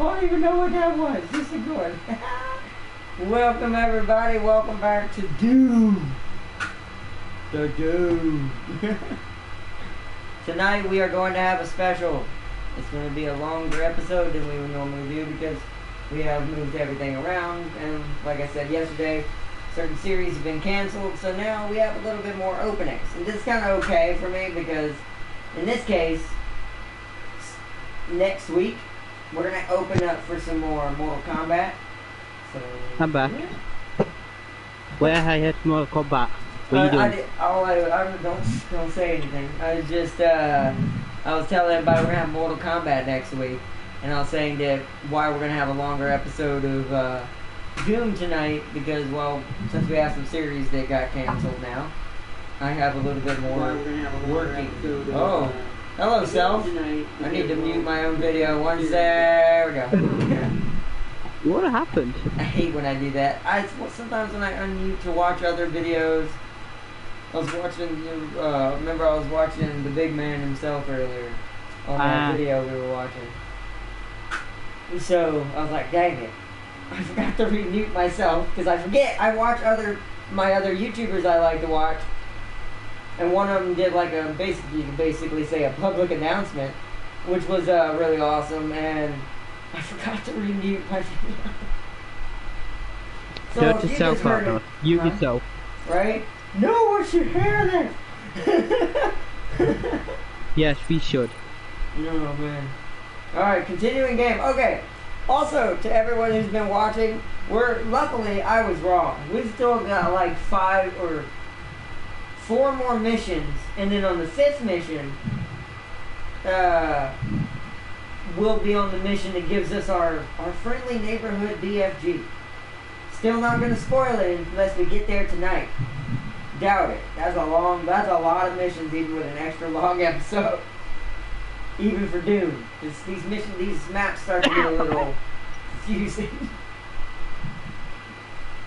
don't even know what that was. Just ignore it. Welcome everybody. Welcome back to Doom. The Doom. Tonight we are going to have a special. It's going to be a longer episode than we would normally do because we have moved everything around. And like I said yesterday, certain series have been canceled. So now we have a little bit more openings. And this is kind of okay for me because in this case, next week, we're going to open up for some more Mortal Kombat. So, I'm back. Yeah. Where I had Mortal Kombat. What are you doing? Don't say anything. I was just, I was telling everybody we're going to have Mortal Kombat next week. And I was saying that why we're going to have a longer episode of Doom tonight. Because, well, since we have some series that got canceled now, I have a little bit more working. Oh. Hello, self. I need to mute my own video once. There we go. What happened? I hate when I do that. Sometimes when I unmute to watch other videos, I was watching. Remember, I was watching the big man himself earlier on that video we were watching. So I was like, dang it, I forgot to remute myself because I forget. I watch my other YouTubers I like to watch. And one of them did like you could basically say a public announcement, which was really awesome, and I forgot to remute my video. So Note yourself, partner. You yourself. Right? No one should hear this! Yes, we should. No, man. Alright, continuing game. Okay. Also, to everyone who's been watching, luckily I was wrong. We've still got like 4 more missions, and then on the 5th mission, we'll be on the mission that gives us our friendly neighborhood BFG. Still not going to spoil it unless we get there tonight. Doubt it. That's a lot of missions, even with an extra long episode. Even for Doom. These maps start to get a little confusing.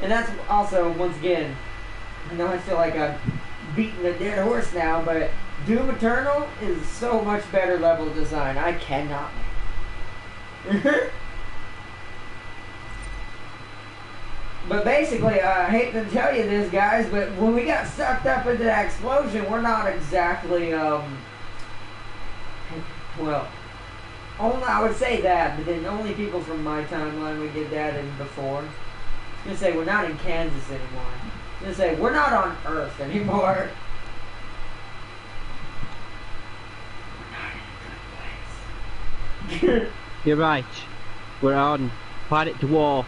And that's also, once again, I know I feel like I'm beating a dead horse now, but Doom Eternal is so much better level design. I cannot. But basically, I hate to tell you this, guys, but when we got sucked up into that explosion, we're not exactly, well, I would say that, but then only people from my timeline would get that and before. I was going to say, we're not in Kansas anymore. I was going to say, we're not on Earth anymore. We're not in a good place. You're right. We're on Planet Dwarf.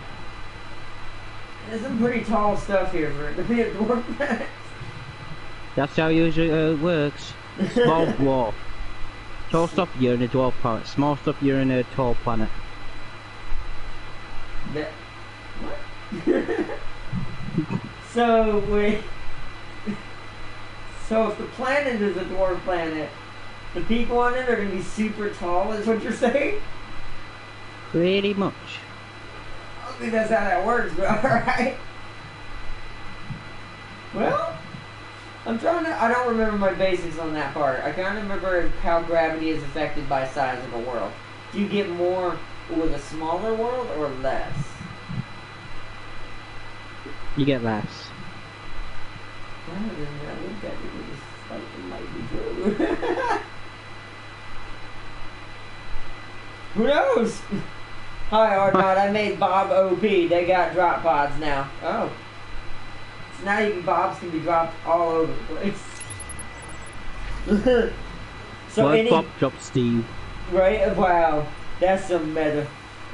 There's some pretty tall stuff here for it to be a dwarf planet. That's how usually works. Small dwarf. Tall stuff, you're in a dwarf planet. Small stuff, you're in a tall planet. What? So if the planet is a dwarf planet, the people on it are going to be super tall, is what you're saying? Pretty much. I don't think that's how that works, but alright. Well, I don't remember my basics on that part. I kind of remember how gravity is affected by size of a world. Do you get more with a smaller world or less? You get less. Well, then that would technically might be true. Who knows? Hi, Ardnot. I made Bob OP. They got drop pods now. Oh. So now Bobs can be dropped all over the place. So Bob drop Steve. Right? Wow. That's some meta.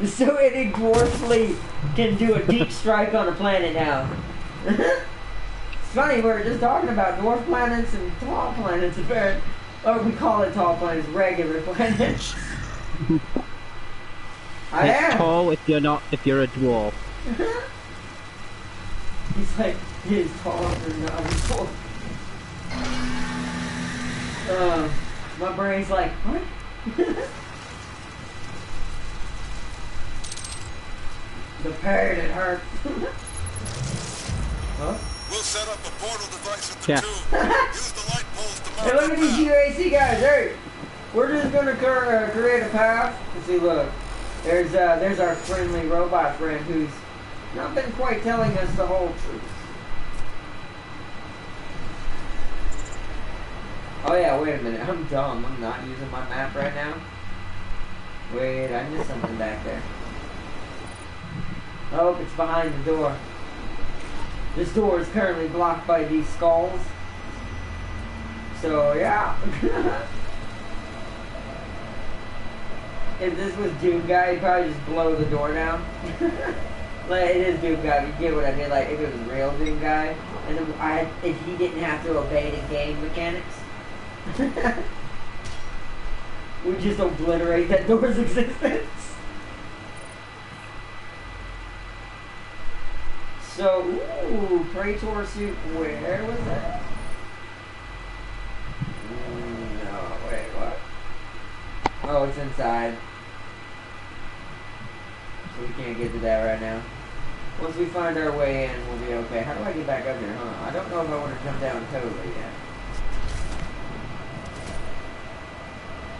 So any dwarf fleet can do a deep strike on a planet now. It's funny, we were just talking about dwarf planets and tall planets. We call it tall planets, regular planets. It's tall if you're a dwarf. He's like, he's taller than I'm tall. My brain's like, what? The pain, it hurts. Huh? We'll set up a portal device at the tomb. Use the light poles to mark. Hey, look at these UAC guys. Hey, we're just gonna create a path. Let's see, look. There's our friendly robot friend who's not been quite telling us the whole truth. Oh yeah, wait a minute. I'm dumb. I'm not using my map right now. Wait, I missed something back there. Oh, it's behind the door. This door is currently blocked by these skulls. So, yeah. If this was Doom Guy, he'd probably just blow the door down. Like, it is Doom Guy, you get what I mean? Like, if it was real Doom Guy, and then if he didn't have to obey the game mechanics, we just obliterate that door's existence. So, ooh, Praetor suit, where was that? No, wait, what? Oh, it's inside. So we can't get to that right now. Once we find our way in, we'll be okay. How do I get back up here, huh? I don't know if I want to jump down totally yet.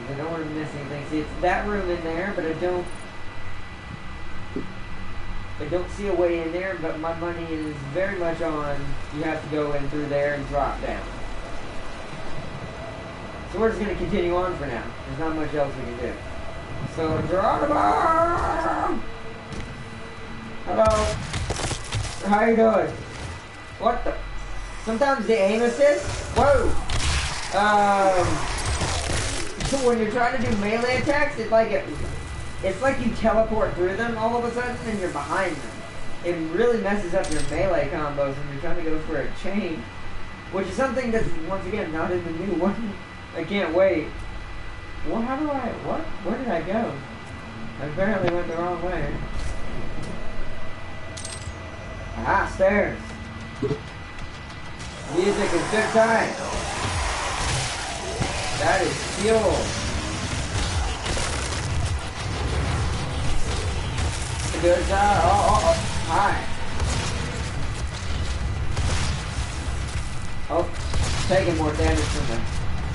I don't want to miss anything. See, it's that room in there, but I don't see a way in there, but my money is very much on you have to go in through there and drop down. So we're just going to continue on for now. There's not much else we can do. So, Geronimo! Hello. How you doing? What the? Sometimes the aim assist? Whoa! When you're trying to do melee attacks, it's like you teleport through them all of a sudden and you're behind them. It really messes up your melee combos when you're trying to go for a chain. Which is something that's, once again, not in the new one. I can't wait. Well, how do I, what? Where did I go? I apparently went the wrong way. Ah, stairs. Music is good time. That is fuel. Good job. Oh, hi. Oh, taking more damage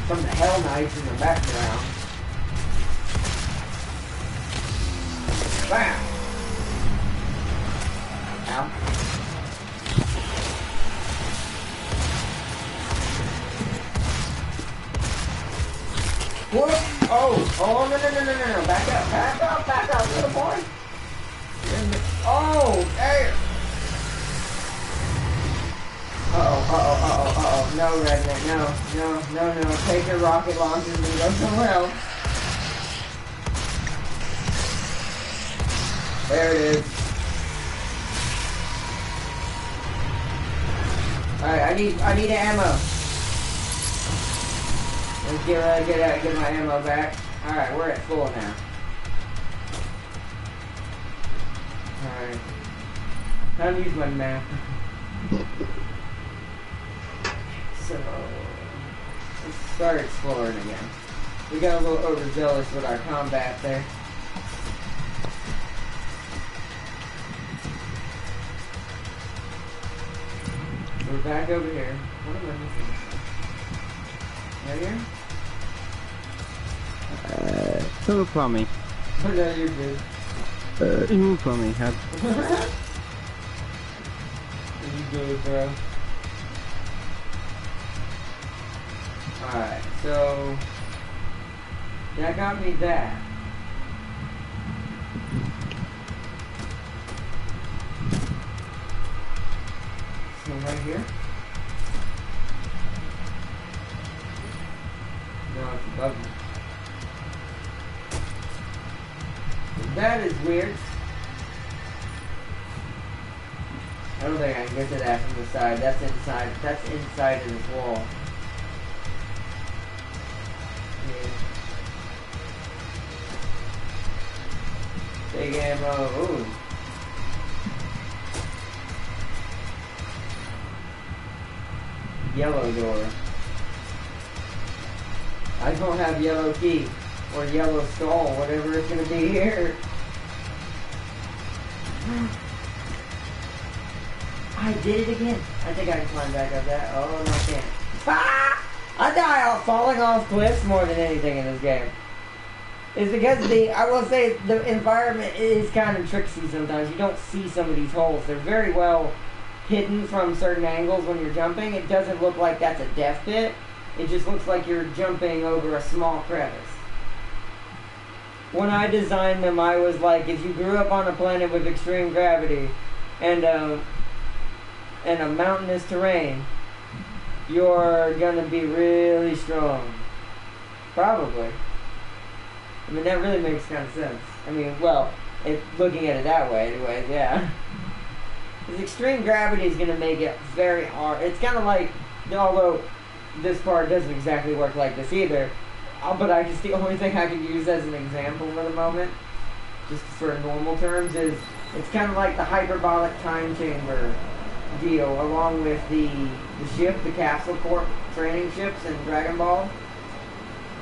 from the Hell Knights in the background. Bam! Ow. Whoop! Oh, no. Back up, little boy. Oh, damn. Uh-oh. No, Redneck, no. Take your rocket launchers and go somewhere else. There it is. Alright, I need ammo. Let's get my ammo back. Alright, we're at full now. Alright. Time to use my map. So, let's start exploring again. We got a little overzealous with our combat there. We're back over here. What am I missing? Right here? Don't for me. Oh no, you're good. You for me, You good, bro. Alright, so that got me that. So right here? No, it's above me. That is weird. I don't think I can get to that from the side. That's inside. That's inside of this wall. Yeah. Big ammo. Ooh. Yellow door. I don't have yellow key or yellow skull, whatever it's gonna be here. I did it again. I think I can climb back up that. Oh, no, I can't. Ah! I die off falling off cliffs more than anything in this game. is because I will say the environment is kind of tricksy sometimes. You don't see some of these holes. They're very well hidden from certain angles when you're jumping. It doesn't look like that's a death pit. It just looks like you're jumping over a small crevice. When I designed them, I was like, if you grew up on a planet with extreme gravity and a mountainous terrain, you're gonna be really strong. Probably. I mean, that really makes kind of sense. I mean, well, looking at it that way, anyways, yeah. Because extreme gravity is gonna make it very hard. It's kind of like, although this part doesn't exactly work like this either, but it's the only thing I can use as an example for the moment, just for normal terms, is it's kind of like the hyperbolic time chamber deal, along with the ship, the Capsule Corp training ships in Dragon Ball,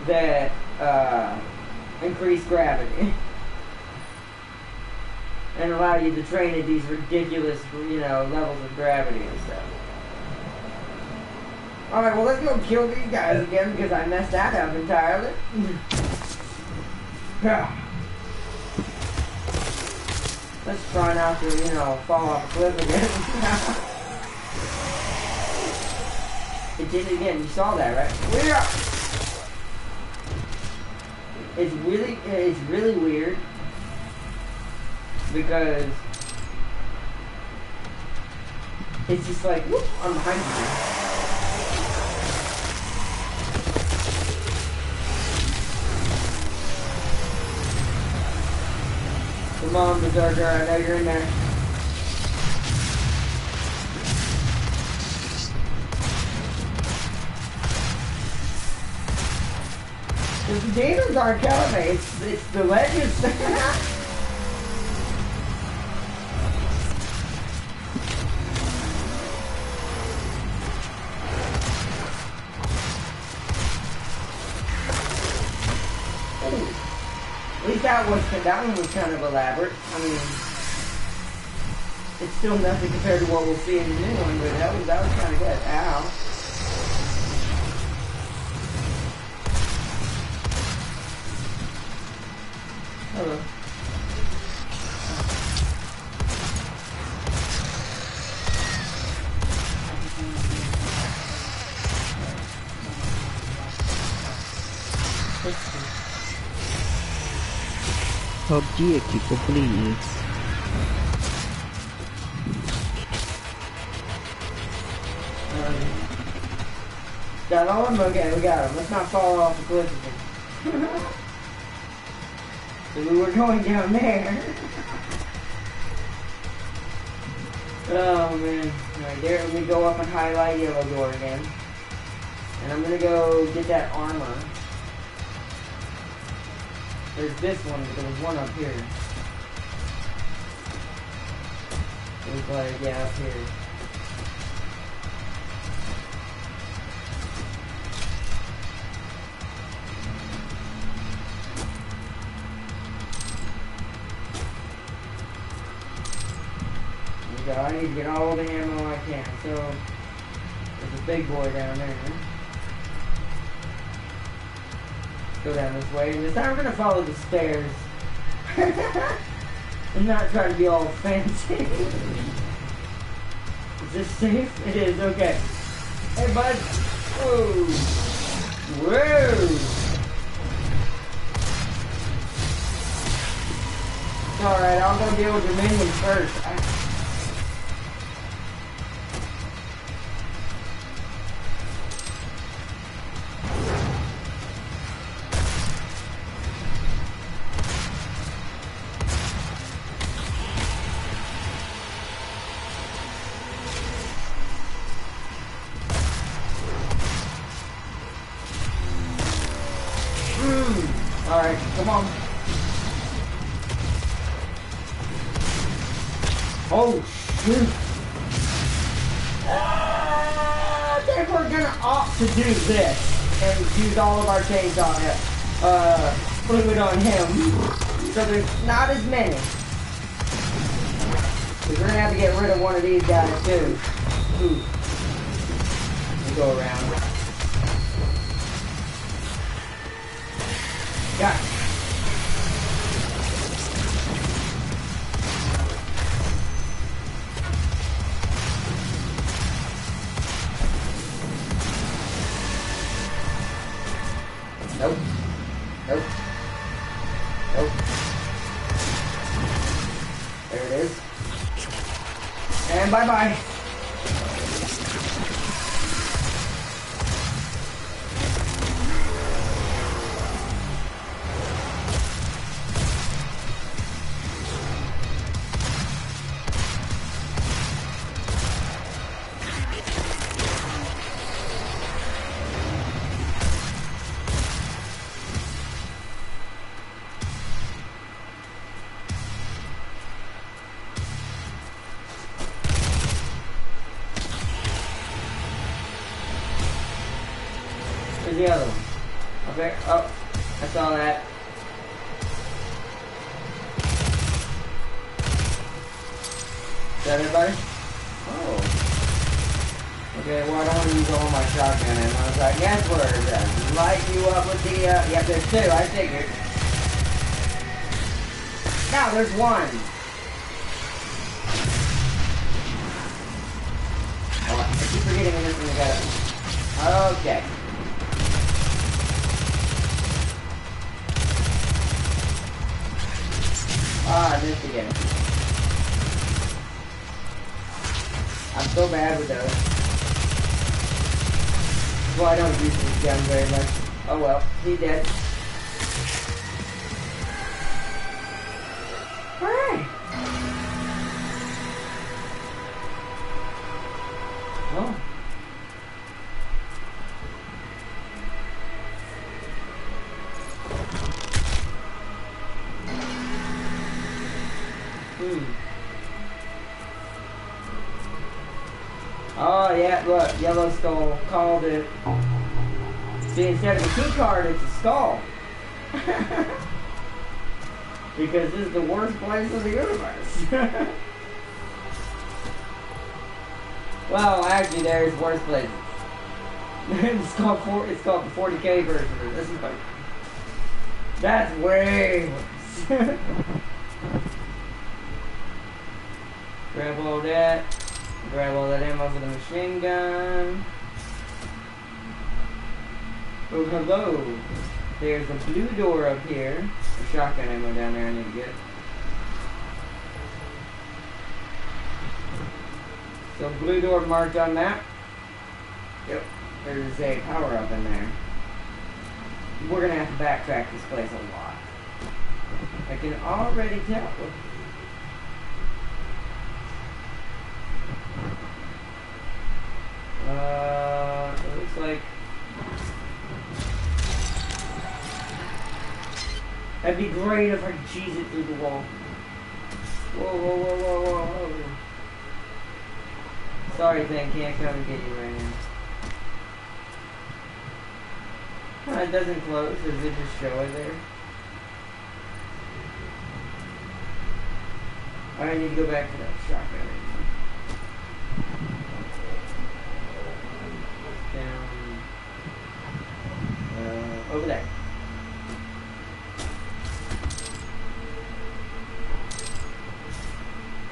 that increase gravity and allow you to train at these ridiculous, levels of gravity and stuff. Alright, well, let's go kill these guys again because I messed that up entirely. Let's try not to, fall off a cliff again. It did it again. You saw that, right? It's really weird because it's just like, whoop, I'm behind you. Come on, Berserker, I know you're in there. The demons aren't killing me, it's the legends. At least that one was kind of elaborate. I mean, it's still nothing compared to what we'll see in the new one, but that was kind of good. Ow. Hello. PUBG aqui, please. Got all of them? Okay, we got them. Let's not fall off the cliff again. So we were going down there. Oh man. Alright, there we go up and highlight yellow door again. And I'm gonna go get that armor. There's this one, but there was one up here. It was like, yeah, up here. There we go. I need to get all the ammo I can. So, there's a big boy down there. Go down this way, and this time we're gonna follow the stairs. And not try to be all fancy. Is this safe? It is, okay. Hey bud. Whoa. Whoa. It's alright, I'll go deal with your minions first. Alright, come on. Oh, shoot. I think we're gonna opt to do this and use all of our chainsaw fluid on him. So there's not as many. We're gonna have to get rid of one of these guys too. Ooh. We'll go around. Got it. And bye-bye. Where's the other one? Okay. Oh, I saw that. Is that everybody? Oh. Okay, well I don't want to use all my shotgun ammo. I was like, guess what? Light you up with the, yeah, there's two, I figured. Now there's one. Oh, I keep forgetting when this one got up. Okay. Ah, I missed again. I'm so bad with those. Well, I don't use this gun very much. Oh well, he's dead. Alright. Oh. Oh yeah, look, Yellow Skull called it. See, instead of a key card, it's a skull. Because this is the worst place in the universe. Well, actually, there's worse places. It's called the 40K version of this. Is like, that's way worse. Grab all that. Grab all that ammo for the machine gun. Oh, hello. There's a blue door up here. A shotgun ammo down there I need to get. So blue door marked on map. Yep. There's a power up in there. We're gonna have to backtrack this place a lot. I can already tell. It looks like that'd be great if I could cheese it through the wall. Whoa, whoa, whoa, whoa, whoa, whoa. Sorry, thing, can't come and get you right now. It doesn't close, does it just show it there? I need to go back to that shotgun. Down. Over there.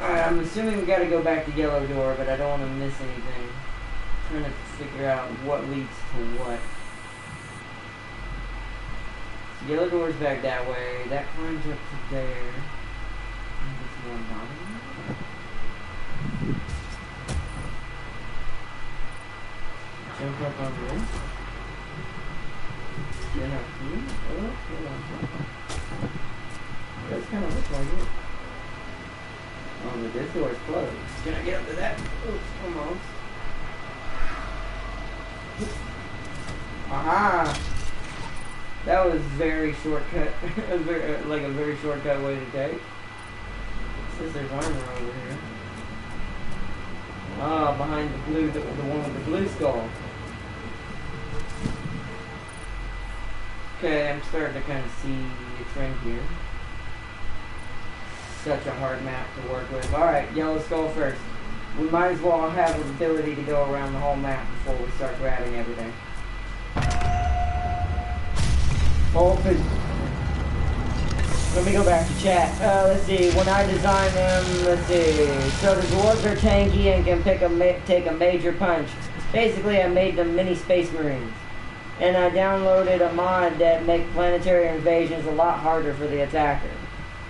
Alright, I'm assuming we gotta go back to Yellow Door, but I don't want to miss anything. I'm trying to figure out what leads to what. So Yellow Door's back that way. That climbs up to there. It's more bottom. Jump up on this. Then up here. Oh, hold on. Does kind of look like it. Oh, but this door's closed. Can I get up to that? Oops, almost. Aha! That was very shortcut. Like a very shortcut way to take. It says there's armor over here. Ah, behind the blue, the one with the blue skull. Okay, I'm starting to kind of see a trend here. Such a hard map to work with. Alright, Yellow Skull first. We might as well have the ability to go around the whole map before we start grabbing everything. Open. Let me go back to chat. Let's see. When I designed them, let's see. So the dwarves are tanky and can take a major punch. Basically, I made them mini Space Marines. And I downloaded a mod that makes planetary invasions a lot harder for the attacker.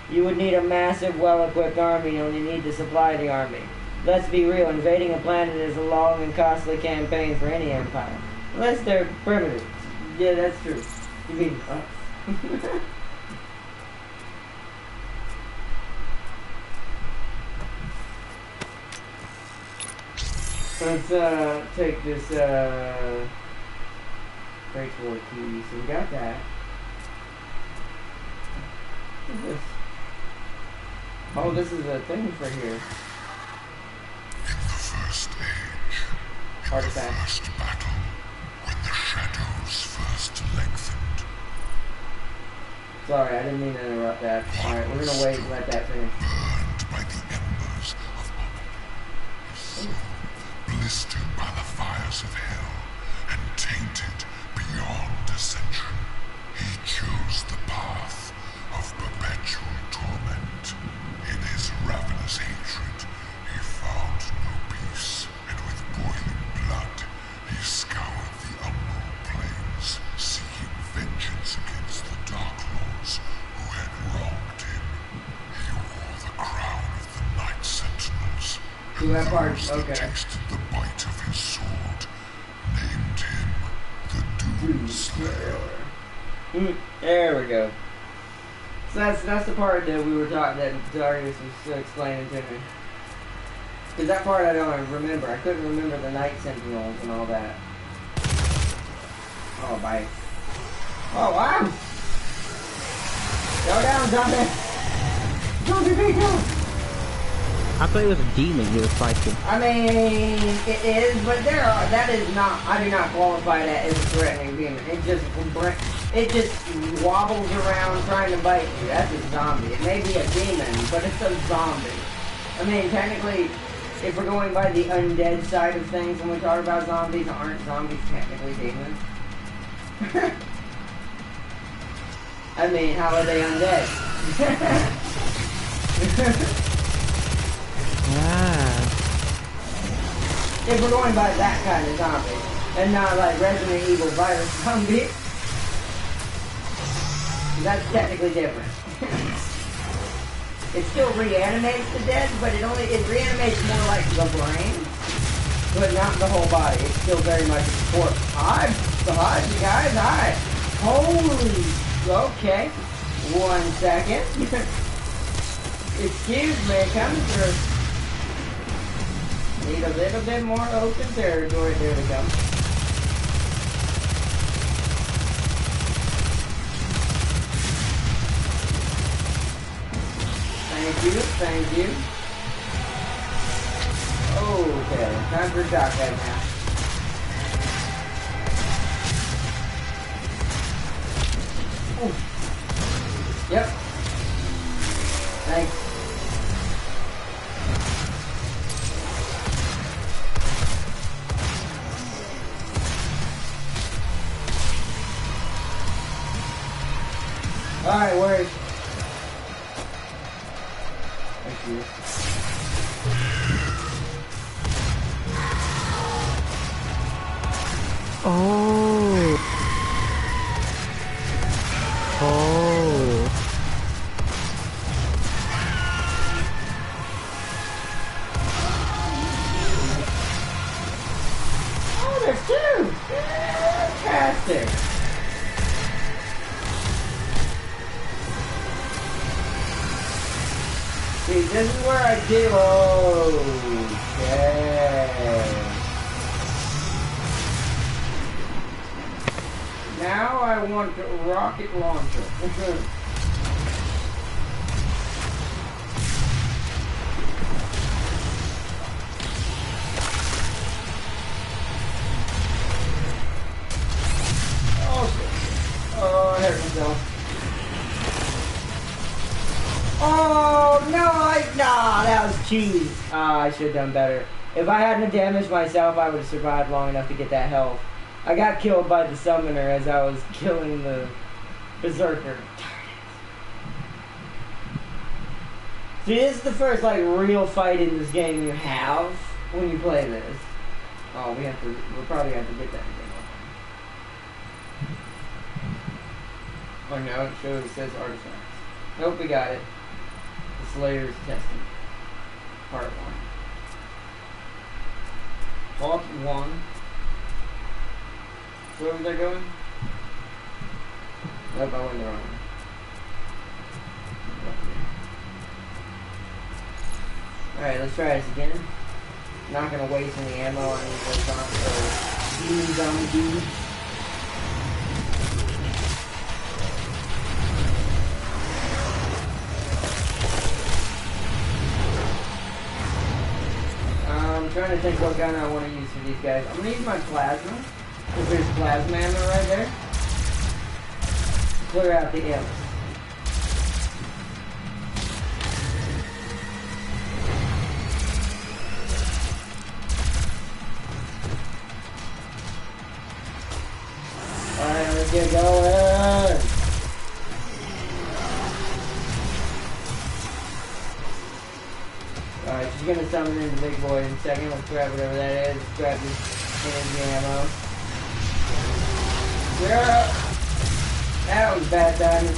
You would need a massive, well-equipped army, and you need to supply the army. let's be real, invading a planet is a long and costly campaign for any empire. Unless they're primitive. Yeah, that's true. You mean us. Let's take this breakboard key. So we got that. What is this? Oh, this is a thing for here. In the first age, in Artifact. the first battle, when the shadows first lengthened, Sorry, I didn't mean to interrupt that. Alright, we're gonna wait and let that finish. burned by the embers of his soul, blistered by the fires of hell, and tainted beyond ascension, he chose the path of perpetual torment. In his ravenous hatred, he found no peace, and with boiling blood, he scoured the unknown plains, seeking vengeance against the Dark Lords who had wronged him. He wore the crown of the Night Sentinels, So that part, those that okay. tasted the bite of his sword named him the Doomslayer. There we go. So that's the part that we were talking, that Darius was explaining to me. Because that part I don't remember. I couldn't remember the Night Sentinels and all that. Oh, bye. Oh, wow! Go down, zombie! Zombie people! I thought it was a demon you were fighting. I mean, it is, but that is not, I do not qualify that as a threatening demon. It just wobbles around trying to bite you. That's a zombie. It may be a demon, but it's a zombie. I mean, technically, if we're going by the undead side of things when we talk about zombies, aren't zombies technically demons? I mean, how are they undead? Ah. If we're going by that kind of zombie, and not like Resident Evil virus zombie, that's technically different. It still reanimates the dead, but it reanimates more like the brain, but not the whole body. It's still very much a corpse. Hi, you guys, hi. Holy, okay. 1 second. Excuse me, come through. Need a little bit more open territory. There we go. Thank you, thank you. Okay, time for a shotgun now. Ooh. Yep. Thanks. Alright, word. Thank you. Oh. Oh. Oh, there's two! Fantastic! See, this is where I give. Okay. Now I want a rocket launcher. Oh, I hurt myself. Oh no! That was cheese. I should have done better. If I hadn't damaged myself, I would have survived long enough to get that health. I got killed by the summoner as I was killing the berserker. See, this is the first like real fight in this game you have when you play this. Oh, we'll probably have to get that again. Oh no, it says artifacts. Nope, we got it. The Slayer's Testament. Part 1. Vault 1. Where was that going? Nope, I went the wrong way. Alright, let's try this again. Not gonna waste any ammo on these demons on the dude. I'm trying to think what gun I want to use for these guys. I'm gonna use my plasma, because there's plasma ammo right there. Clear out the imps. Alright, let's get going! Alright, she's gonna summon in the big boy in a second. Let's grab whatever that is. Let's grab this energy ammo. Yeah! That was bad timing.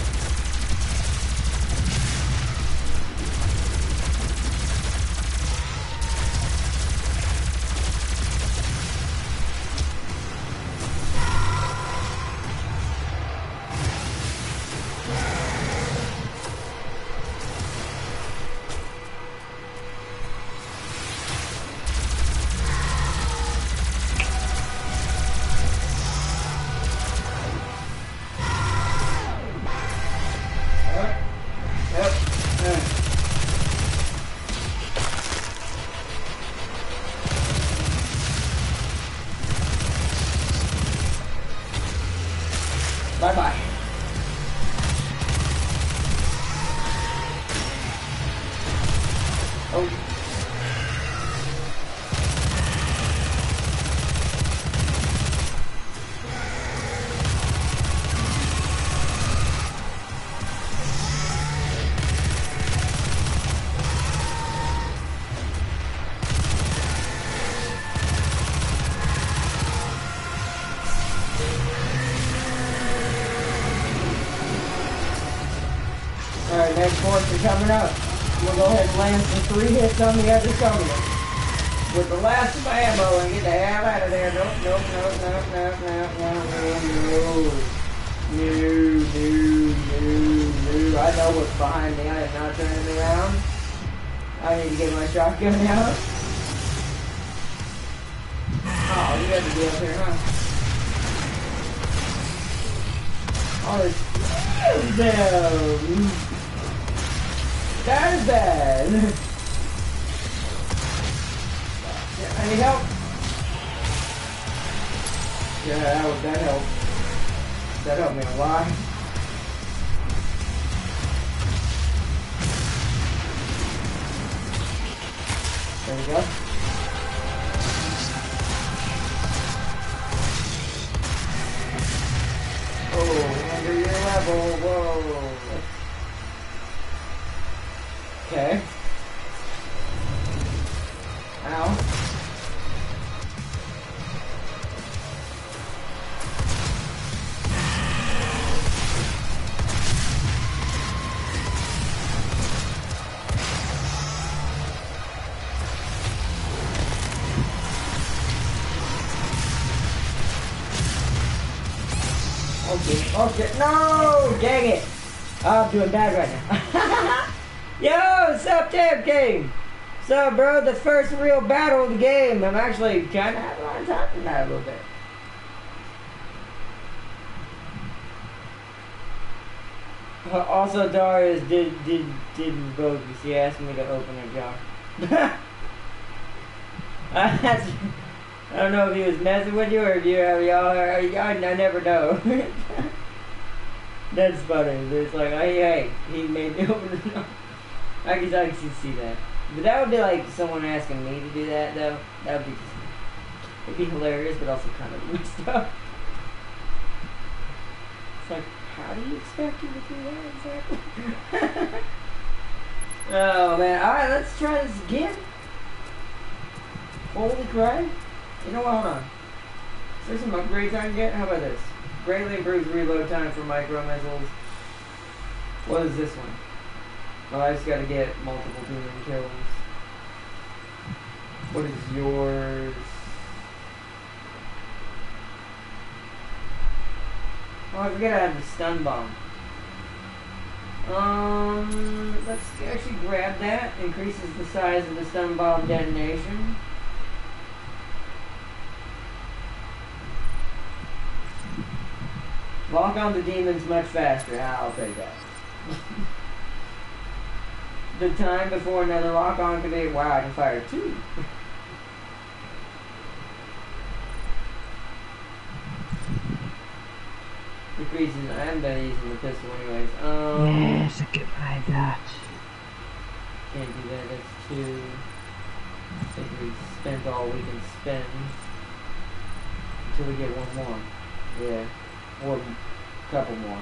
Bye-bye. Oh. Alright, next force is coming up. We'll go ahead and land some 3 hits on the other summoner. With the last of my ammo and get the hell out of there. Nope, nope, nope, nope, nope, nope, nope, no. I know what's behind me. I am not turning around. I need to get my shotgun out. Oh, you have to be up here, huh? Oh, there's them. That is bad. Yeah, I need help. Yeah, that helped. That helped me a lot. There we go. Oh, under your level. Whoa. Okay. Ow. Okay, no! Dang it! Oh, I'm doing bad right now. Yo, what's up, Tab King? What's up, bro? The first real battle of the game. I'm actually trying to have a lot of time in that a little bit. Also, Darius didn't vote because he asked me to open a jar. I don't know if he was messing with you or if I never know. That's funny. It's like, hey, he made me open it up. I can see that. But that would be like someone asking me to do that, though. That would be just, it'd be hilarious, but also kind of messed up. It's like, how do you expect him to do that exactly? Oh, man. Alright, let's try this again. Holy crap. You know what? Hold on. Is there some upgrades I can get? How about this? Greatly improves reload time for micro missiles. What is this one? Oh, I just gotta get multiple demon kills. What is yours? Oh, I forget I have the stun bomb. Let's actually grab that. Increases the size of the stun bomb detonation. Lock on the demons much faster. I'll take that. The time before another lock on can be, wow, I can fire two. Decreases. I haven't been using the pistol anyways. Yes, I can buy that. Can't do that. That's two. I think we spent all we can spend until we get one more. Yeah, or a couple more.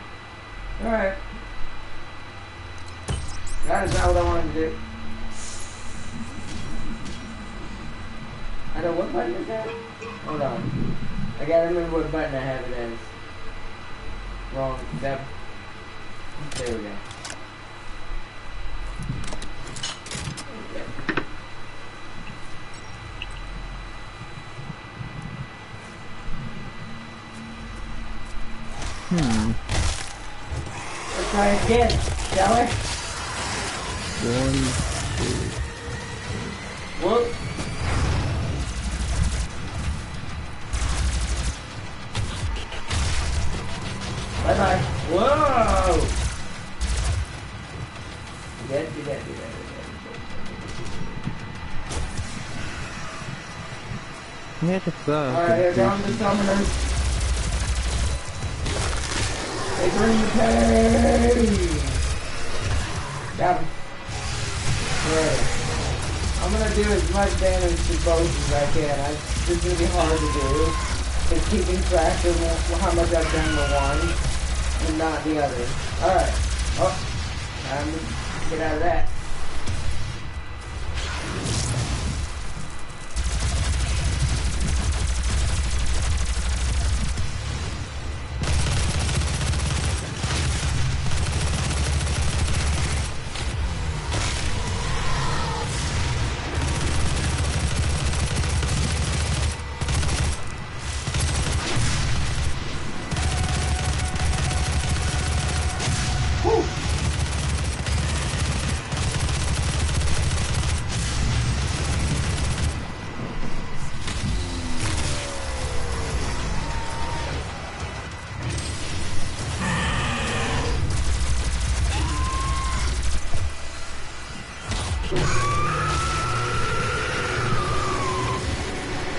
All right. That is not what I wanted to do. I know what button is that? Hold on. I gotta remember what button I have it as. Wrong. That. There we go. Let's try it again, shall we? 1, 2. Whoop. Bye bye. Whoa! Do that. Where the fuck? Alright, here come the summoners. They bring the pain! Got him. Right. I'm gonna do as much damage to both as I can. It's gonna be hard to do. It's keeping track of how much I've done with one and not the other. Alright. Oh, time to get out of that.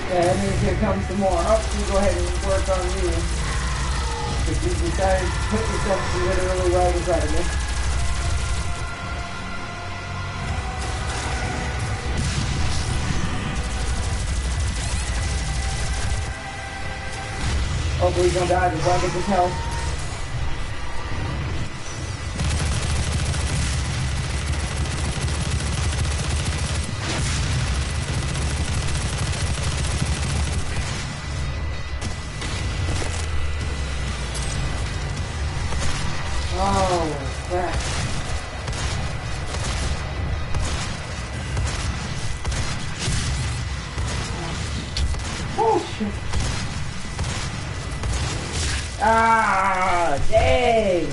Yeah, that means here comes some more. Oh, you go ahead and work on you. If you decided to put yourself literally right in front of me. Hopefully he's gonna die before I get this health. Oh, crap. Oh, shit. Ah, dang.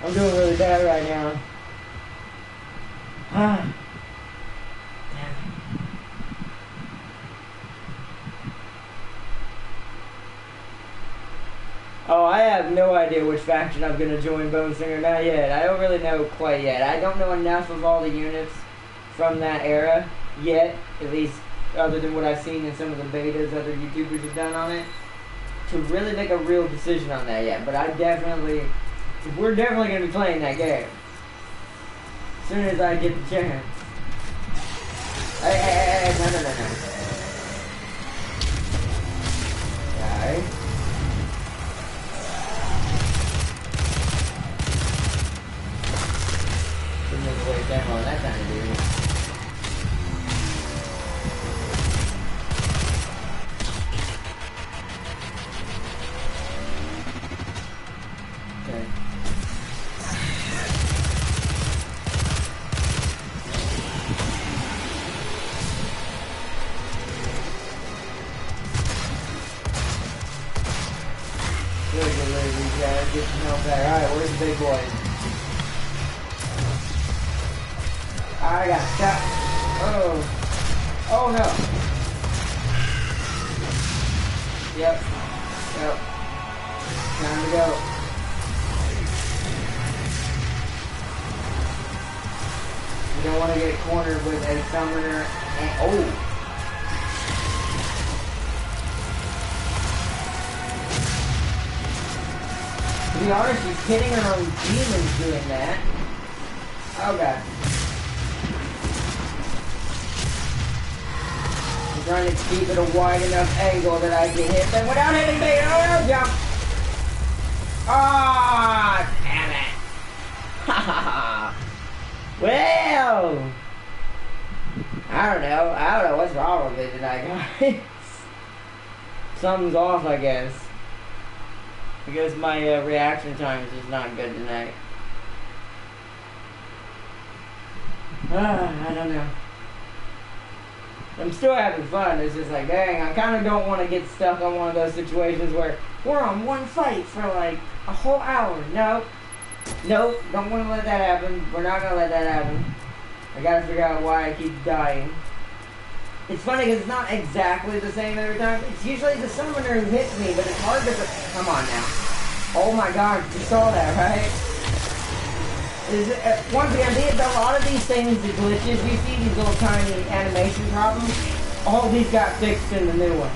I'm doing really bad right now. Ah. Damn it. Oh, I have no idea which faction I'm going to join, Bone Singer. Not yet. I don't really know quite yet. I don't know enough of all the units from that era yet, at least other than what I've seen in some of the betas other YouTubers have done on it, to really make a real decision on that yet. But we're definitely going to be playing that game as soon as I get the chance. Hey, no. Alright. Didn't wait that long that time, dude. Okay. Good delivery, Jack. Alright, where's the big boy? I got shot. Oh. Oh no. Yep. Yep. Time to go. You don't want to get cornered with a summoner and oh. To be honest, she's hitting her own demons doing that. Oh god. I'm trying to keep it a wide enough angle that I can hit them without hitting me. Oh no, jump! Ah, oh, damn it! Ha Well, I don't know what's wrong with it tonight, guys. Something's off, I guess. I guess my reaction time is just not good tonight. I don't know. I'm still having fun. It's just like, dang, I kind of don't want to get stuck on one of those situations where we're on one fight for like a whole hour. Nope. Nope. Don't want to let that happen. We're not going to let that happen. I got to figure out why I keep dying. It's funny because it's not exactly the same every time. It's usually the summoner who hits me, but it's hard to... Come on now. Oh my god, you saw that, right? Once again, a lot of these things, the glitches, you see these little tiny animation problems, all these got fixed in the new one.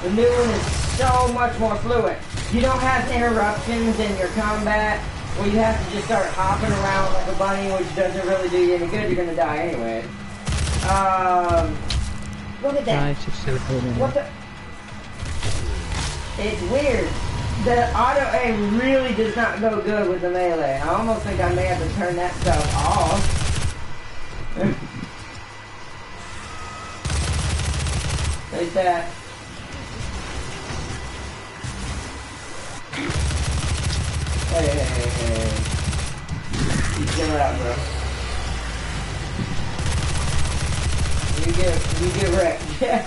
The new one is so much more fluid. You don't have interruptions in your combat, where you have to just start hopping around like a bunny, which doesn't really do you any good. You're gonna die anyway. Look at that. What the? It's weird. The auto aim really does not go good with the melee. I almost think I may have to turn that stuff off. Take that. Hey. You chill out, bro. You get wrecked. Yeah.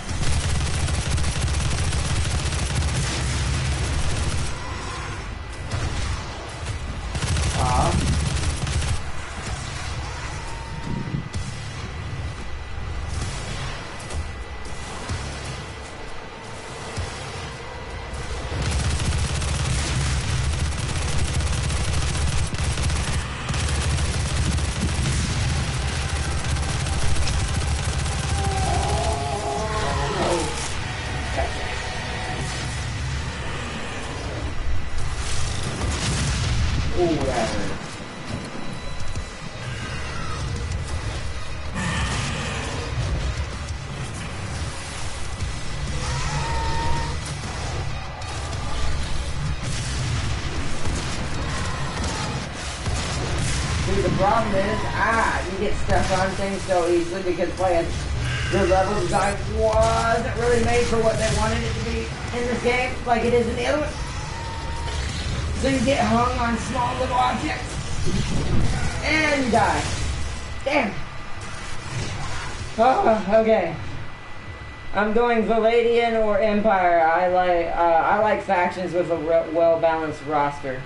The problem is, you get stuck on things so easily because playing good level design wasn't really made for what they wanted it to be in this game, like it is in the other one. So you get hung on small little objects, and you die. Damn. Oh, okay. I'm going Valadian or Empire. I like factions with a well-balanced roster.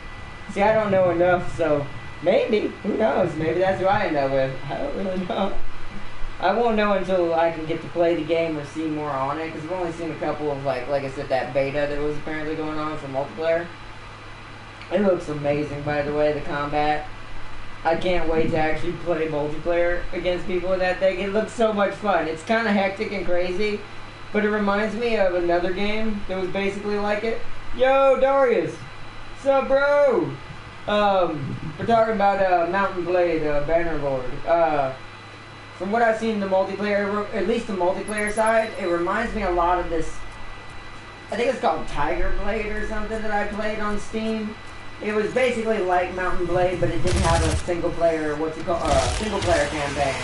See, I don't know enough, so... Maybe. Who knows? Maybe that's who I end up with. I don't really know. I won't know until I can get to play the game or see more on it, because I've only seen a couple of, like I said, that beta that was apparently going on for multiplayer. It looks amazing, by the way, the combat. I can't wait to actually play multiplayer against people with that thing. It looks so much fun. It's kind of hectic and crazy, but it reminds me of another game that was basically like it. Yo, Darius! Sup, bro? We're talking about Mountain Blade, Bannerlord. From what I've seen in the multiplayer, at least the multiplayer side, it reminds me a lot of this. I think it's called Tiger Blade or something that I played on Steam. It was basically like Mountain Blade, but it didn't have a single player, single player campaign.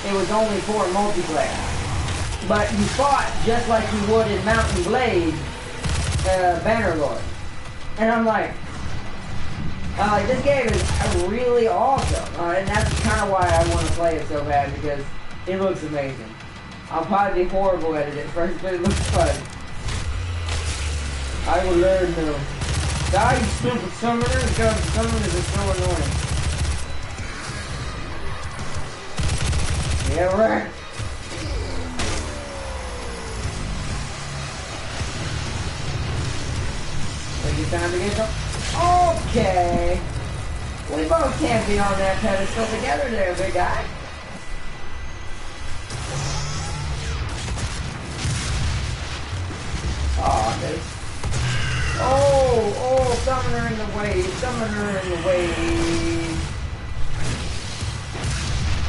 It was only for multiplayer. But you fought just like you would in Mountain Blade, Bannerlord. And I'm like, this game is really awesome, and that's kind of why I want to play it so bad, because it looks amazing. I'll probably be horrible at it at first, but it looks fun. I will learn though. Die, you stupid summoner! God, summoners are so annoying. Yeah, right. Take your time to get them. Okay. We both can't be on that pedestal together there, big guy. Oh, this. Oh, summoner in the way, summoner in the way.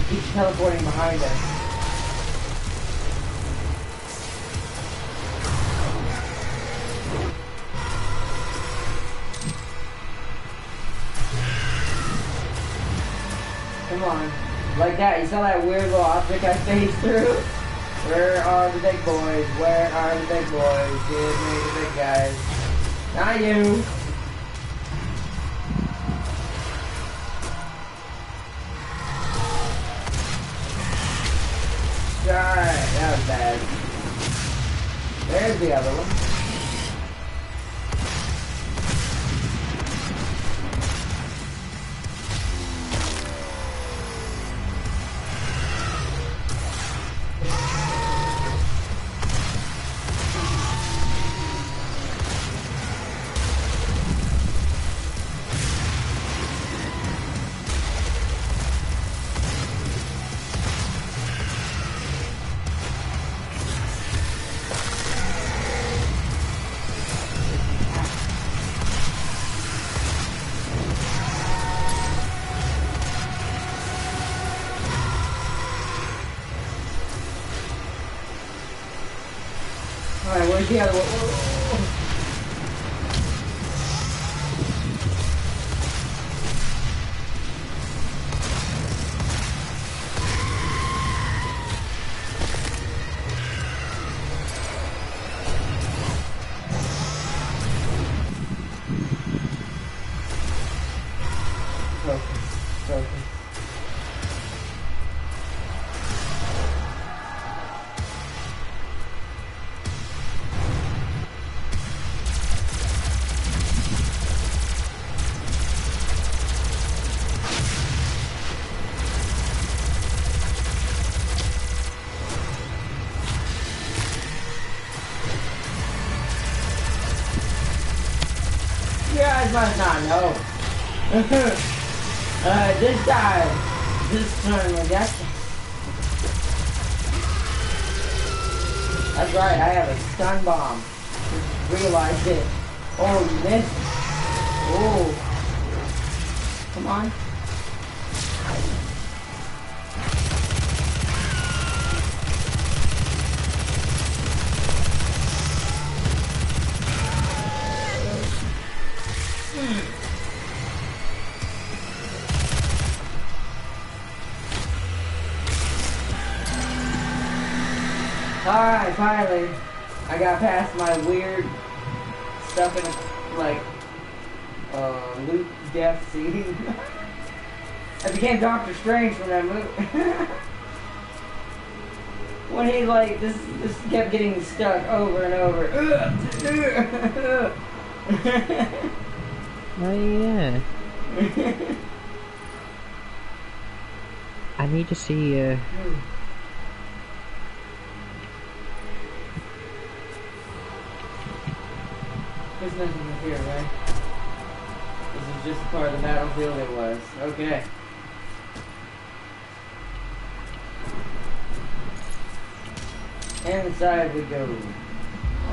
He's teleporting behind us. Come on. Like that. You saw that weird little object I phased through? Where are the big boys? Where are the big boys? Give me the big guys. Not you. Alright, that was bad. There's the other one. Alright, where's the other one? Focus. You guys must not know. This turn, that's right, I have a stun bomb. Just realized it. Oh, you missed. Oh. Come on. Alright, finally, I got past my weird stuff in, like, loot death scene. I became Doctor Strange from that movie. When he, like, this kept getting stuck over and over. Oh yeah. I need to see, There's nothing up here, right? This is just part of the battlefield it was. Okay. And inside we go.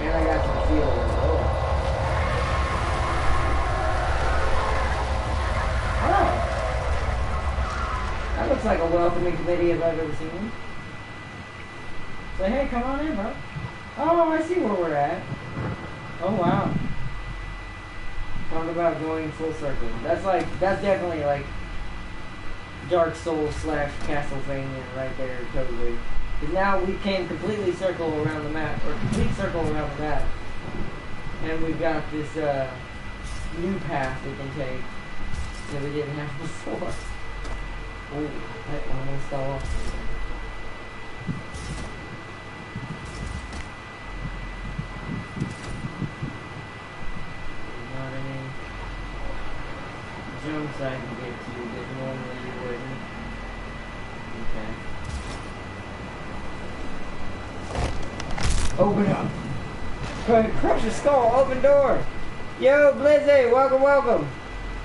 And I got some shield. Oh. Oh. That looks like a welcoming committee if I've ever seen one. Say, hey, come on in, bro. Oh, I see where we're at. Oh, wow. Talk about going full circle. That's definitely like Dark Souls / Castlevania right there, totally. Because now we came completely circle around the map, or complete circle around the map. And we've got this new path we can take that we didn't have before. Oh, that almost fell off. Not any Open up. Crush the skull. Open door. Yo, Blizzy, welcome, welcome.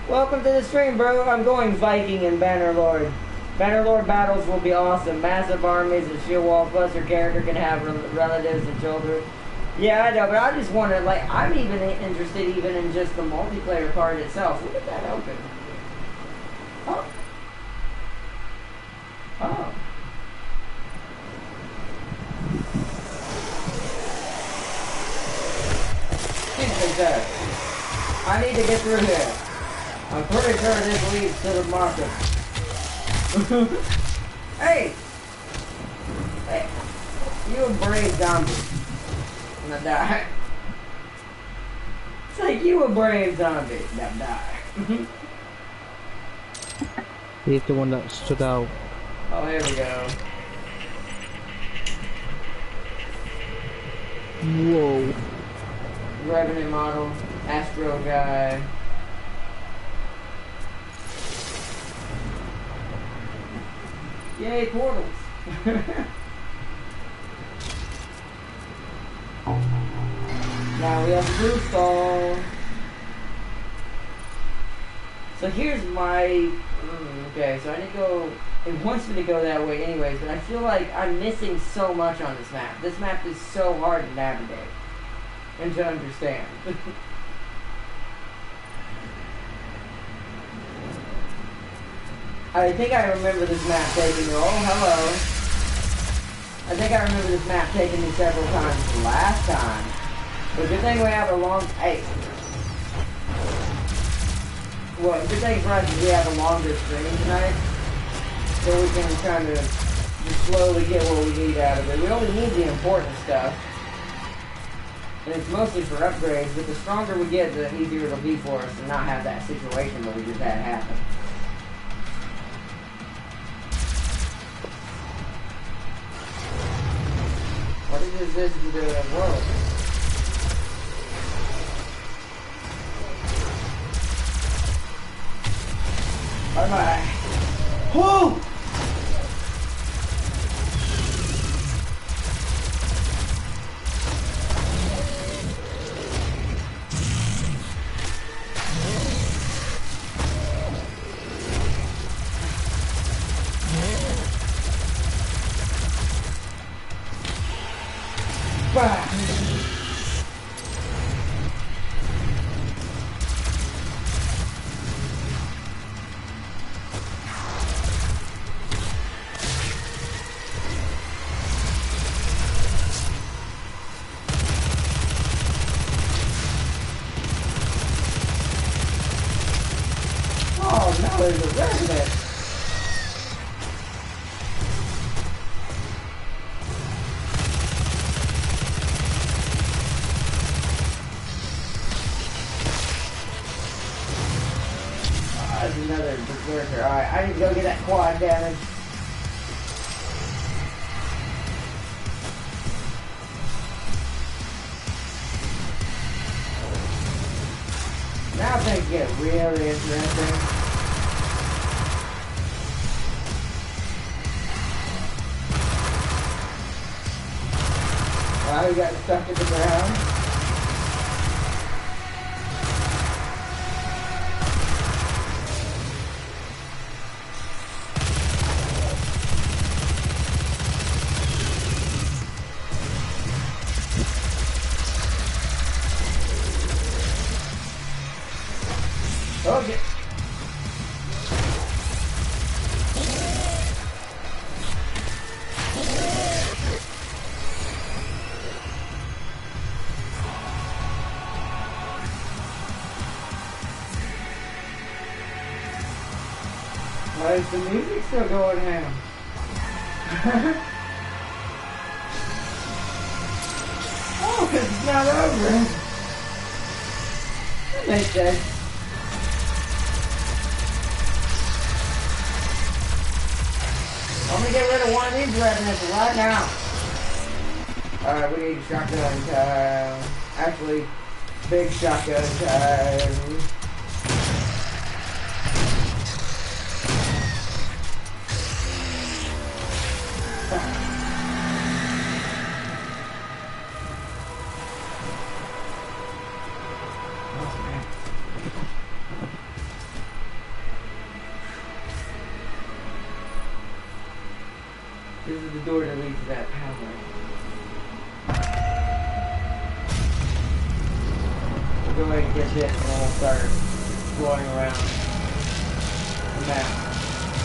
Welcome to the stream, bro. I'm going Viking and Bannerlord. Bannerlord battles will be awesome. Massive armies and shield wall. Plus your character can have relatives and children. Yeah, I know, but I just wanted, like, I'm even interested even in just the multiplayer part itself. Look at that open. Oh. Oh. I need to get through here. I'm pretty sure this leads to the market. Hey! Hey! You a brave zombie. I'm gonna die. It's like you a brave zombie. Now die. He's the one that stood out. Oh, here we go. Whoa. Revenant model. Astro guy. Yay, portals. Now we have a blue stall. So here's my... okay, so I need to go... It wants me to go that way anyways, but I feel like I'm missing so much on this map. This map is so hard to navigate and to understand. I think I remember this map taking me... Oh, hello. I think I remember this map taking me several times last time. But good thing we have a long... Hey. Well, good thing for us is we have a longer stream tonight. So we can kind of just slowly get what we need out of it. We only need the important stuff. And it's mostly for upgrades, but the stronger we get, the easier it'll be for us to not have that situation that we just had happen. What is this to the world? Bye-bye. Whoo! Oh, now there's a resident. There's another berserker. Alright, I need to go get that quad damage. Now things get really interesting. Wow, we got stuck to the ground. Okay. Why is the music still going ham? Oh, because it's not over. That makes sense. I'm gonna get rid of one of these revenants right now. Alright, we need shotgun time. Actually, big shotgun time. This is the door that leads to that power. We'll go ahead and get this and then we'll start exploring around the map.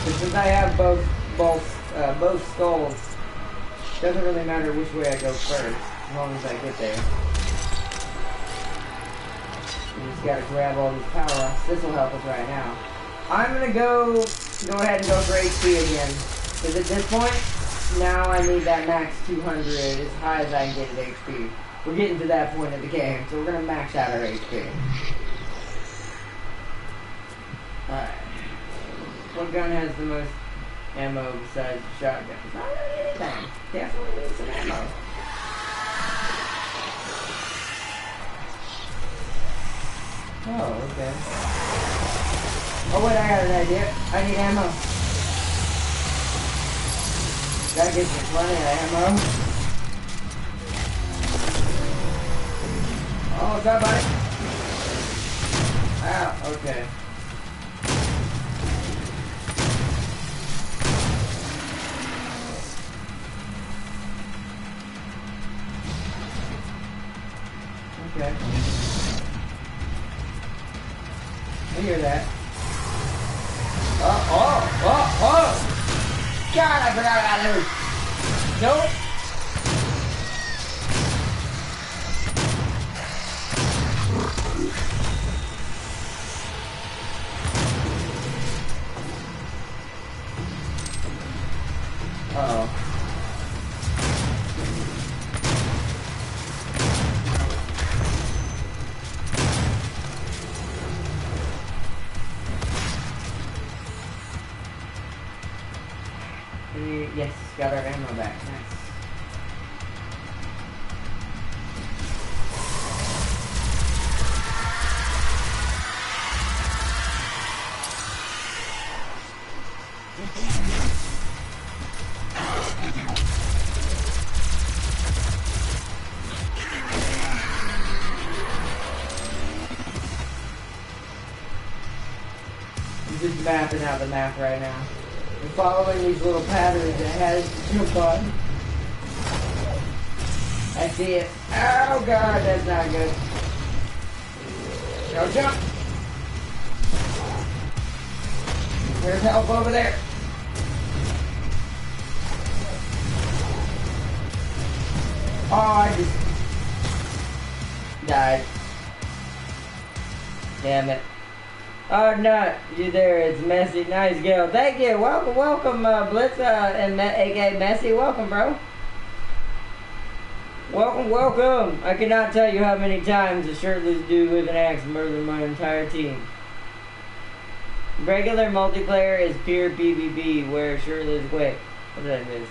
But since I have both skulls, it doesn't really matter which way I go first, as long as I get there. You just gotta grab all these power-ups. This will help us right now. I'm gonna go ahead and go for HP again. Because at this point, now I need that max 200 as high as I can get at HP. We're getting to that point of the game, so we're gonna max out our HP. Alright. What gun has the most ammo besides the shotgun? It's not really anything. Definitely need some ammo. Oh, okay. Oh wait, I got an idea. I need ammo. That gives me plenty of ammo. Oh, what's up, buddy? Ow, okay. Okay. I hear that. Oh! God, I forgot about those. Nope. Uh-oh. Yes, got our ammo back. Nice. I'm just mapping out the map right now. I'm following these little patterns that has to jump on. I see it. Oh god, that's not good. Don't jump! There's help over there. Oh, I just died. Damn it. Oh, no, you there, it's Messy. Nice girl. Thank you. Welcome, Blitz, and aka Messy. Welcome, bro. Welcome. I cannot tell you how many times a shirtless dude with an axe murdered my entire team. Regular multiplayer is pure PvP, where shirtless... Wait, what did I miss?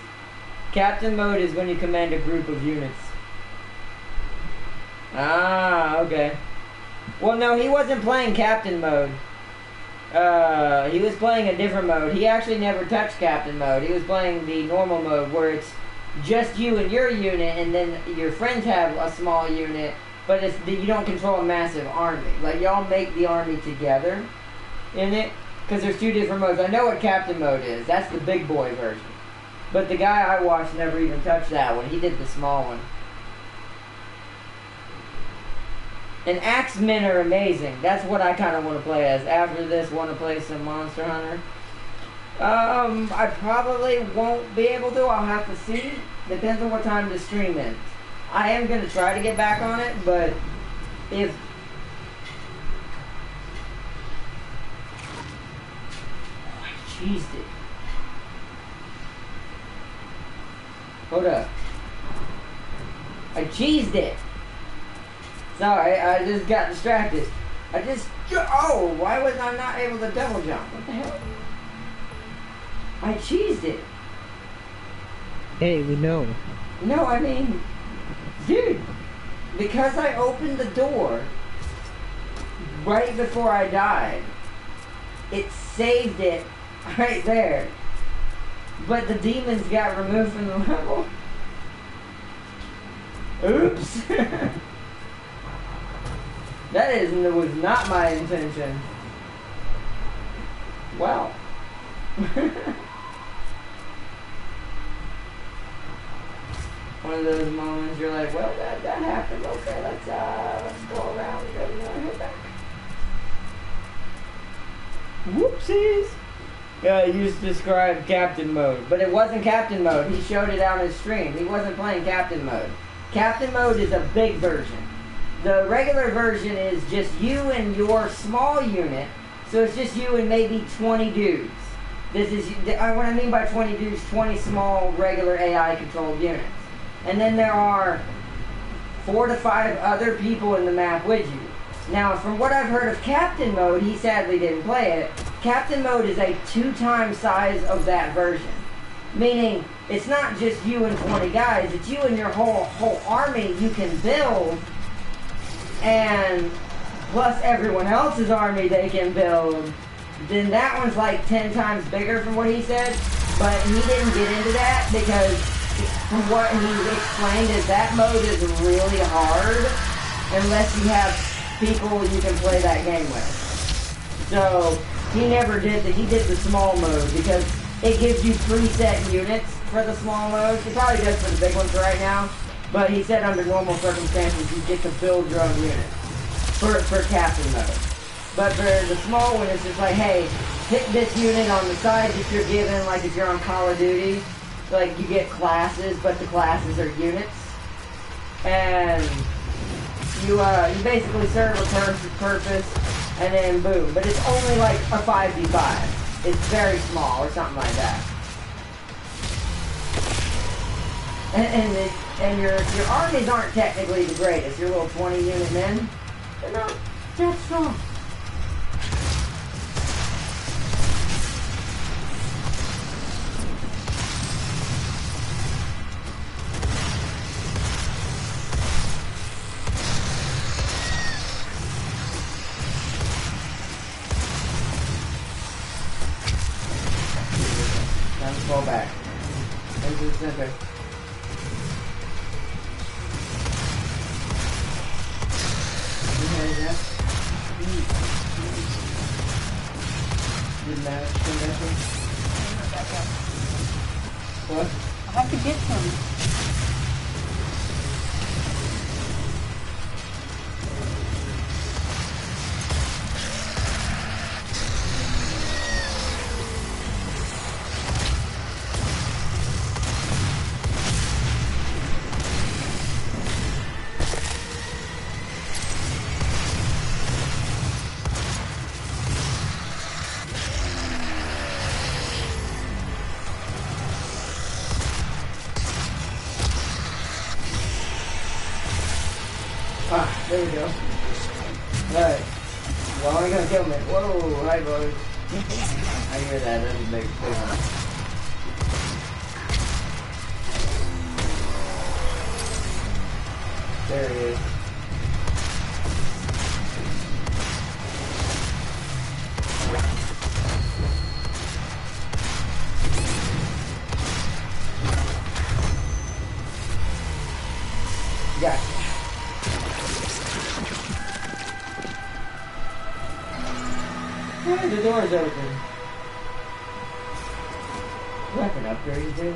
Captain mode is when you command a group of units. Ah, okay. Well, no, he wasn't playing Captain mode. He was playing a different mode. He actually never touched Captain mode. He was playing the normal mode where it's just you and your unit, and then your friends have a small unit, but it's you don't control a massive army. Like, y'all make the army together in it, because there's two different modes. I know what Captain mode is. That's the big boy version. But the guy I watched never even touched that one. He did the small one. And Axemen are amazing. That's what I kind of want to play as. After this, want to play some Monster Hunter. I probably won't be able to. I'll have to see. Depends on what time the stream ends. I am going to try to get back on it, but if... I cheesed it. Hold up. I cheesed it. Sorry, I just got distracted. Oh, why was I not able to double jump? What the hell? I cheesed it. Hey, we know. No, I mean, dude, because I opened the door right before I died, it saved it right there. But the demons got removed from the level. Oops. That was not my intention. Well. one of those moments you're like, well, that happened. Okay, let's go around and head back. Whoopsies. Yeah, he used to describe Captain Mode, but it wasn't Captain Mode. He showed it on his stream. He wasn't playing Captain Mode. Captain Mode is a big version. The regular version is just you and your small unit, so it's just you and maybe 20 dudes. This is what I mean by 20 dudes, 20 small, regular AI-controlled units. And then there are 4 to 5 other people in the map with you. Now, from what I've heard of Captain Mode, he sadly didn't play it, Captain Mode is a 2 times size of that version. Meaning, it's not just you and 20 guys, it's you and your whole army you can build, and plus everyone else's army they can build. Then that one's like 10 times bigger from what he said, but he didn't get into that because from what he explained is that mode is really hard unless you have people you can play that game with. So he never did he did the small mode because it gives you preset units for the small mode. He probably does for the big ones right now, but he said under normal circumstances you get to build your own unit for Captain Mode. But for the small one, it's just like, hey, hit this unit on the side that you're given, like if you're on Call of Duty. Like, you get classes, but the classes are units. And you basically serve a purpose, and then boom. But it's only like a 5v5. It's very small, or something like that. And your armies aren't technically the greatest. Your little 20-unit men, they're not that strong. Fall back. Into the center. What? I have to get some. There we go. Alright. Well, I'm gonna kill me. Whoa, hi boys. I hear that, that's a big one. There he is. Gotcha. The door's open. Weapon upgrade, dude.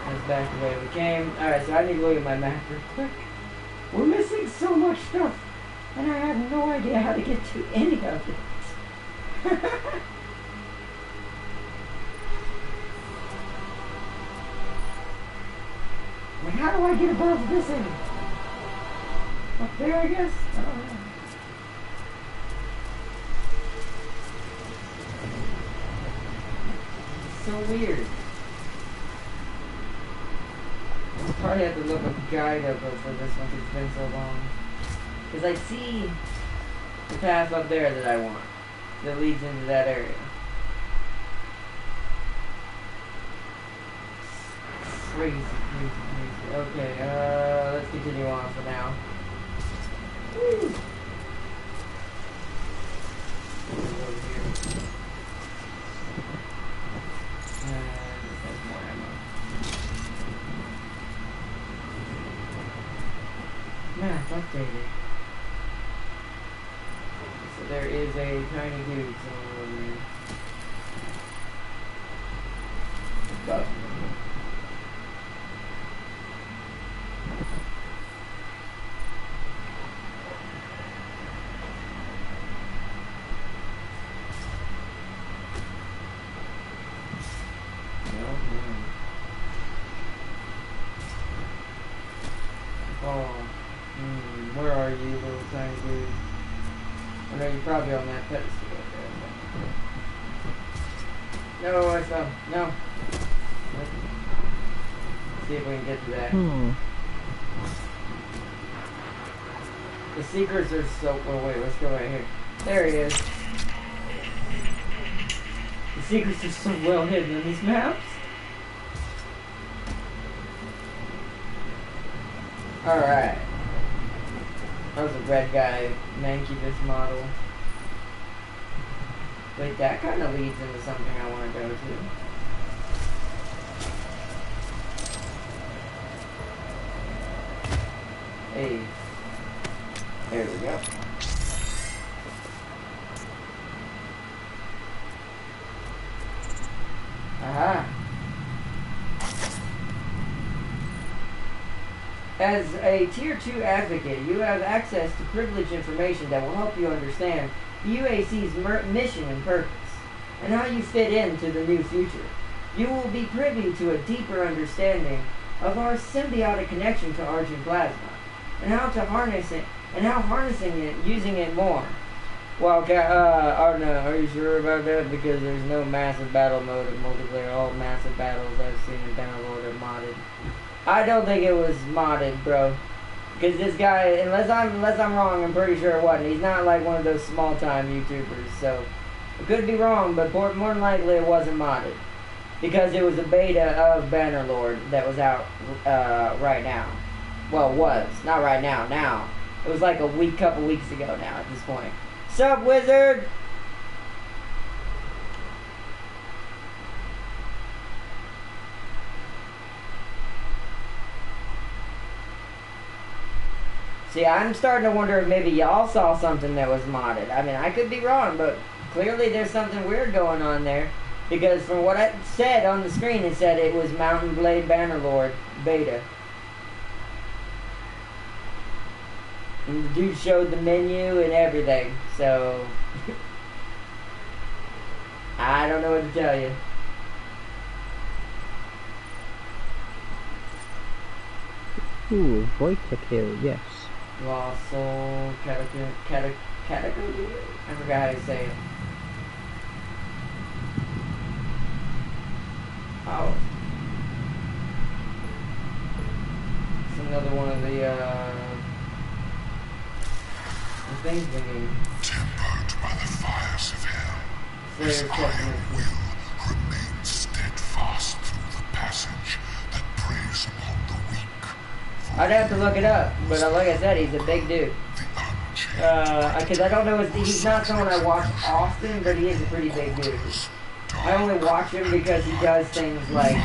That's back the way we came. Alright, so I need to look at my map real quick. We're missing so much stuff, and I have no idea how to get to any of it. Like, how do I get above this end? Up there, I guess? I don't know. It's so weird. I'll probably have to look up a guide up for this one because it's been so long. Because I see the path up there that I want. That leads into that area. Crazy, crazy, crazy. Okay, let's continue on for now. Woo. Over here. There's more ammo. Math updated. So there is a tiny dude somewhere over here. Above me. Where are you, little tiny dude? I know you're probably on that pedestal up there. No, I fell. No. Let's see if we can get to that. The secrets are so... Oh, wait, let's go right here. There he is. The secrets are so well hidden in these maps. Alright. That was a red guy, Mancubus model. Wait, that kind of leads into something I want to go to. Hey. There we go. Aha. As a Tier 2 advocate, you have access to privileged information that will help you understand the UAC's mission and purpose, and how you fit into the new future. You will be privy to a deeper understanding of our symbiotic connection to Argent Plasma, and how to harness it, and how harnessing it, using it more. Well, Arna, are you sure about that? Because there's no massive battle mode in multiplayer. All massive battles I've seen in Bannerlord are modded. I don't think it was modded, bro. Because this guy, unless I'm wrong, I'm pretty sure it wasn't. He's not like one of those small-time YouTubers, so I could be wrong, but more than likely it wasn't modded. Because it was a beta of Bannerlord that was out right now. Well, was. Not right now, now. It was like a couple weeks ago now at this point. Sup, wizard? See, I'm starting to wonder if maybe y'all saw something that was modded. I mean, I could be wrong, but clearly there's something weird going on there. Because from what it said on the screen, it said it was Mountain Blade Bannerlord beta. And the dude showed the menu and everything, so... I don't know what to tell you. Ooh, Voita kill, yes. Lost Soul, Catacomb, I forgot how to say it. Oh. It's another one of the things we need. Tempered by the fires of hell, his Slayer's iron Testament. will remains steadfast through the passage that preys upon the weak. I'd have to look it up, but like I said, he's a big dude. Because I don't know, he's not someone I watch often, but he is a pretty big dude. I only watch him because he does things like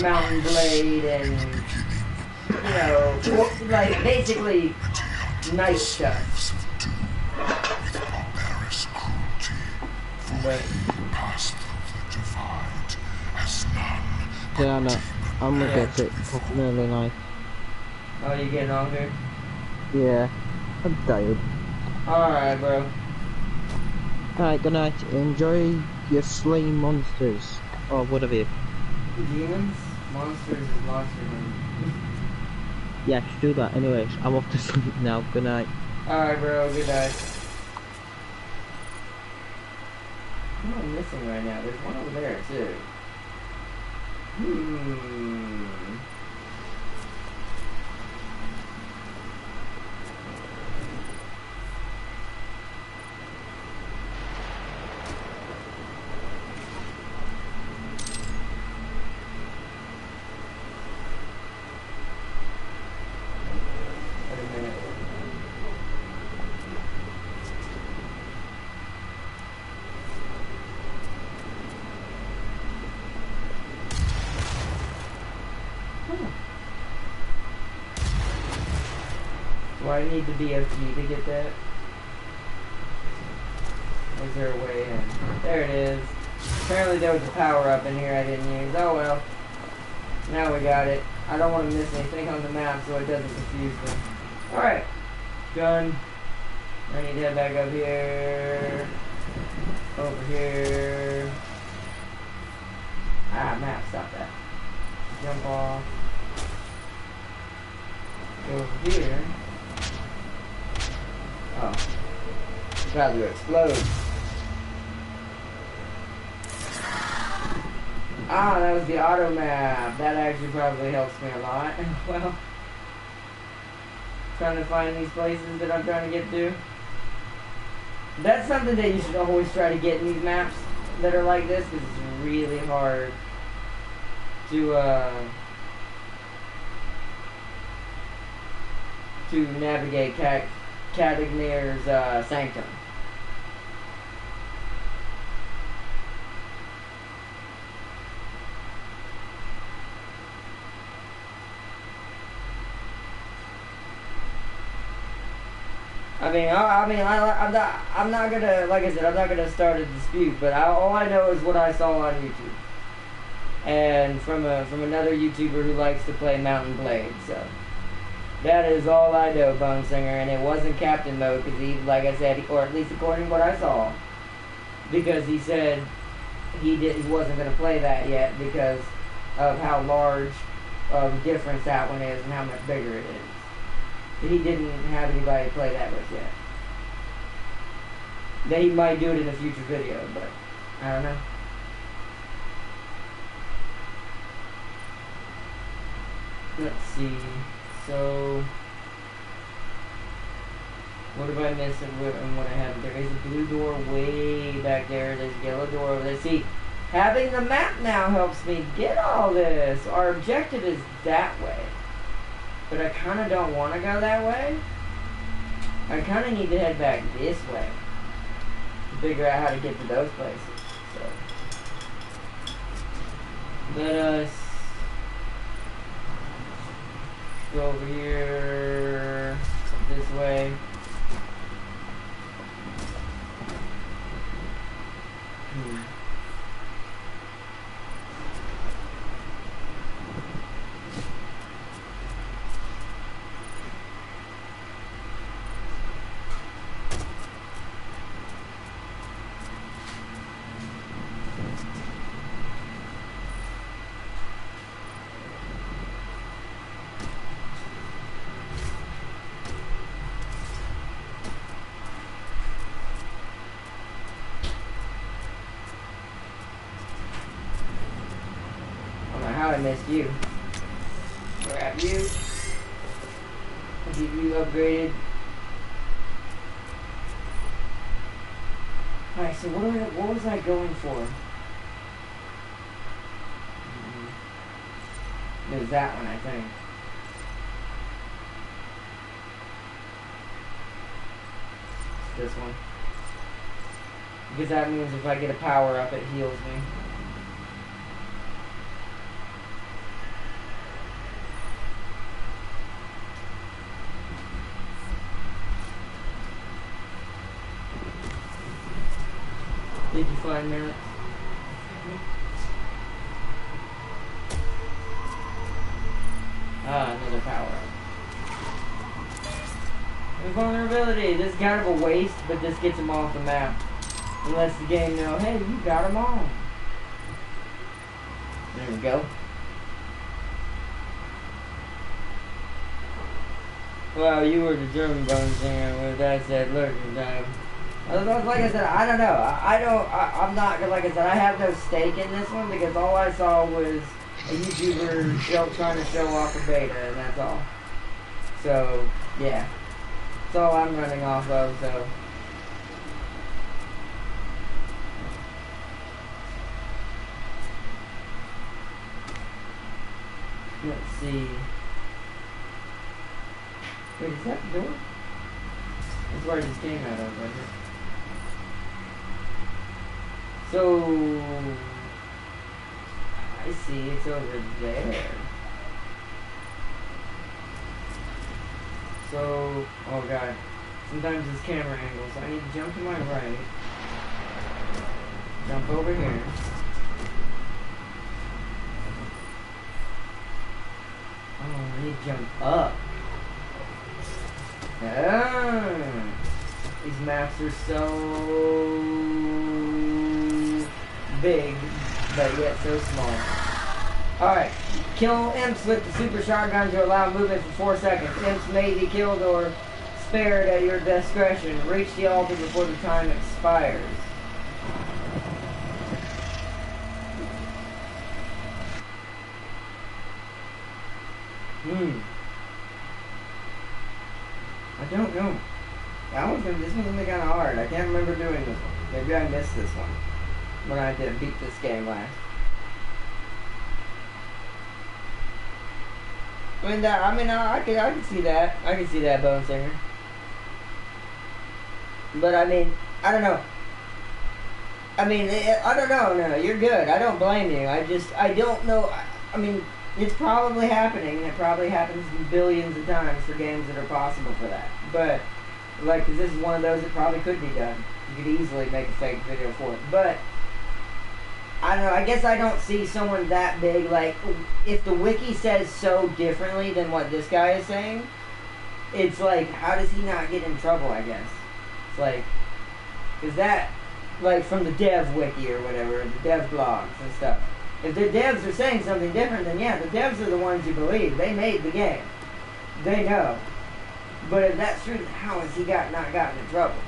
Mountain Blade and, you know, like basically nice stuff. But Yeah, no, I'm gonna get it. It's really nice. oh, you getting on here? Yeah, I'm tired. Alright, bro. Alright, good night. Enjoy your slaying monsters. Or whatever you... Demons? Monsters is monster hunting. Yeah, just do that. Anyways, I'm off to sleep now. Good night. Alright, bro. Good night. What am I missing right now? There's one over there, too. Wait a minute. Do I need the BFG to get that? Or is there a way in? There it is. Apparently there was a power up in here I didn't use. Oh well. Now we got it. I don't want to miss anything on the map so it doesn't confuse me. Alright. Done. I need to head back up here. Over here. Ah, map, stop that. Jump off. Go over here. Oh. About to explode. Ah, that was the auto map. That actually probably helps me a lot. Well, trying to find these places that I'm trying to get to. That's something that you should always try to get in these maps that are like this, because it's really hard to navigate Cadagnir's Sanctum. I'm not gonna, like I said, I'm not gonna start a dispute, but all I know is what I saw on YouTube, and from another YouTuber who likes to play Mountain Blade. So that is all I know, Bone Singer, and it wasn't Captain Mode because he, like I said, or at least according to what I saw, because he said he wasn't gonna play that yet because of how large of a difference that one is and how much bigger it is. He didn't have anybody play that with yet. That he might do it in a future video, but I don't know. Let's see. So, what have I missed and what I haven't? There is a blue door way back there. There's a yellow door over there. See, having the map now helps me get all this. Our objective is that way. But I kind of don't want to go that way. I kind of need to head back this way to figure out how to get to those places. So let us go over here this way. I missed you. Grab you. Get you upgraded. Alright, so what was I going for? It was that one, I think. This one. Because that means if I get a power up, it heals me. Did you find that? Ah, another power up. Invulnerability. This is kind of a waste, but this gets them off the map. And lets the game know, hey, you got them all. There we go. Well, you were the German Bone Singer with that said lurking time. Like I said, I don't know. I'm not, like I said, I have no stake in this one because all I saw was a YouTuber trying to show off a beta, and that's all. So, yeah. That's all I'm running off of, so. Let's see. Wait, is that the door? That's where I just came out of, right here. So, I see, it's over there. so... Oh god. Sometimes it's camera angle, so I need to jump to my right. Jump over here. Oh, I need to jump up. Ah, these maps are so big, but yet so small. Alright, kill imps with the super shotgun to allow movement for 4 seconds. Imps may be killed or spared at your discretion. Reach the altar before the time expires. I don't know. This one's gonna be kinda hard. I can't remember doing this one. Maybe I missed this one when I did beat this game last. I can see that. I can see that, Bone Singer. But I mean, I don't know. I mean, I don't know. No, you're good. I don't blame you. I don't know. I mean, it's probably happening. It probably happens billions of times for games that are possible for that. But, like, 'cause this is one of those that probably could be done. You could easily make a fake video for it. But, I don't know. I guess I don't see someone that big. Like, if the wiki says so differently than what this guy is saying, it's like, how does he not get in trouble, I guess? It's like, is that, like, from the dev wiki or whatever, the dev blogs and stuff. If the devs are saying something different, then yeah, the devs are the ones you believe. They made the game. They know. But if that's true, then how has he not gotten in trouble?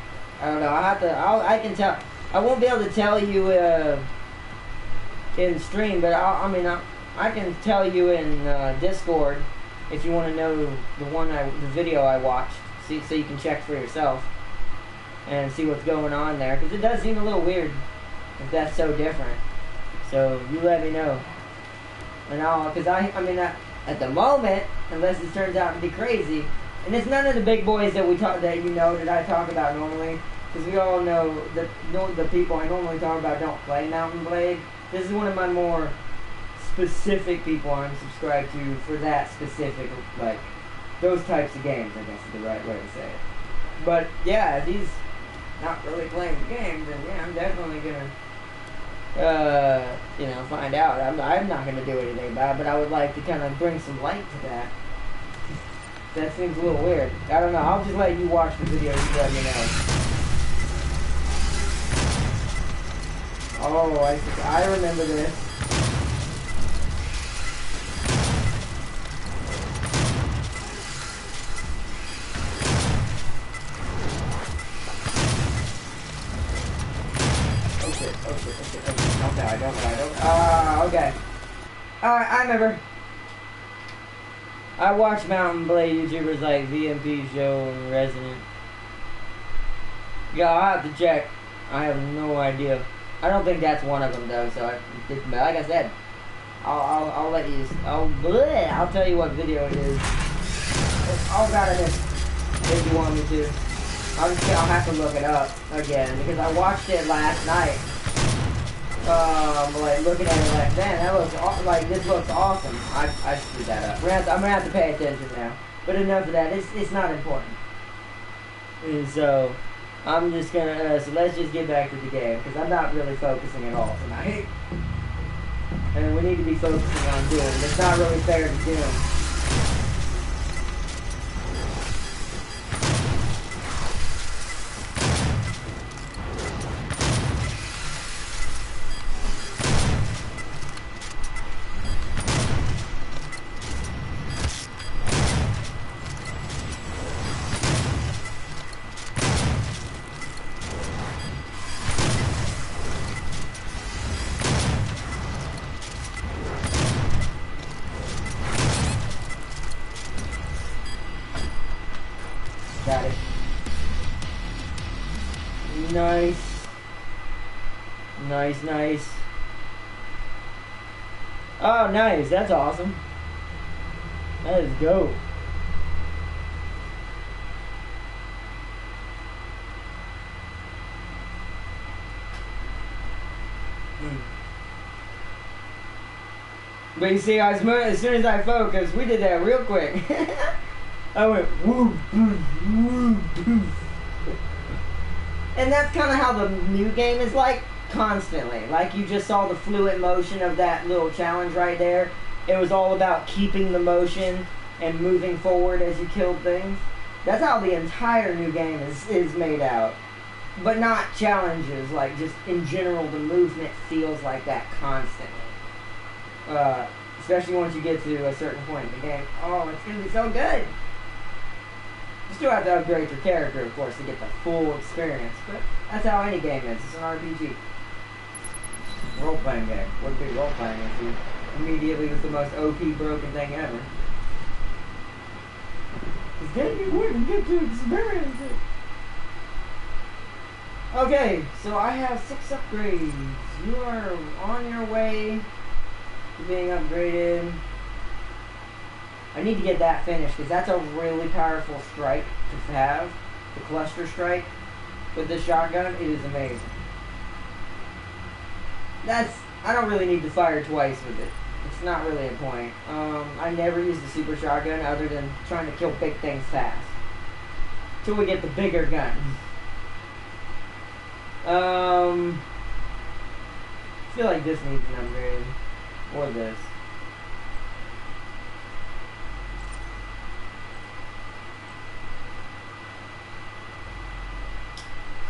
I don't know. I can tell. I won't be able to tell you in stream, but I can tell you in Discord if you want to know the video I watched, so you can check for yourself and see what's going on there, because it does seem a little weird if that's so different. So you let me know, and at the moment, unless it turns out to be crazy, and it's none of the big boys that that I talk about normally, because we all know that the people I normally talk about don't play Mountain Blade. This is one of my more specific people I'm subscribed to for that specific, like, those types of games, I guess is the right way to say it. But yeah, if he's not really playing the game, then yeah, I'm definitely gonna find out. I'm not going to do anything about it, but I would like to kind of bring some light to that. That seems a little weird. I don't know. I'll just let you watch the video. You let me know. Oh, I remember this. I don't. Okay. Alright, I remember. I watch Mountain Blade YouTubers like VMP Show and Resident. Yeah, I'll have to check. I have no idea. I don't think that's one of them though, so like I said, I'll let you, I'll tell you what video it is. Oh god, I missed. If you want me to. I'll have to look it up again, because I watched it last night. Like looking at it like, man, that looks like, this looks awesome. I screwed that up. I'm gonna have to pay attention now. But enough of that. It's not important. And so I'm just gonna. So let's just get back to the game, because I'm not really focusing at all tonight. And we need to be focusing on Doom. It's not really fair to Doom. Got it. Nice. Nice, nice. Oh, nice. That's awesome. That is dope. But you see, as soon as I focused, we did that real quick. I went woo, boo, woo, boo. And that's kind of how the new game is like, constantly. Like you just saw the fluid motion of that little challenge right there. It was all about keeping the motion and moving forward as you killed things. That's how the entire new game is made out. But not challenges, like just in general the movement feels like that constantly. Especially once you get to a certain point in the game. Oh, it's going to be so good! You still have to upgrade your character, of course, to get the full experience. But that's how any game is. It's an RPG. Role-playing game. Wouldn't be role-playing if you immediately was the most OP broken thing ever. Because then you wouldn't get to experience it. Okay, so I have 6 upgrades. You are on your way to being upgraded. I need to get that finished because that's a really powerful strike to have. The cluster strike with the shotgun, it is amazing. I don't really need to fire twice with it. It's not really a point. I never use the super shotgun other than trying to kill big things fast. Till we get the bigger gun. I feel like this needs an upgrade. Or this.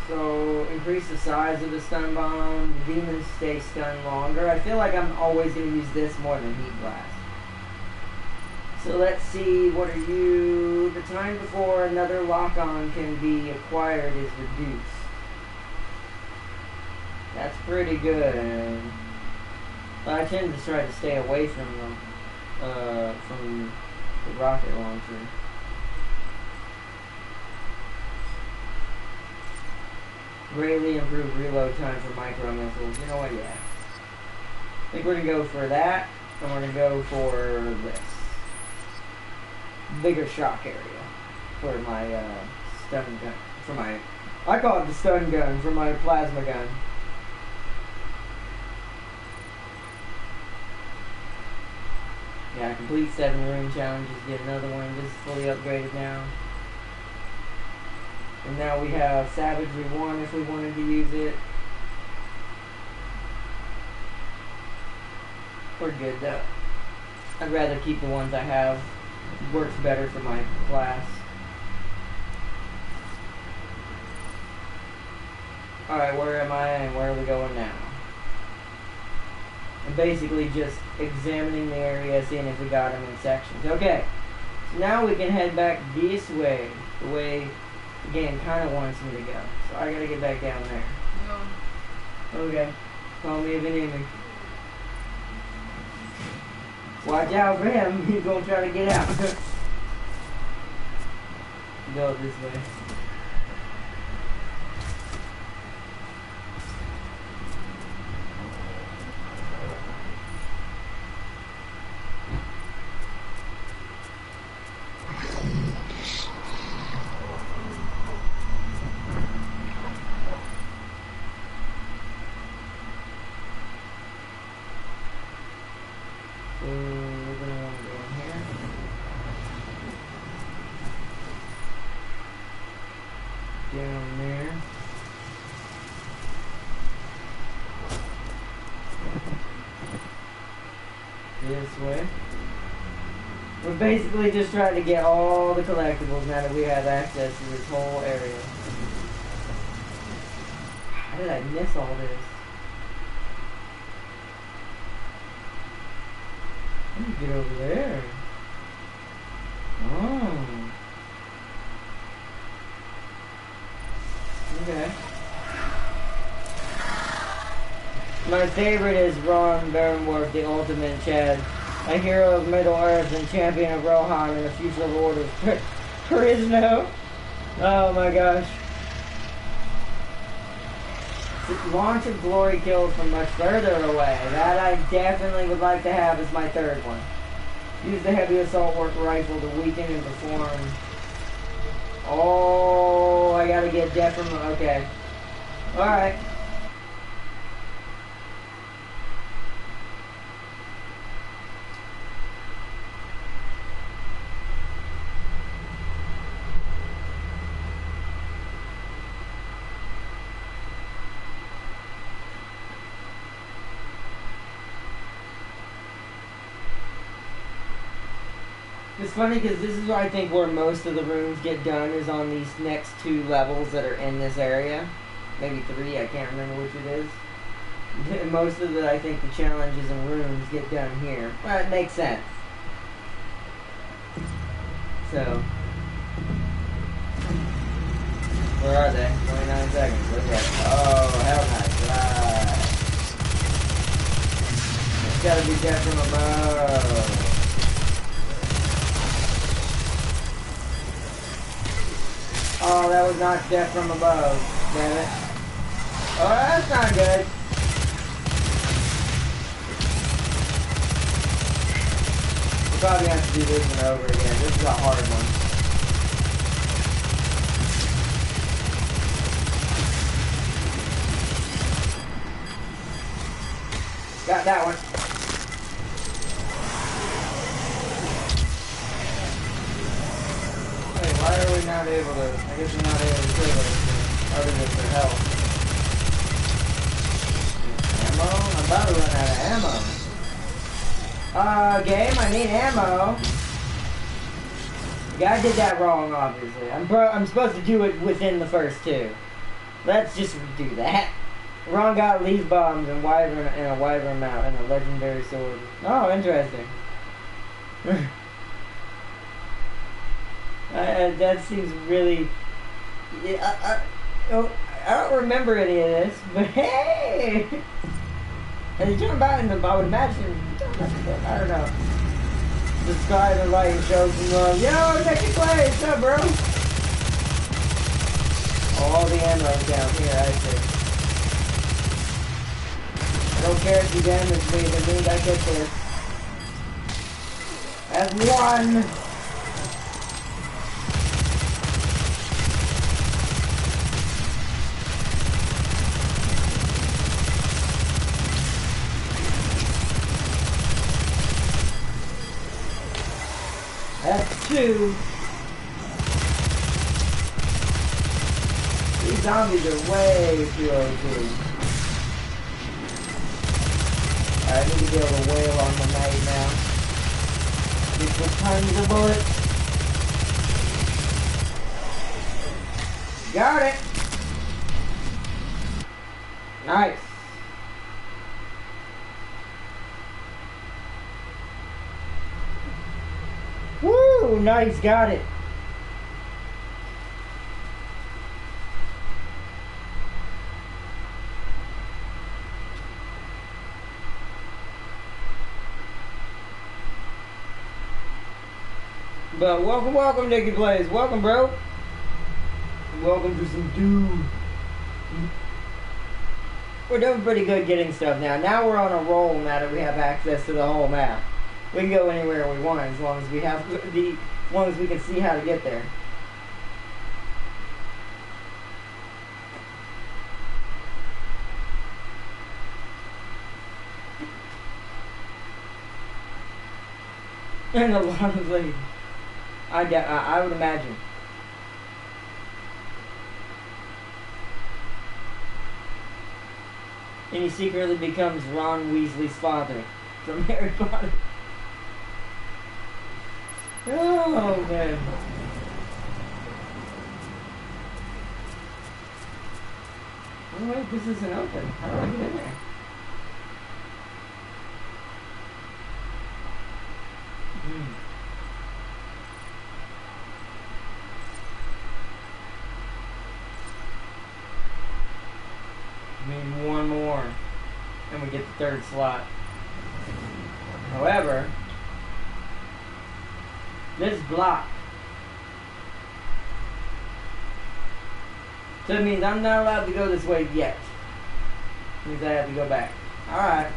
So, increase the size of the stun bomb. The demons stay stunned longer. I feel like I'm always going to use this more than Heat Blast. So let's see, what are you? The time before another lock-on can be acquired is reduced. That's pretty good. But I tend to try to stay away from the rocket launcher. Greatly improve reload time for micro missiles. You know what? Yeah. I think we're gonna go for that. And we're gonna go for this bigger shock area for my stun gun. For my, I call it the stun gun for my plasma gun. Yeah, complete 7 room challenges, get another one. This is fully upgraded now. And now we have Savagery 1 if we wanted to use it. We're good though. I'd rather keep the ones I have. It works better for my class. Alright, where am I and where are we going now? I'm basically just examining the area, seeing if we got them in sections. Okay, so now we can head back this way, the way the game kind of wants me to go. So I gotta get back down there. No. Okay, call me if you need me. Watch out for him, he's gonna try to get out. Go this way. Down there. This way. We're basically just trying to get all the collectibles now that we have access to this whole area. How did I miss all this? How do you get over there? Oh. Okay. My favorite is Ron Barenworth, the ultimate Chad. A hero of Middle-earth and champion of Rohan in the future of orders. Perisno. Oh my gosh. Launch of glory kills from much further away. That I definitely would like to have as my third one. Use the heavy assault work rifle to weaken and perform. Oh, I gotta get death from... Okay. Alright. It's funny because this is I think where most of the rooms get done is on these next 2 levels that are in this area. Maybe 3, I can't remember which it is. Most of the, I think, the challenges and rooms get done here. Well, it makes sense. So, where are they? 29 seconds. Okay. Oh, hell nice. It's gotta be death from above. Oh, that was not death from above. Damn it. Oh, that's not good. We'll probably have to do this one over again. This is a hard one. Got that one. Wait, why are we not able to... I guess we're not able to kill those other than for health. Ammo? I'm about to run out of ammo. Game, I need ammo. Yeah, I did that wrong, obviously. I'm supposed to do it within the first 2. Let's just do that. Ron got leaf bombs and a wyvern mount and a legendary sword. Oh, interesting. That seems really... I don't remember any of this, but hey! As you jump out in them, I would imagine... I don't know. The sky, the light shows them, yo, second place! What's up, bro? All the ammo's down here, I see. I don't care if you damage me, that means I get this. That's 1! That's 2. These zombies are way too OP. I need to be able to wail on the night now. Get some tons of bullets. Got it. Nice. Woo! Nice, got it. But welcome, Nicky Plays. Welcome, bro. Welcome to some dude. We're doing pretty good getting stuff now. Now we're on a roll now that we have access to the whole map. We can go anywhere we want as long as we have as long as we can see how to get there. And a lot of ladies. I would imagine. And he secretly becomes Ron Weasley's father from Harry Potter. Oh, man. Oh, wait, this isn't open. How do I get in there? I need one more, and we get the 3rd slot. However, this block. So it means I'm not allowed to go this way yet. It means I have to go back. Alright.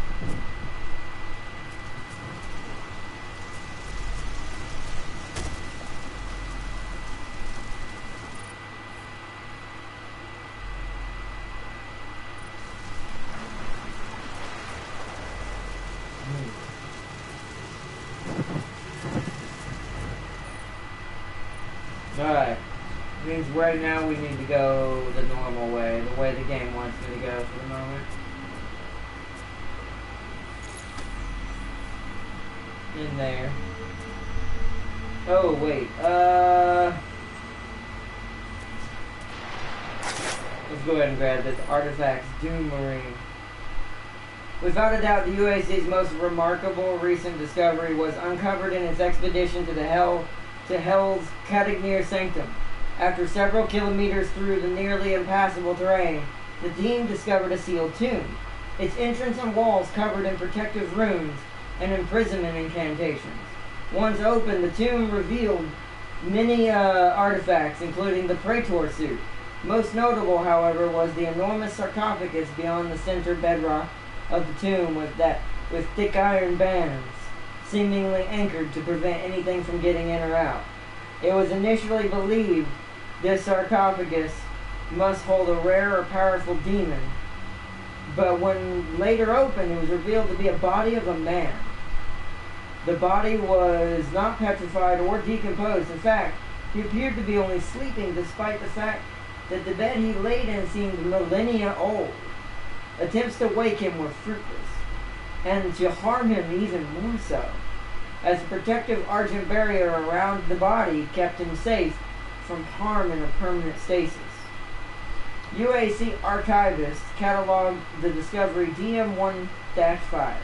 Alright. Means right now we need to go the normal way, the way the game wants me to go for the moment. In there. Oh, wait. Let's go ahead and grab this. Artifacts, Doom Marine. Without a doubt, the UAC's most remarkable recent discovery was uncovered in its expedition to Hell's Cadagnir Sanctum. After several kilometers through the nearly impassable terrain, the team discovered a sealed tomb. Its entrance and walls covered in protective runes and imprisonment incantations. Once opened, the tomb revealed many artifacts, including the Praetor suit. Most notable, however, was the enormous sarcophagus beyond the center bedrock of the tomb with thick iron bands, seemingly anchored to prevent anything from getting in or out. It was initially believed this sarcophagus must hold a rare or powerful demon, but when later opened, it was revealed to be a body of a man. The body was not petrified or decomposed. In fact, he appeared to be only sleeping, despite the fact that the bed he laid in seemed millennia old. Attempts to wake him were fruitless, and to harm him even more so, as a protective argent barrier around the body kept him safe from harm in a permanent stasis. UAC archivists cataloged the discovery DM1-5,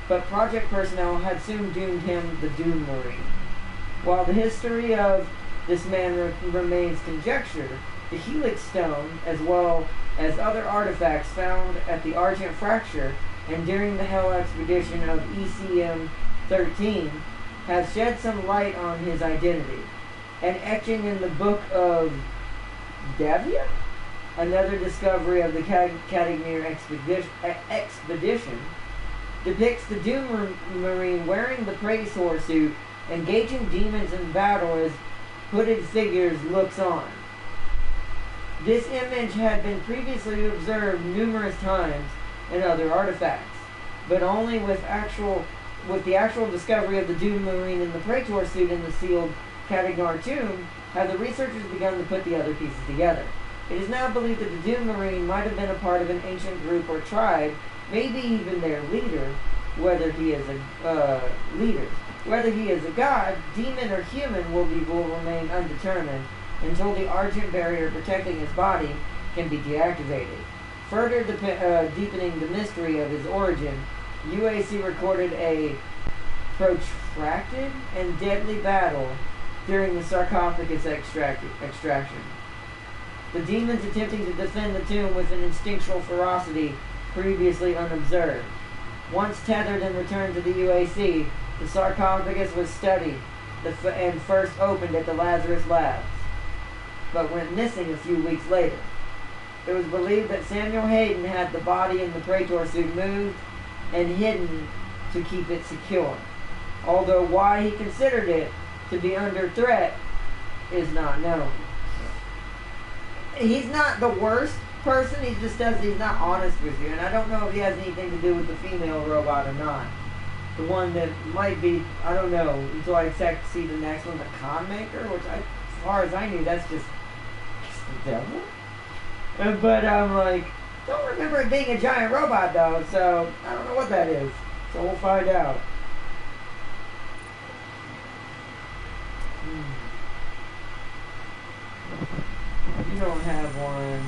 but project personnel had soon doomed him the Doom Marine. While the history of this man remains conjecture, the Helix Stone, as well as other artifacts found at the Argent Fracture and during the Hell expedition of ECM-13, have shed some light on his identity. An etching in the Book of Davia, another discovery of the Cadagnir expedition, depicts the Doom Marine wearing the Praetor suit, engaging demons in battle as hooded figures looks on. This image had been previously observed numerous times in other artifacts, but only with the actual discovery of the Doom Marine in the Praetor suit in the sealed Cadagnir tomb have the researchers begun to put the other pieces together. It is now believed that the Doom Marine might have been a part of an ancient group or tribe, maybe even their leader, whether he is a god, demon, or human will remain undetermined until the Argent barrier protecting his body can be deactivated. Further deepening the mystery of his origin, UAC recorded a protracted and deadly battle during the sarcophagus extraction. The demons attempting to defend the tomb with an instinctual ferocity previously unobserved. Once tethered and returned to the UAC, the sarcophagus was studied and first opened at the Lazarus Labs, but went missing a few weeks later. It was believed that Samuel Hayden had the body in the Praetor suit moved and hidden to keep it secure, although why he considered it to be under threat is not known. He's not the worst person, he's not honest with you, and I don't know if he has anything to do with the female robot or not. The one that might be, I don't know, until I see the next one, the Con Maker, which as far as I knew, that's just the devil. But I'm like, don't remember it being a giant robot though, so I don't know what that is. So we'll find out. You don't have one.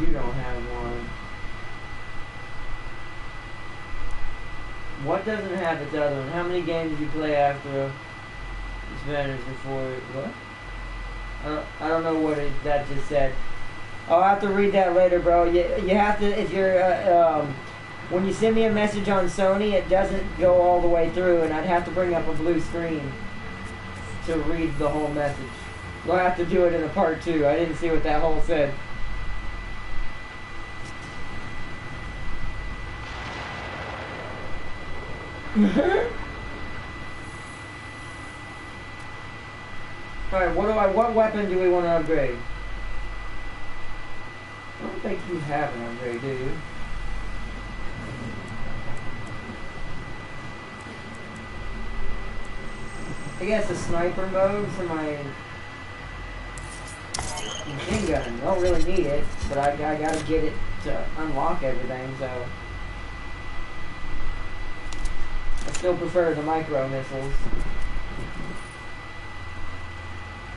You don't have one. What doesn't have its other one? How many games did you play after Spanish before? What? I don't know what that just said. I'll have to read that later, bro. You have to, if you're, when you send me a message on Sony, it doesn't go all the way through, and I'd have to bring up a blue screen to read the whole message. We'll have to do it in a part 2. I didn't see what that whole said. Alright, what weapon do we want to upgrade? I don't think you have an upgrade, do you? I guess a sniper mode for my machine gun. I don't really need it, but I gotta get it to unlock everything, so I still prefer the micro missiles.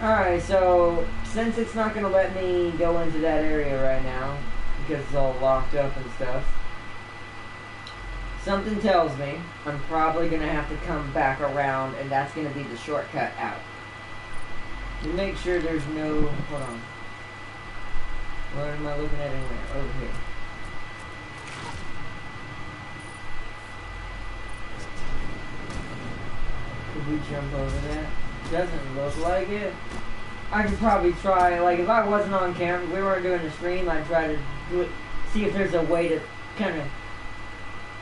Alright, so since it's not going to let me go into that area right now, because it's all locked up and stuff, something tells me I'm probably going to have to come back around, and that's going to be the shortcut out. Make sure there's no... Hold on. What am I looking at anyway? Over here. Could we jump over that? Doesn't look like it. I could probably try, like, if I wasn't on camera, if we weren't doing a stream, I'd try to do it, see if there's a way to kind of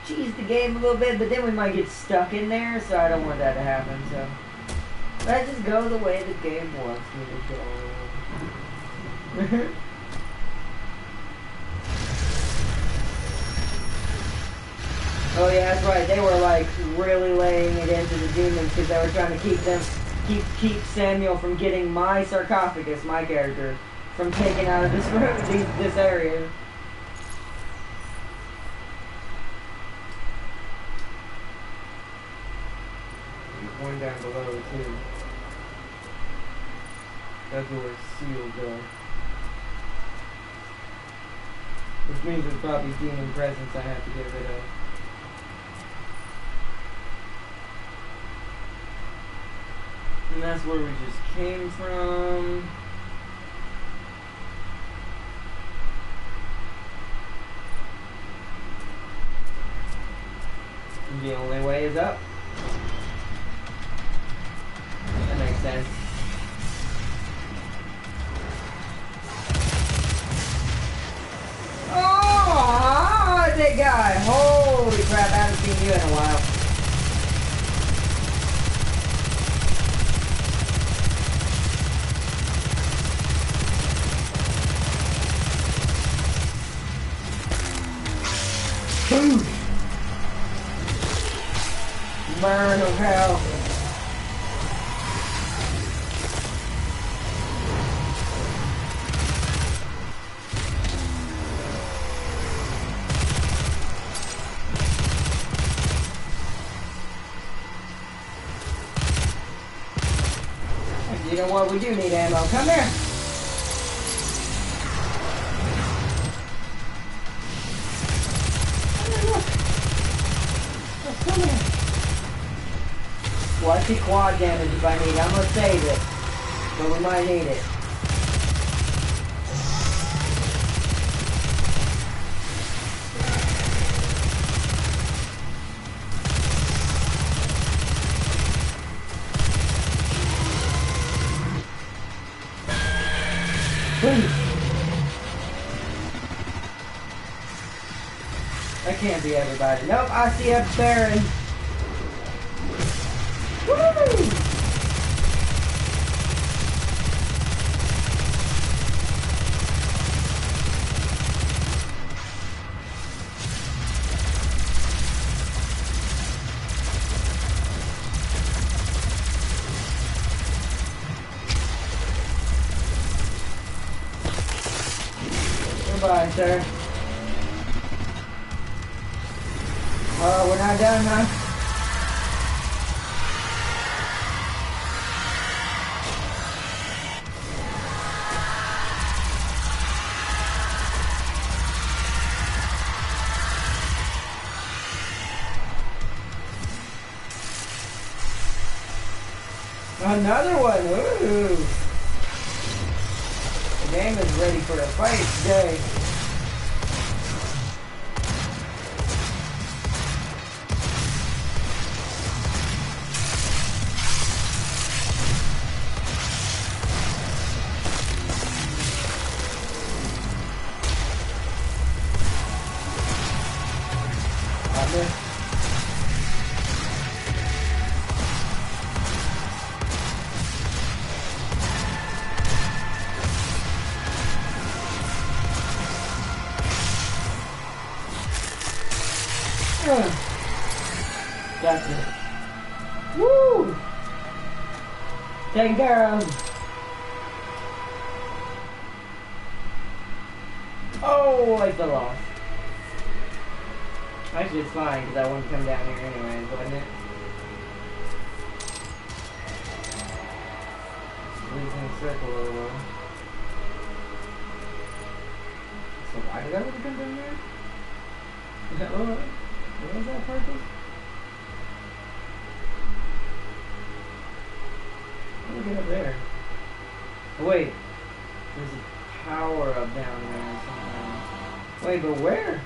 cheese the game a little bit, but then we might get stuck in there, so I don't want that to happen, so. I just go the way the game wants me to go. Oh yeah, that's right. They were like really laying it into the demons because they were trying to keep Samuel from getting my sarcophagus, my character, from taking out of this room, this area. There's one down below too. That door is sealed though. Which means there's probably demon presence I have to get rid of. And that's where we just came from. And the only way is up. That makes sense. Oh, that guy! Holy crap, I haven't seen you in a while. Burn of hell. You know what? We do need ammo. Come here. Come here. Well, I see quad damage if I need it. I'm gonna save it. But we might need it. That can't be everybody. Nope, I see a Baron. Woo! Goodbye, sir. Oh, we're not done, huh? Another one! Ooh! The game is ready for a fight today. That's it. Woo! Taken care of. Oh, I fell off. Actually, it's fine because I wouldn't come down here anyways, wouldn't it? Losing circle a little. So why did I want to come down there? What was that purpose? How do we get up there? Oh wait, there's a power up down there or something. Wait, but where?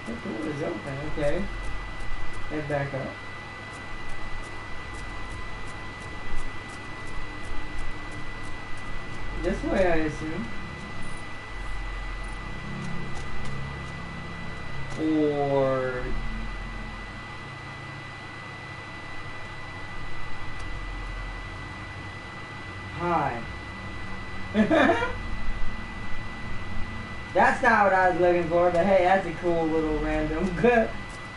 The door is open, okay. Head back up. This way, I assume. Or... Hi. That's not what I was looking for, but hey, that's a cool little random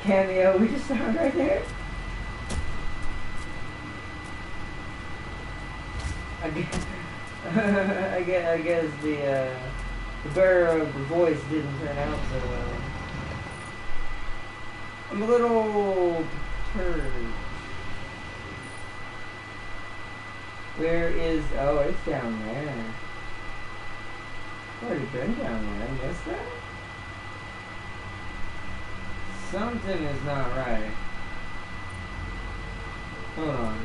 cameo we just found right there. I guess the bearer of the voice didn't turn out so well. I'm a little perturbed. Where is... Oh, it's down there. I've already been down there. I missed that? Something is not right. Hold on.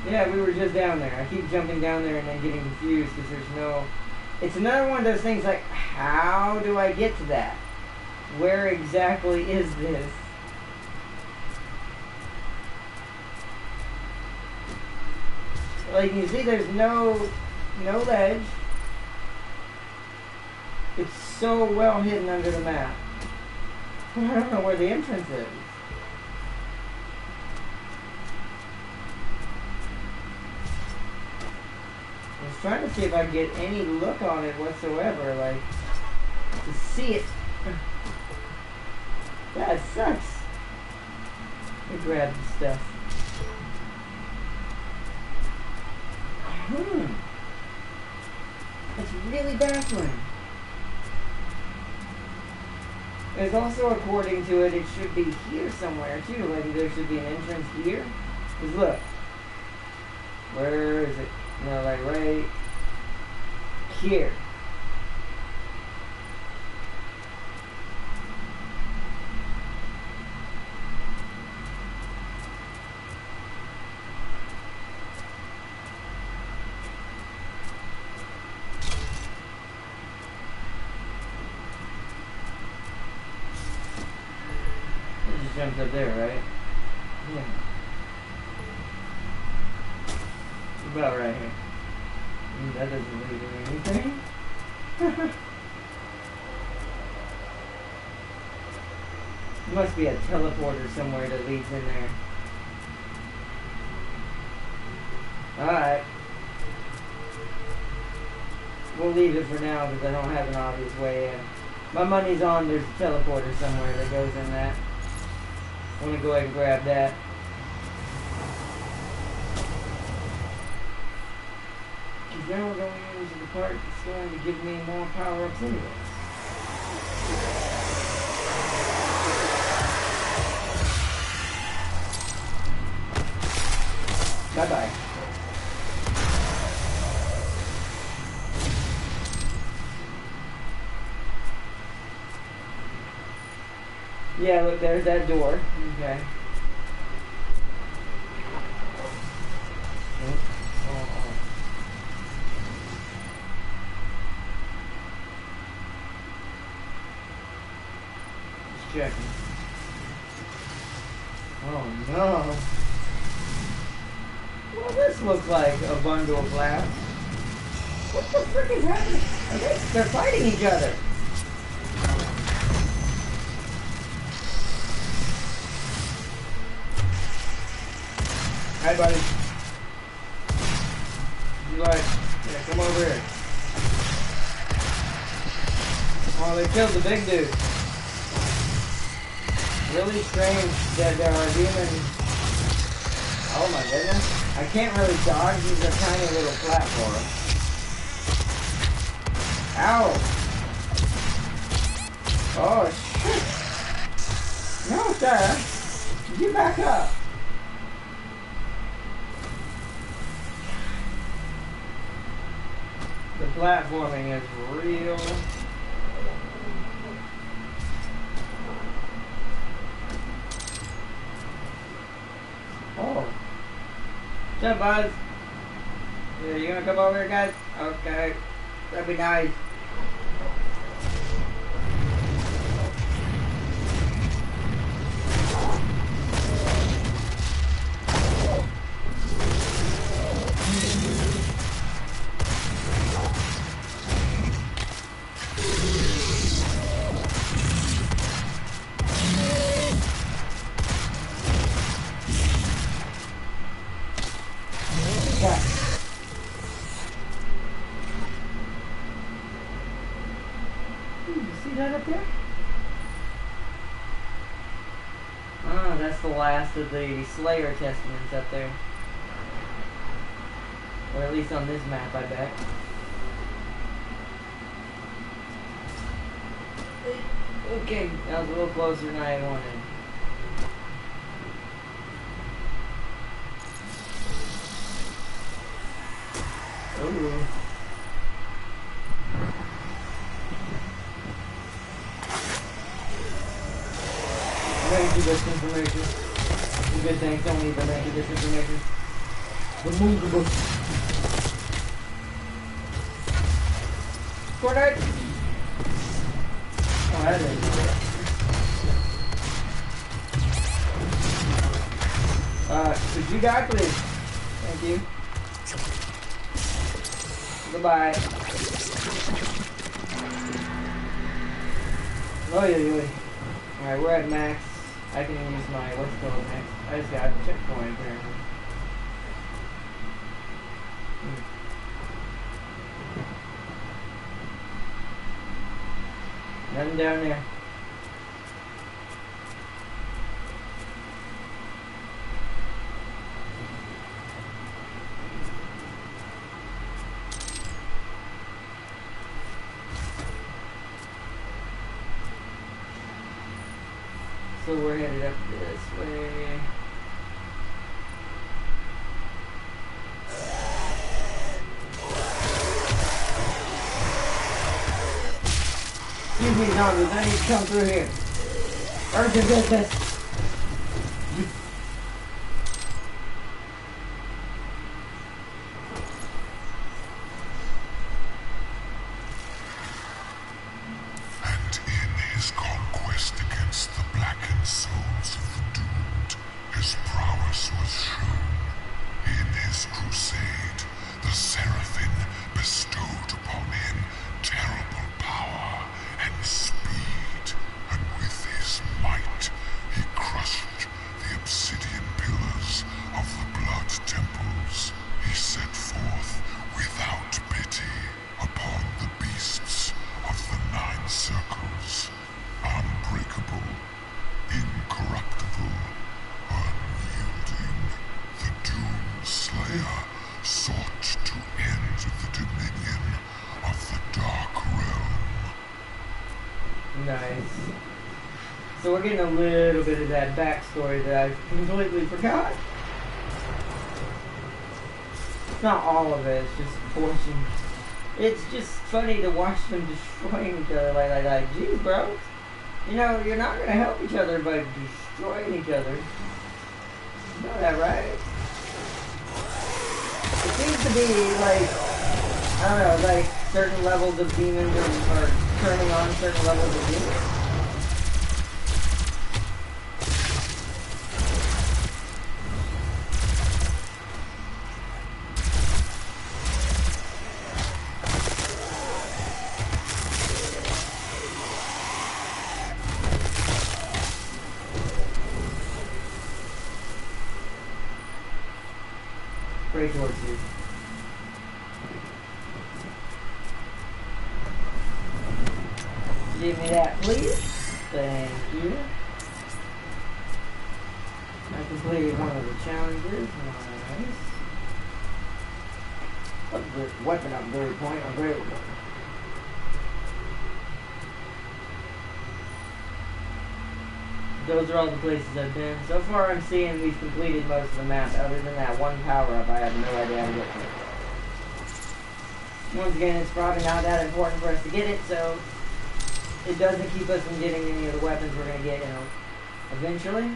Yeah, we were just down there. I keep jumping down there and then getting confused because there's no... It's another one of those things like, how do I get to that? Where exactly is this? Like, you see there's no ledge. It's so well hidden under the map. I don't know where the entrance is. I was trying to see if I could get any look on it whatsoever, like, to see it. That sucks. Let me grab the stuff. It's really baffling. There's also, according to it, it should be here somewhere too. Like there should be an entrance here. Cause look, where is it? No, like right here. Jumped up there, right? Yeah. About right here. That doesn't really do anything. There must be a teleporter somewhere that leads in there. Alright. We'll leave it for now because I don't have an obvious way in. My money's on there's a teleporter somewhere that goes in that. I'm gonna go ahead and grab that. Because now we're going into the part that's going to give me more power-ups anyway. Bye-bye. Yeah, look, there's that door. Okay. Just checking. Oh no. Well, this looks like a bundle of glass. What the frick is happening? They're fighting each other. Hi, buddy. You like, yeah, come over here. Oh, they killed the big dude. Really strange that there are humans. Oh my goodness. I can't really dodge. These are tiny little platforms. Ow. Oh shit! No, sir! Get back up! The platforming is real. Oh. What's up, Buzz? Yeah, you gonna come over here, guys? Okay. That'd be nice. Of the Slayer Testaments up there. Or at least on this map, I bet. Okay, that was a little closer than I wanted. Ooh. Thank you, this information. Good things don't even make it this information. Removable. Fortnite! Oh, that is it. Could you die, please? Thank you. Goodbye. Oh, yeah. Alright, we're at max. I can use my what's called next. I just got a checkpoint apparently. Nothing down there. So we're headed up this way. Excuse me, zombies, I need to come through here. Urgent business. Nice. So we're getting a little bit of that backstory that I completely forgot. Not all of it, it's just a portion. It's just funny to watch them destroying each other like, geez, bro. You know, you're not gonna help each other by destroying each other. You know that, right? It seems to be like, I don't know, like certain levels of demons are turning on certain levels of demons. Pray towards you. Give me that, please. Thank you. I completed one of the challenges. Nice. What weapon upgrade point available? those are all the places I've been. So far I'm seeing we've completed most of the map. Other than that one power-up, I have no idea how to get to it. Once again, it's probably not that important for us to get it, so it doesn't keep us from getting any of the weapons we're going to get, you know, eventually.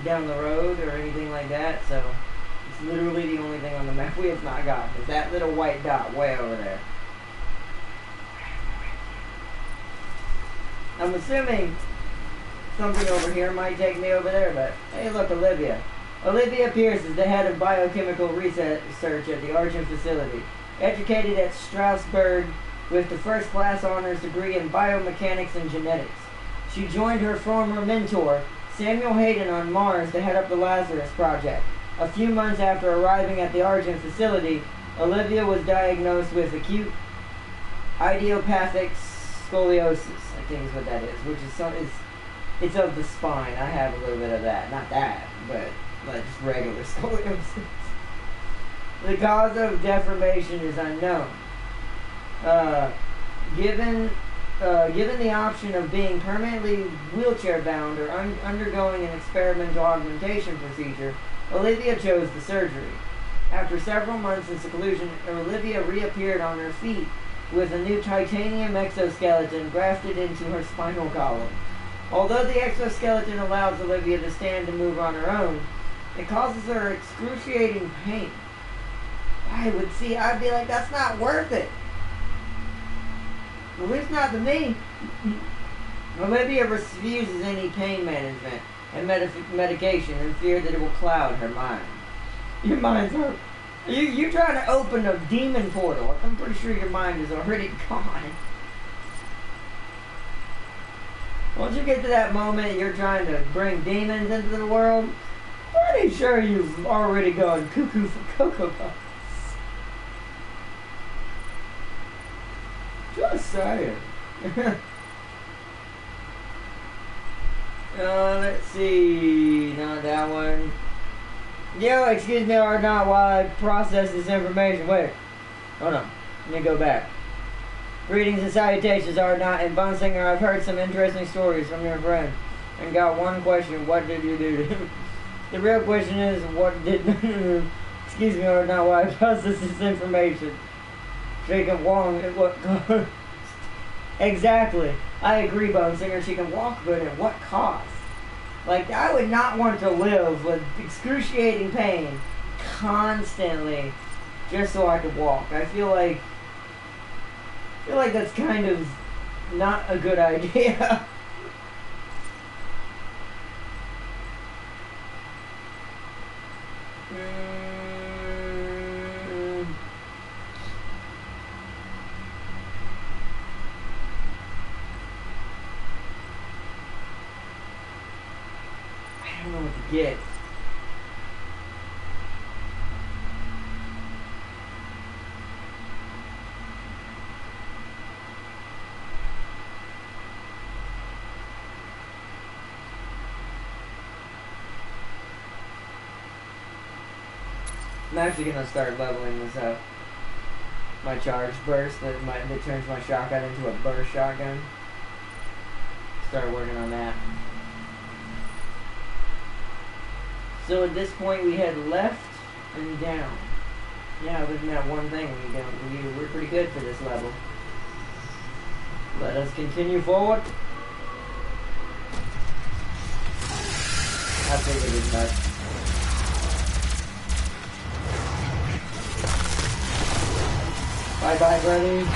Down the road or anything like that, so it's literally the only thing on the map we have not gotten. Is that little white dot way over there. I'm assuming something over here might take me over there, but hey look, Olivia. Olivia Pierce is the head of biochemical research at the Argent facility. Educated at Strasbourg with the first-class honors degree in biomechanics and genetics. She joined her former mentor, Samuel Hayden, on Mars to head up the Lazarus Project. A few months after arriving at the Argent facility, Olivia was diagnosed with acute idiopathic scoliosis, I think is what that is, which is it's of the spine. I have a little bit of that. Not that, but like just regular scoliosis. The cause of deformation is unknown. Given the option of being permanently wheelchair-bound or undergoing an experimental augmentation procedure, Olivia chose the surgery. After several months in seclusion, Olivia reappeared on her feet with a new titanium exoskeleton grafted into her spinal column. Although the exoskeleton allows Olivia to stand and move on her own, it causes her excruciating pain. I'd be like, that's not worth it. At least not to me. Olivia refuses any pain management and medication in fear that it will cloud her mind. Your mind's hurt. You're trying to open a demon portal. I'm pretty sure your mind is already gone. Once you get to that moment you're trying to bring demons into the world, pretty sure you've already gone cuckoo for Cocoa Puffs. Just saying. Let's see. Not that one. Yo, excuse me or not while I process this information. Wait. Hold on. Let me go back. Greetings and salutations, Ardnot and Bunsinger. I've heard some interesting stories from your friend. And got one question. What did you do to him? The real question is, what did... excuse me or not while I process this information. She can walk at what cost? Exactly. I agree, Bone Singer. She can walk, but at what cost? Like, I would not want to live with excruciating pain constantly just so I could walk. I feel like that's kind of not a good idea. I don't know what to get. I'm actually gonna start leveling this up. My charge burst that turns my shotgun into a burst shotgun. Start working on that. So at this point we head left and down. Yeah, other than that one thing we're pretty good for this level. Let us continue forward. I figured as much. Bye bye, brothers.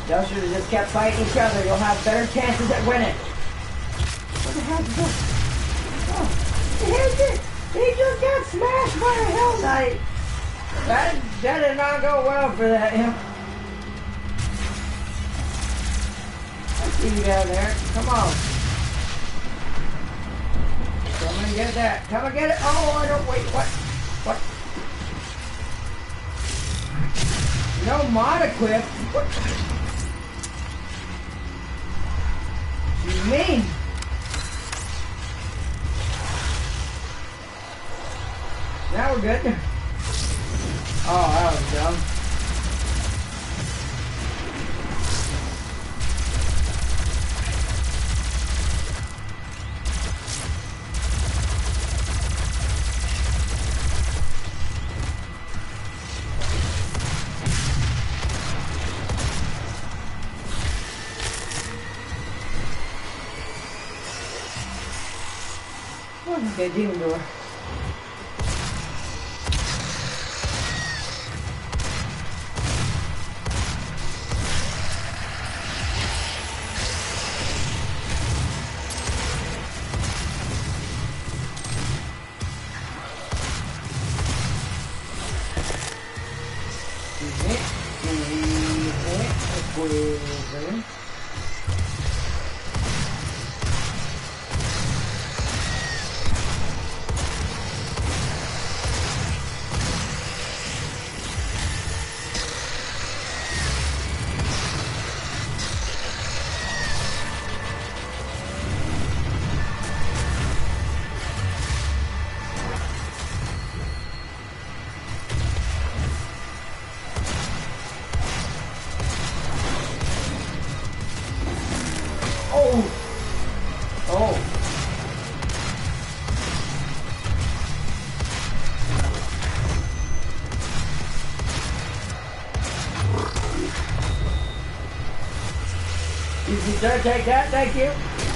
Y'all should have just kept fighting each other. You'll have better chances at winning. What the heck is that? He just got smashed by a Hell Knight. That did not go well for that him. I see you down there. Come on. Come and get that. Come and get it. Oh, I don't wait. What? No mod equip. What? You mean? Now we're good. Oh, that was dumb. Oh, okay, demon door. Sir, take that, thank you.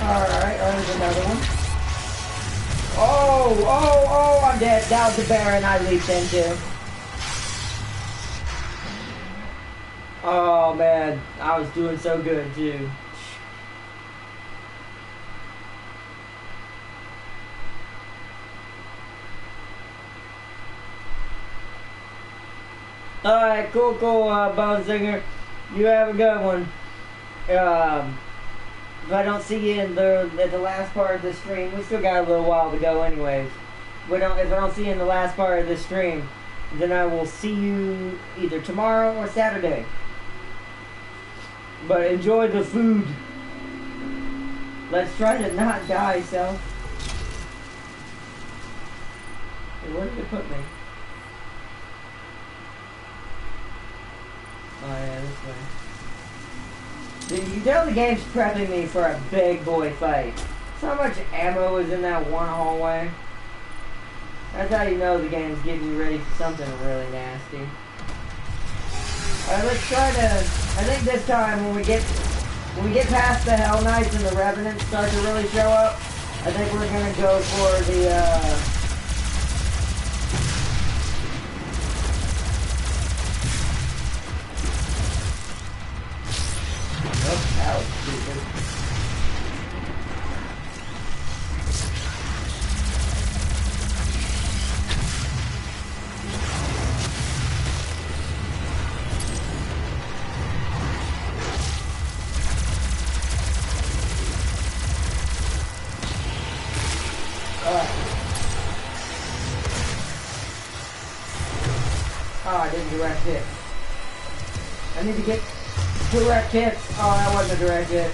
Alright, there's another one. Oh, I'm dead. That was the Baron I leaped into. Oh, man. I was doing so good, too. Alright, cool, Bone Singer. You have a good one. If I don't see you at the last part of the stream, we still got a little while to go anyways. If I don't see you in the last part of the stream, then I will see you either tomorrow or Saturday. But enjoy the food. Let's try to not die, Self. Hey, where did it put me? Oh yeah, this way. You can tell the game's prepping me for a big boy fight. So much ammo is in that one hallway. That's how you know the game's getting you ready for something really nasty. Alright, let's try to... I think this time when we get past the Hell Knights and the Revenants start to really show up, I think we're gonna go for the Oh, that was stupid. Oh, I didn't direct hit. I need to get direct hits. Oh, that wasn't a direct hit.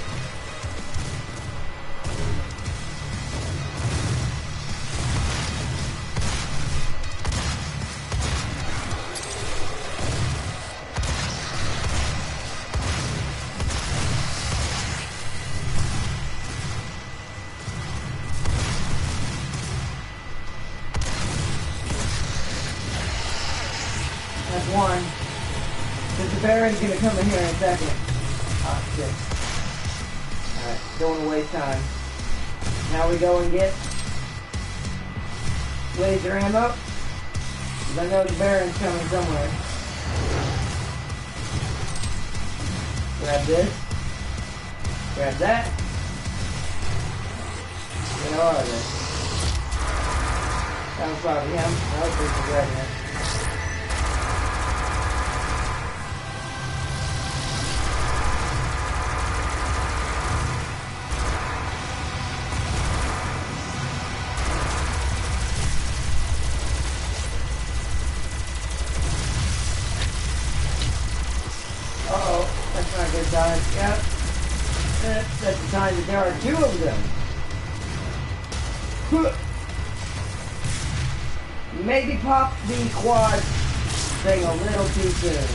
That's one. Because the Baron's gonna come in here in a second. Oh shit. Alright, don't wanna waste time. Now we go and get laser ammo. Because I know the Baron's coming somewhere. Grab this. Grab that. Where are they? That was probably him. No, this is Revenant. Yep. That's the time that there are two of them. Maybe pop the quad thing a little too soon.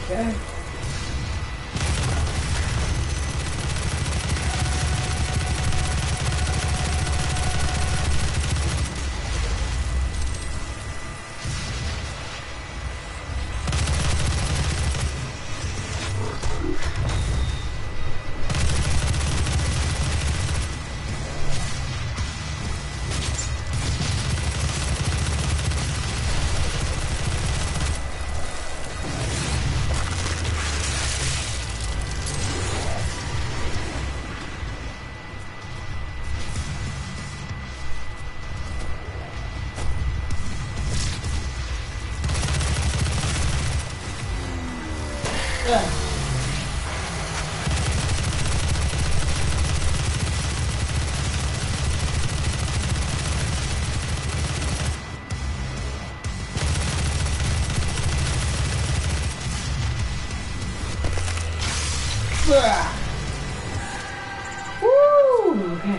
Okay. Woo! Okay.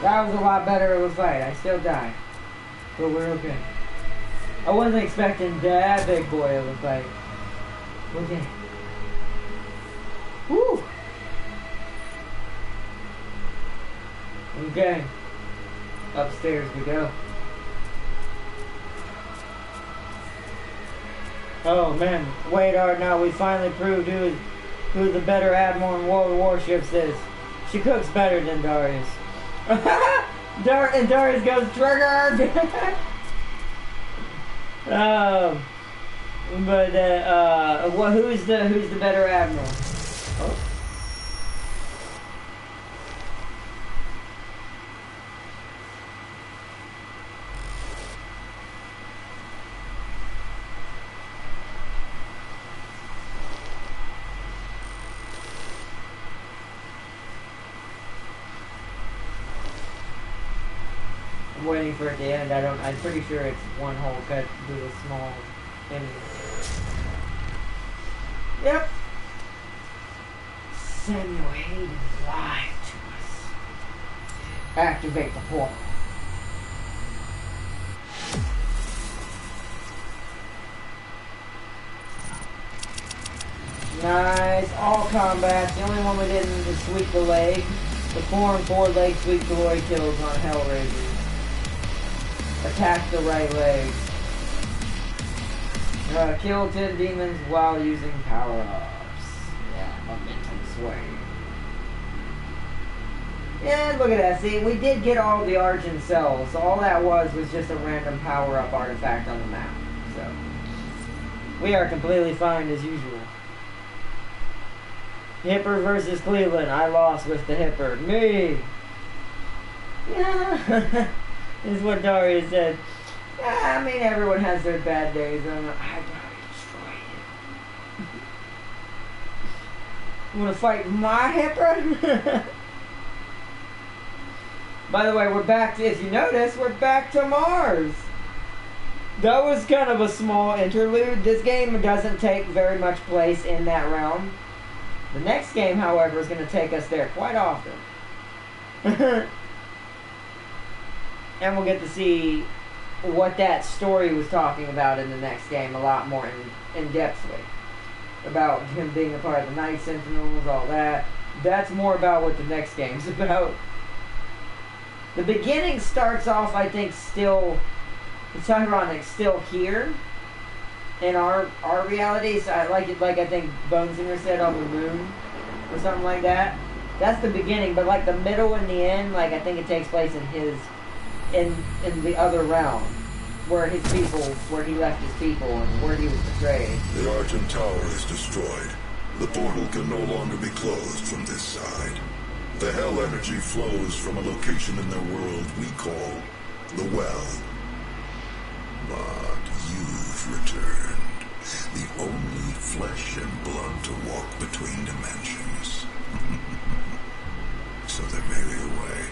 That was a lot better of a fight. I still died. But we're okay. I wasn't expecting that big boy of a fight. Okay. Woo! Okay. Upstairs we go. Oh man, wait, no, we finally proved who the better admiral in World of Warships is. She cooks better than Darius. And Darius goes triggered. Who's the better admiral? Oh. I'm waiting for it to end. I'm pretty sure it's one whole cut to a small ending. Yep. Samuel Hayden lied to us. Activate the portal. Nice. All combat. The only one we didn't is sweep the leg. The 4 and 4 leg sweep glory kills on Hellraiser. Attack the right leg. Kill 10 demons while using power-ups. Yeah, momentum sway. Yeah, look at that. See, we did get all the Argent cells. So all that was just a random power-up artifact on the map. So, we are completely fine as usual. Hipper versus Cleveland. I lost with the Hipper. Me! Yeah. This is what Darius said. Yeah, I mean, everyone has their bad days. I gotta destroy him. You wanna fight my Hipper? By the way, we're back to, if you notice, we're back to Mars. That was kind of a small interlude. This game doesn't take very much place in that realm. The next game, however, is going to take us there quite often. And we'll get to see what that story was talking about in the next game a lot more in-depthly. About him being a part of the Night Sentinels, all that. That's more about what the next game's about. The beginning starts off, I think, still... It's ironic, still here. In our realities, like I think Bonesinger said, on the moon. Or something like that. That's the beginning, but like the middle and the end, like I think it takes place in his... In the other realm, where his people, where he left his people, and where he was betrayed. The Argent Tower is destroyed. The portal can no longer be closed from this side. The hell energy flows from a location in their world we call the Well. But you've returned, the only flesh and blood to walk between dimensions. So there may be a way.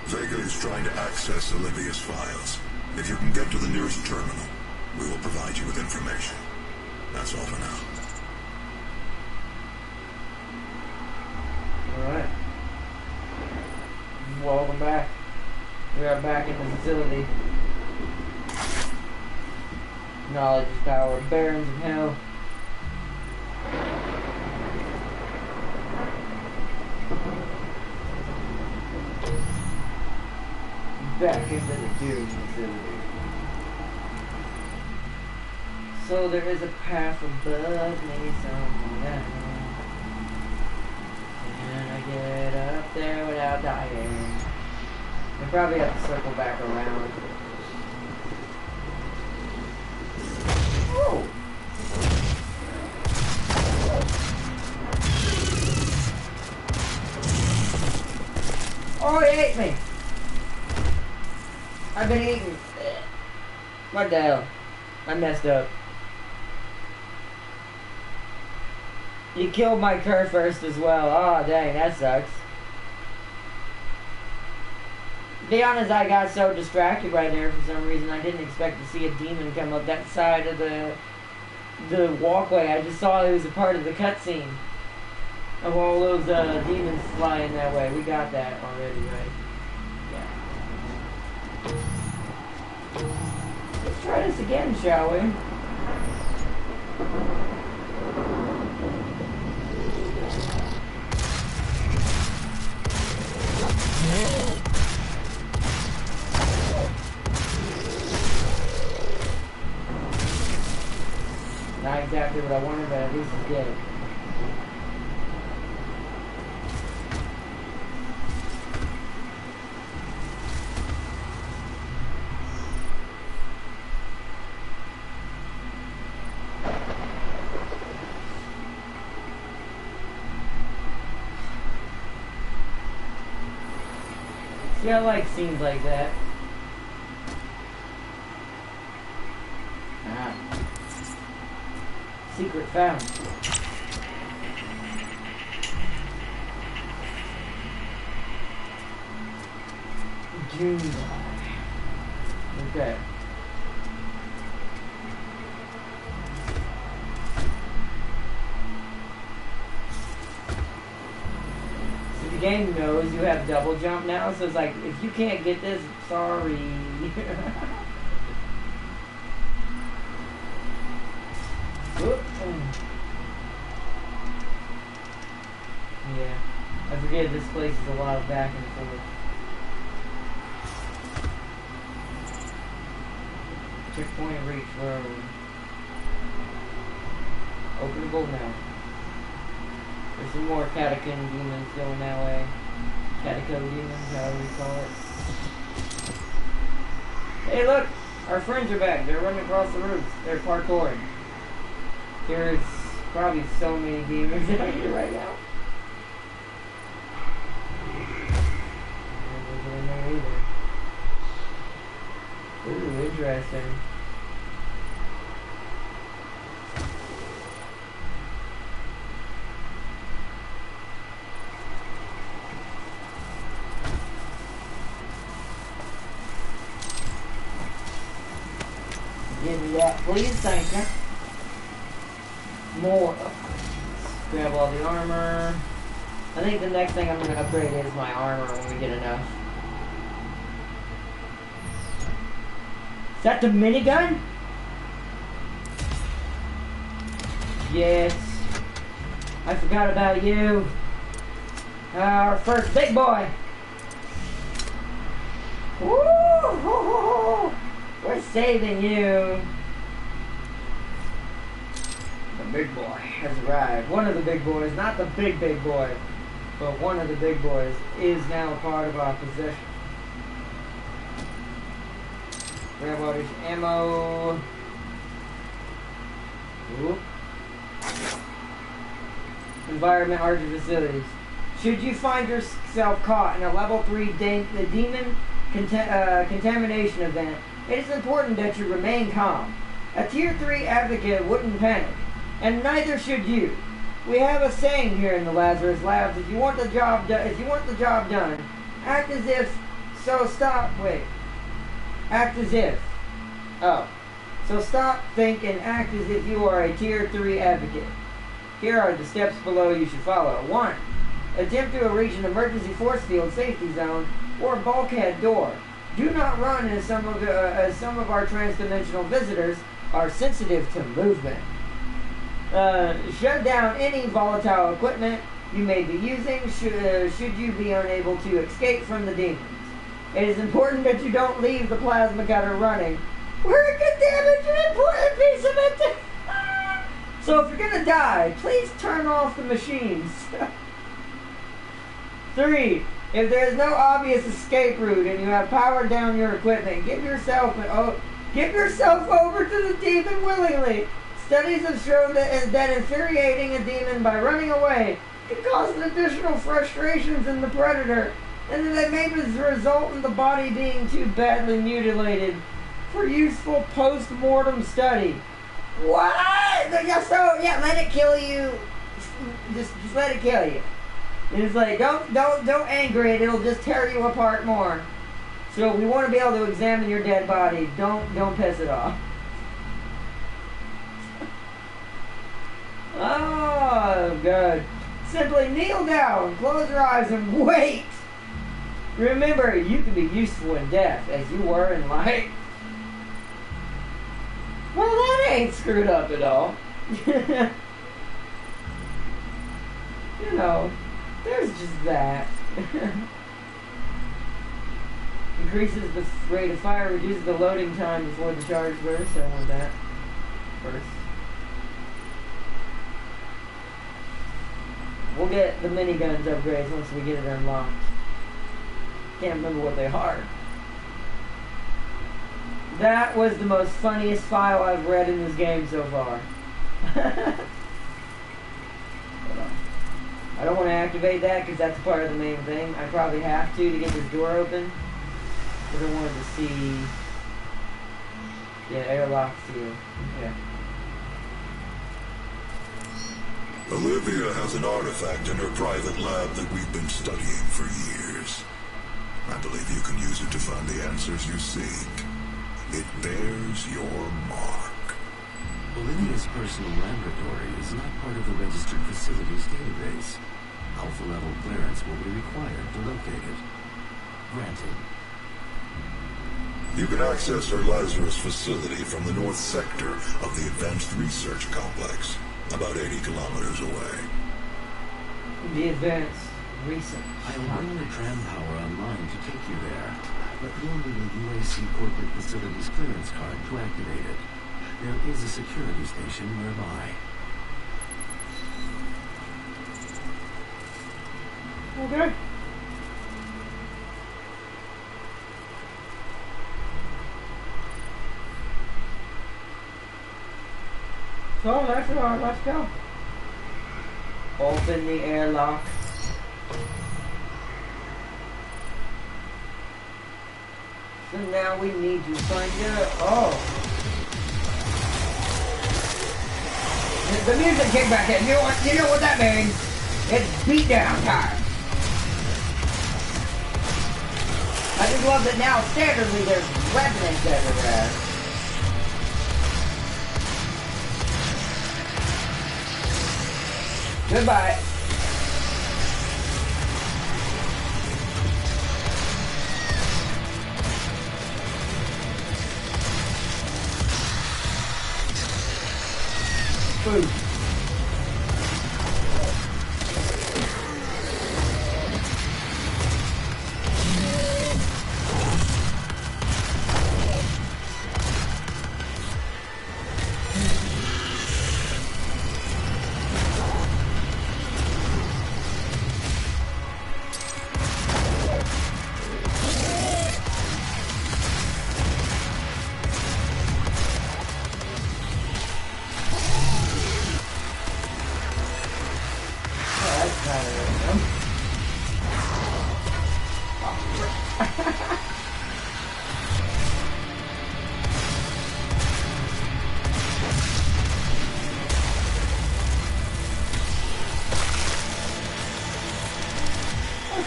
Vega is trying to access Olivia's files. If you can get to the nearest terminal, we will provide you with information. That's all for now. Alright. Welcome back. We are back in the facility. Knowledge is power. Barons of Hell. Back into the Doom facility. So there is a path above me somewhere. Can I get up there without dying? I probably have to circle back around. Oh! Oh, he ate me! I've been eaten. What the hell? I messed up. You killed my cur first as well. Oh, dang, that sucks. To be honest, I got so distracted right there for some reason. I didn't expect to see a demon come up that side of the walkway. I just saw it was a part of the cutscene of all those demons flying that way. We got that already, right? Yeah. Let's try this again, shall we? Not exactly what I wanted, but at least it's good. See, I like scenes like that. Ah. Secret found. June. Okay. So the game knows you have double jump now, so it's like, if you can't get this, sorry. Yeah, I forget this place is a lot of back and forth. Checkpoint reach, where are we? Openable now. There's some more catacomb demons going that way. Catacomb demons, however you call it. Hey look! Our friends are back. They're running across the roofs. They're parkouring. There's probably so many demons out here right now. Ooh, interesting. Give me that, please, thank you. More upgrades. Grab all the armor. I think the next thing I'm going to upgrade is my armor when we get enough. Is that the minigun? Yes. I forgot about you. Our first big boy. Woo! We're saving you. The big boy has arrived. One of the big boys, not the big boy, but one of the big boys is now a part of our possession. Grab all this ammo. Oop. Environment Archer Facilities. Should you find yourself caught in a level 3 demon contamination event, it is important that you remain calm. A tier 3 advocate wouldn't panic, and neither should you. We have a saying here in the Lazarus Labs: if you want the job done, act as if. So stop. Wait. Act as if. Oh. So stop, think, and act as if you are a tier 3 advocate. Here are the steps below you should follow. 1. Attempt to reach an emergency force field safety zone or bulkhead door. Do not run, as some of our transdimensional visitors are sensitive to movement. Shut down any volatile equipment you may be using should you be unable to escape from the demons. It is important that you don't leave the plasma cutter running, where it could damage an important piece of it. So if you're gonna die, please turn off the machines. 3. If there is no obvious escape route and you have powered down your equipment, give yourself over to the demon willingly. Studies have shown that infuriating a demon by running away can cause additional frustrations in the predator, and that may result in the body being too badly mutilated for useful post-mortem study. What? Yeah, let it kill you. Just let it kill you. And it's like, don't anger it. It'll just tear you apart more. So we want to be able to examine your dead body. Don't piss it off. Oh, good. Simply kneel down, close your eyes, and wait. Remember, you can be useful in death as you were in life. Well, that ain't screwed up at all. You know, there's just that. Increases the rate of fire, reduces the loading time before the charge bursts. I want that first. We'll get the miniguns upgrades once we get it unlocked. Can't remember what they are. That was the most funniest file I've read in this game so far. Hold on. I don't want to activate that because that's part of the main thing. I probably have to get this door open. Because I wanted to see... Yeah, airlock seal. Yeah. Olivia has an artifact in her private lab that we've been studying for years. I believe you can use it to find the answers you seek. It bears your mark. Olivia's personal laboratory is not part of the registered facilities database. Alpha-level clearance will be required to locate it. Granted. You can access her Lazarus facility from the north sector of the Advanced Research Complex, about 80 kilometers away. The Advanced Research. I'll bring the tram power online to take you there, but you'll need a UAC corporate facilities clearance card to activate it. There is a security station nearby. Okay. So let's go. Open the airlock. So now we need to find it. Oh. The music kicked back in. You know what that means? It's beat down time. I just love that now standardly there's remnants everywhere. Goodbye. Food.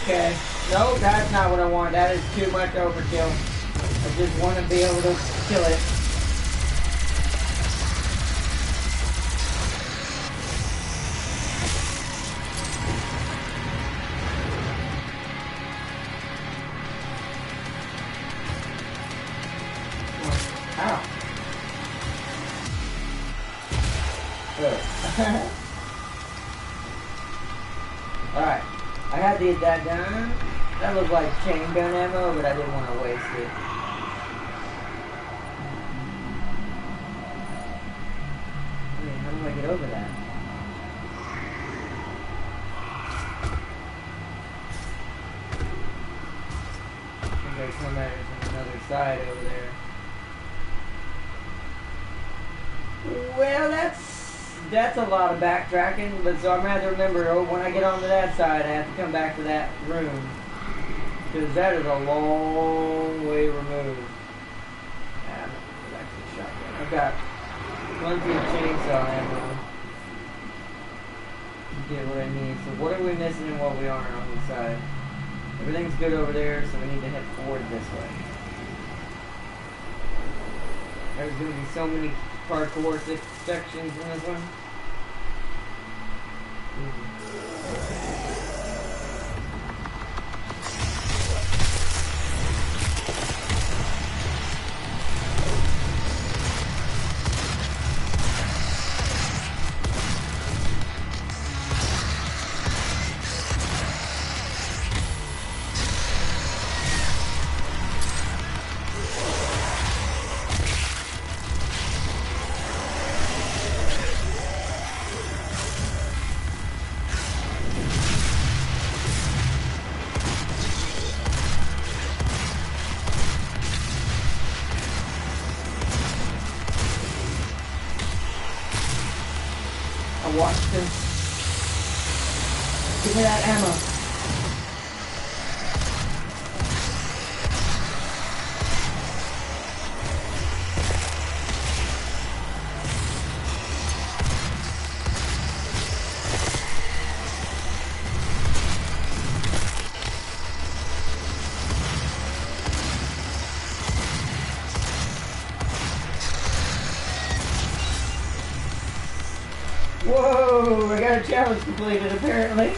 Okay. No, that's not what I want. That is too much overkill. I just want to be able to kill it. Ow. Ugh. Alright. I had to get that done. That looked like chain gun ammo, but I didn't want to waste it. I mean, how do I get over that? I think I come at it from another side over there. Well, that's a lot of backtracking, but so I'm gonna have to remember, oh, when I get onto that side, I have to come back to that room. Because that is a long way removed. Yeah, I'm gonna go back to the shotgun. I've got plenty of chainsaw ammo to get what I need. So what are we missing and what we aren't on this side? Everything's good over there, so we need to head forward this way. There's going to be so many parkour sections in this one. Watch this. Give me that ammo. Whoa, I got a challenge completed apparently.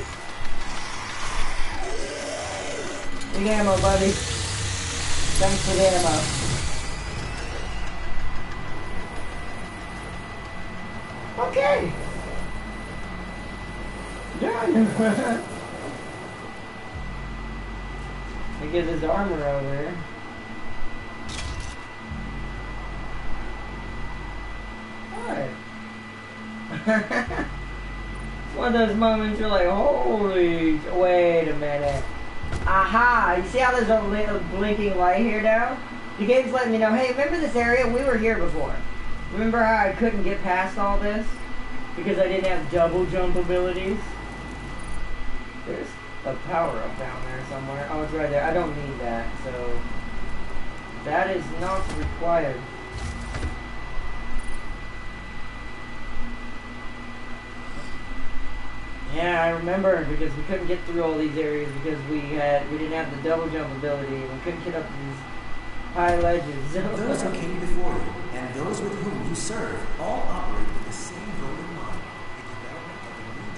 Big ammo, buddy. Thanks for the ammo. Okay. Done. I get his armor over here. Alright. One of those moments you're like, holy, wait a minute. Aha! You see how there's a little blinking light here now? The game's letting me know, hey, remember this area? We were here before. Remember how I couldn't get past all this? Because I didn't have double jump abilities? There's a power-up down there somewhere. Oh, it's right there. I don't need that, so... that is not required. Yeah, I remember, because we couldn't get through all these areas because we didn't have the double jump ability and we couldn't get up these high ledges. Those who came before you and those with whom you serve all operate with the same voting line. The development of the new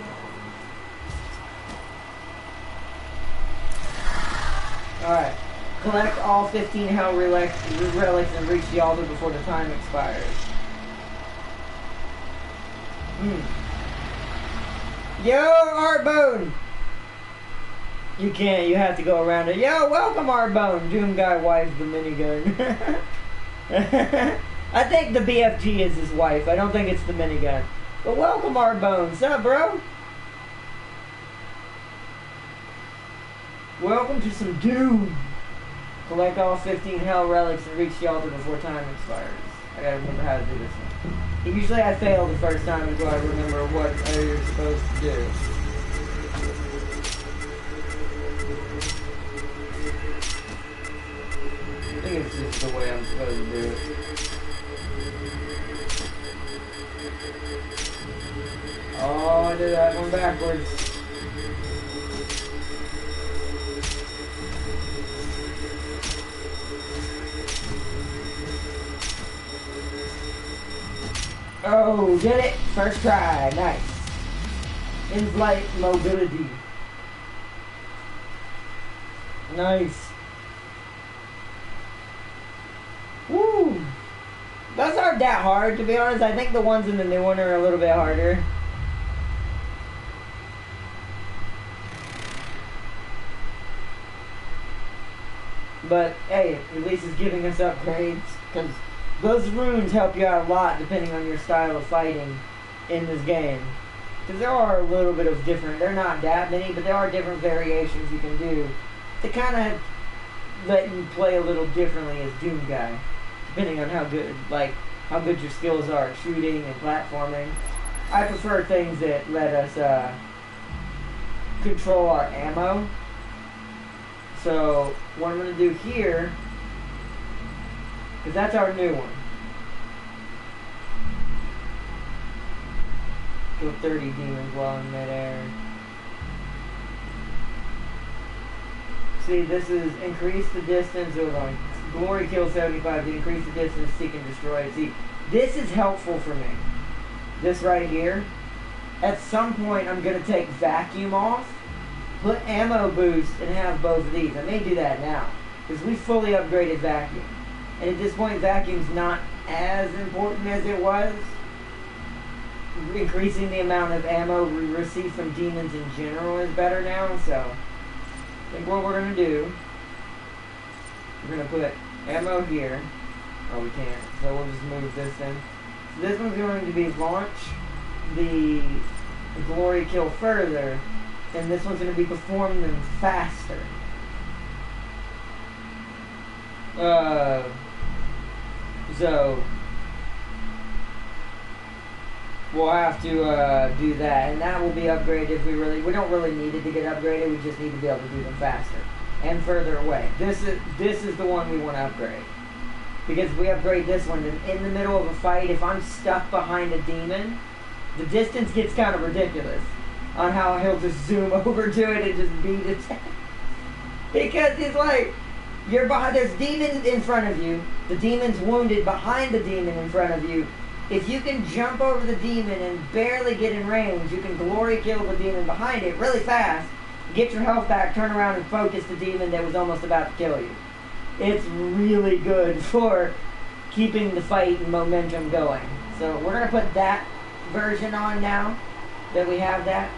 dawn. Alright. Collect all 15 hell relics and reach the altar before the time expires. Yo, Artbone! You can't, you have to go around it. Yo, welcome, Artbone! Doom Guy wife the minigun. I think the BFG is his wife. I don't think it's the minigun. But welcome, Artbone. Sup, bro? Welcome to some Doom. Collect all 15 hell relics and reach the altar before time expires. I gotta remember how to do this one. Usually I fail the first time until I remember what you're supposed to do. I think it's just the way I'm supposed to do it. Oh, I did that one backwards. Oh, did it! First try. Nice. In-flight mobility. Nice. Woo! Those aren't that hard, to be honest. I think the ones in the new one are a little bit harder. But, hey, at least it's giving us upgrades, because those runes help you out a lot depending on your style of fighting. in this game. Because there are a little bit of different, they're not that many, but there are different variations you can do to kind of let you play a little differently as Doom Guy, depending on how good, like, how good your skills are at shooting and platforming. I prefer things that let us control our ammo. So what I'm going to do here, because that's our new one. Kill 30 demons while in midair. See, this is increase the distance. It was on glory kill 75 to increase the distance, seek and destroy it. See, this is helpful for me. This right here. At some point, I'm going to take vacuum off, put ammo boost, and have both of these. I may do that now, because we fully upgraded vacuum. And at this point, vacuum's not as important as it was. Increasing the amount of ammo we receive from demons in general is better now, so I think what we're going to do, we're going to put ammo here. Oh, we can't, so we'll just move this in. So this one's going to be launch the glory kill further, and this one's going to be perform them faster. So we'll have to do that, and that will be upgraded if we don't really need it to get upgraded, we just need to be able to do them faster and further away. This is the one we want to upgrade. Because if we upgrade this one, then in the middle of a fight, if I'm stuck behind a demon, the distance gets kind of ridiculous on how he'll just zoom over to it and just beat it. Because it's like, you're behind, there's demons in front of you, the demon's wounded behind the demon in front of you. If you can jump over the demon and barely get in range, you can glory kill the demon behind it really fast, get your health back, turn around and focus the demon that was almost about to kill you. It's really good for keeping the fight and momentum going. So we're going to put that version on now that we have that.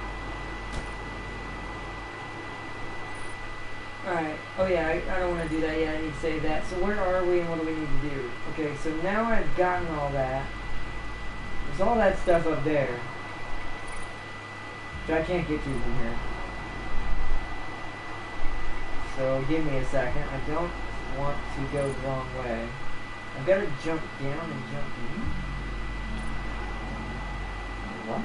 Alright, oh yeah, I don't want to do that yet, I need to save that. So where are we and what do we need to do? Okay, so now I've gotten all that. There's all that stuff up there, which I can't get to from here. So give me a second, I don't want to go the wrong way. I've got to jump down and jump in. What?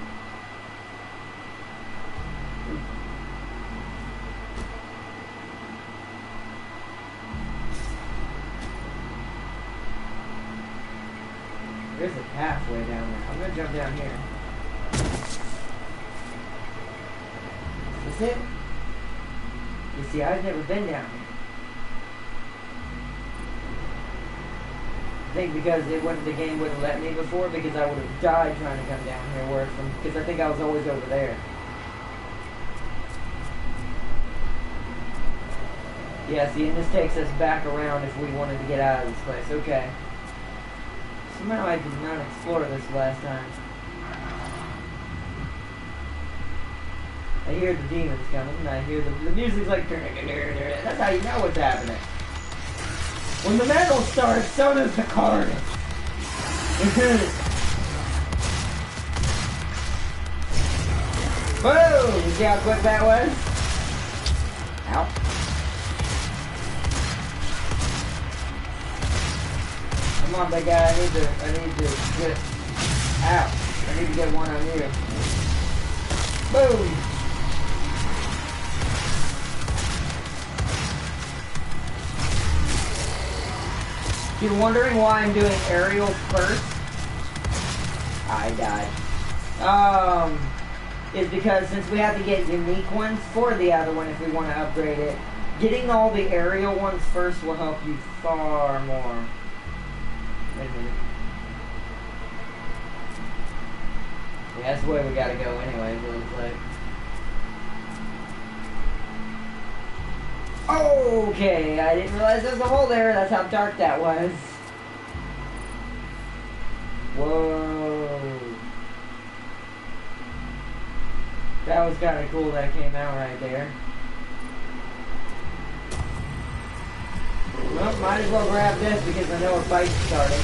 There's a pathway down there. I'm gonna jump down here. Is this it? You see, I've never been down here. I think because the game wouldn't let me before, because I would have died trying to come down here, because I think I was always over there. Yeah, see, and this takes us back around if we wanted to get out of this place. Okay. Somehow I did not explore this last time. I hear the demons coming, and I hear the music's like... That's how you know what's happening. When the metal starts, so does the carnage. Whoa! You see how quick that was? Ow. Come on, big guy, I need to get out. I need to get one on you. Boom! If you're wondering why I'm doing aerial first, I died. Is because since we have to get unique ones for the other one if we want to upgrade it, getting all the aerial ones first will help you far more. Wait a minute. Yeah, that's the way we gotta go anyways, it looks like. Okay, I didn't realize there was a hole there. That's how dark that was. Whoa. That was kind of cool that came out right there. Well, might as well grab this because I know a fight's starting.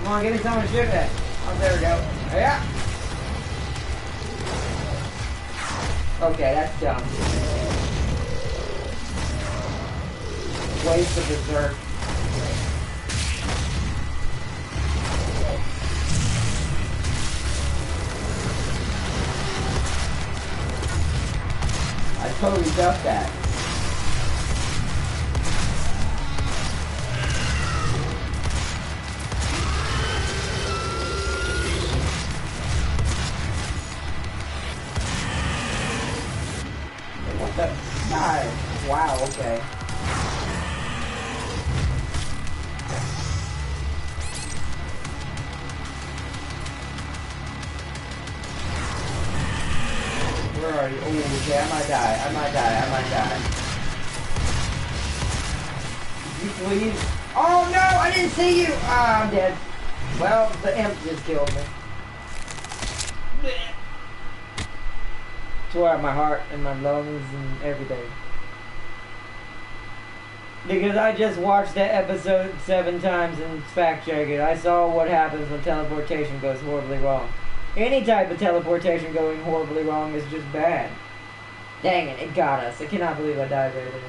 Come on, give me someone to shoot at. Oh, there we go. Yeah. Okay, that's dumb. Waste of dessert. I totally ducked that. What the? God. Wow, okay. Where are you? Oh, okay, I might die. You please? Oh no, I didn't see you! Ah, I'm dead. Well, the imp just killed me. Tore out my heart and my lungs and everything. Because I just watched that episode 7 times and fact-checked it. I saw what happens when teleportation goes horribly wrong. Any type of teleportation going horribly wrong is just bad. Dang it, it got us. I cannot believe I died right there.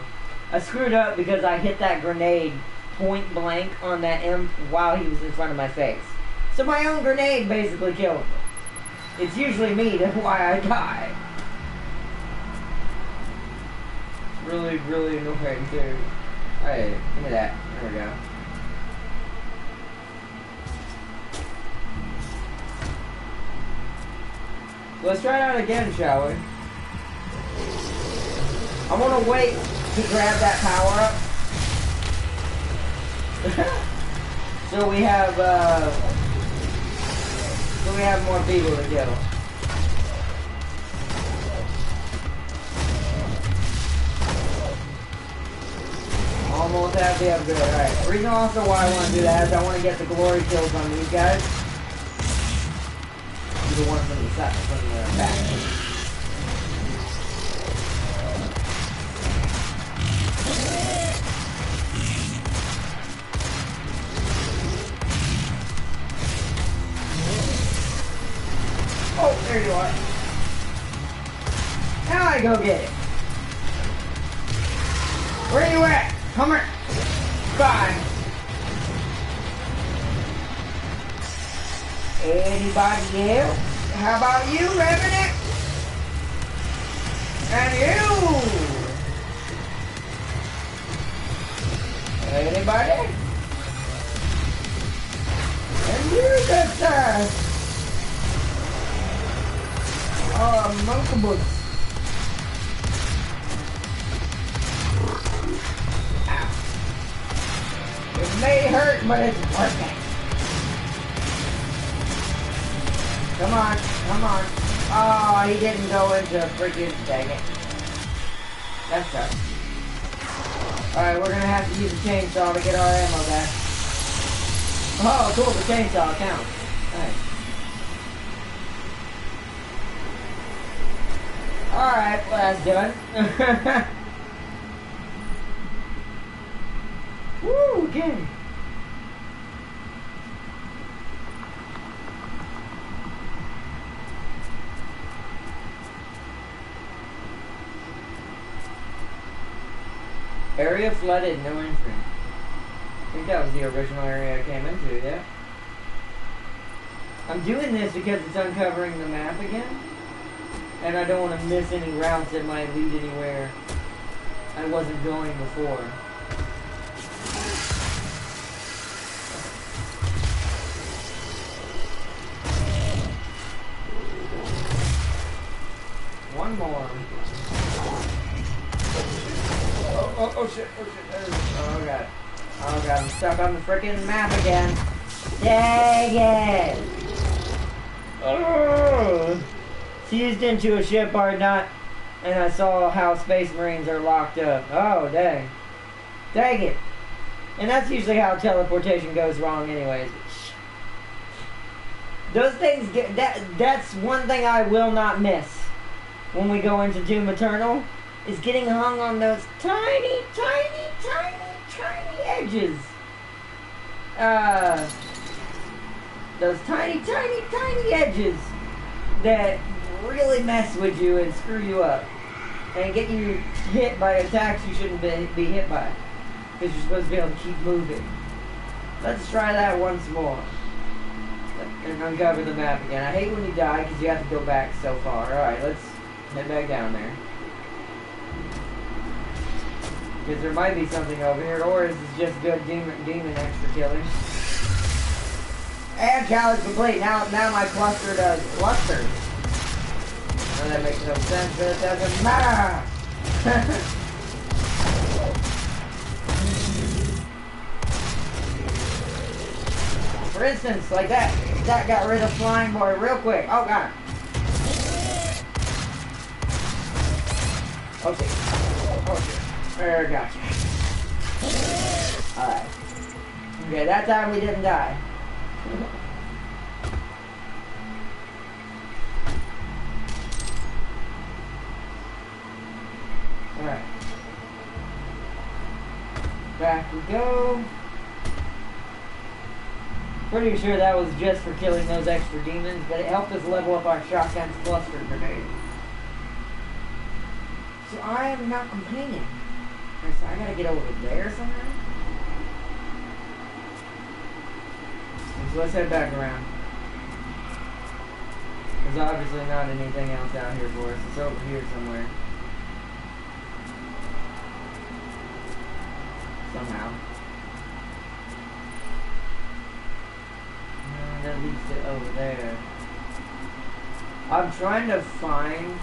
I screwed up because I hit that grenade point blank on that imp while he was in front of my face. So my own grenade basically killed him. It's usually me, that's why I die. Really, really annoying too. Alright, give me that. There we go. Let's try it out again, shall we? I want to wait to grab that power up. so we have more people to kill. Almost have the upgrade. Alright. The reason also why I want to do that is I want to get the glory kills on these guys. The one from the side, from the back. Oh, there you are. Now I go get it. Where you at? Come here. Bye. Anybody else? How about you, Revenant? And you? Anybody? And you, good sir? Oh, monkey. Ow. It may hurt, but it's worth it. Come on, come on. Oh, he didn't go into freaking, dang it. That's tough. Alright, we're gonna have to use a chainsaw to get our ammo back. Oh, cool, the chainsaw counts. Nice. Alright, well that's done. Woo, again. Area flooded, no entry. I think that was the original area I came into, yeah. I'm doing this because it's uncovering the map again. And I don't want to miss any routes that might lead anywhere I wasn't going before. One more. Oh shit, oh god. Oh god, I'm stuck on the freaking map again. Dang it! Oh. Seized into a ship are not, and I saw how Space Marines are locked up. Oh, dang. Dang it. And that's usually how teleportation goes wrong anyways. Those things get, that's one thing I will not miss when we go into Doom Eternal, is getting hung on those tiny, tiny, tiny, tiny edges. those tiny, tiny, tiny edges that really mess with you and screw you up. And get you hit by attacks you shouldn't be hit by. Because you're supposed to be able to keep moving. Let's try that once more. And uncover the map again. I hate when you die because you have to go back so far. Alright, let's head back down there. Because there might be something over here, or is this just good demon extra killing? And challenge complete. Now my cluster does clusters. Well, that makes no sense, but it doesn't matter. For instance, like that. That got rid of Flying Boy real quick. Oh god. Okay. Okay. There, gotcha. Alright. Okay, that time we didn't die. Alright. Back we go. Pretty sure that was just for killing those extra demons, but it helped us level up our shotgun's cluster grenade. So I am not complaining. So I gotta get over there somehow. So let's head back around. There's obviously not anything else out here for us. It's over here somewhere. Somehow. And that leads to over there. I'm trying to find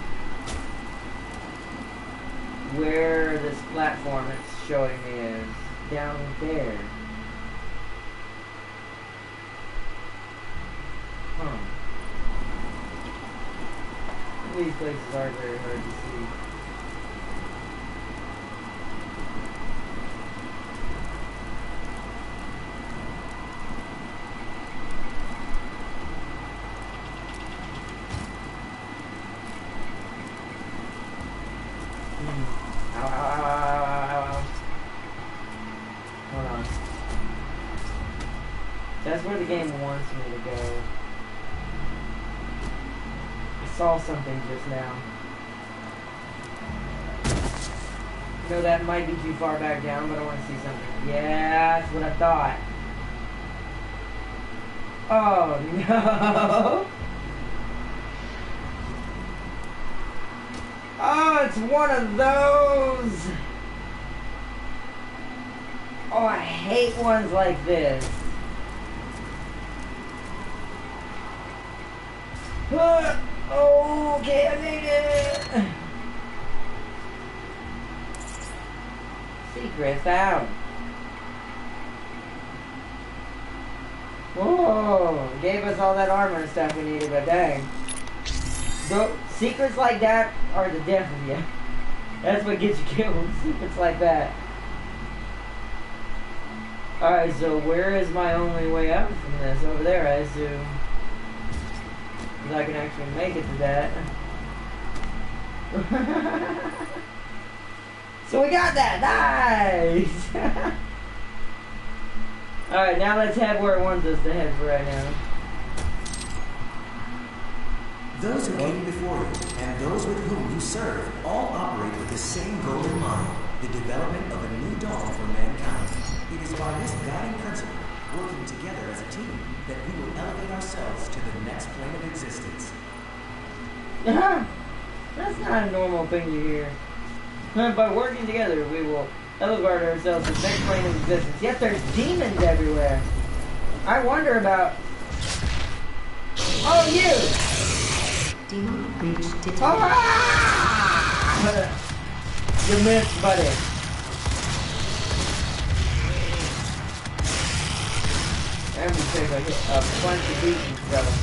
where this platform it's showing me is. Down there. Huh. These places are very hard to see. Ow, ow, ow, ow, ow, ow. Hold on. That's where the game wants me to go. I saw something just now. No, that might be too far back down, but I want to see something. Yeah, that's what I thought. Oh, no. Oh, it's one of those. Oh, I hate ones like this. Oh, okay, I made it. Secret found. Whoa, gave us all that armor and stuff we needed, but dang. Secrets like that are the death of you. That's what gets you killed. Secrets like that. Alright, so where is my only way out from this? Over there, I assume. Because I can actually make it to that. So we got that! Nice! Alright, now let's head where it wants us to head for right now. Those who came before you, and those with whom you serve, all operate with the same goal in mind, the development of a new dawn for mankind. It is by this guiding principle, working together as a team, that we will elevate ourselves to the next plane of existence. That's not a normal thing to hear. By working together, we will elevate ourselves to the next plane of existence. Yet there's demons everywhere. I wonder about... Oh, you! Demon breach detected. You missed, buddy. And we take a bunch of beatings, brother.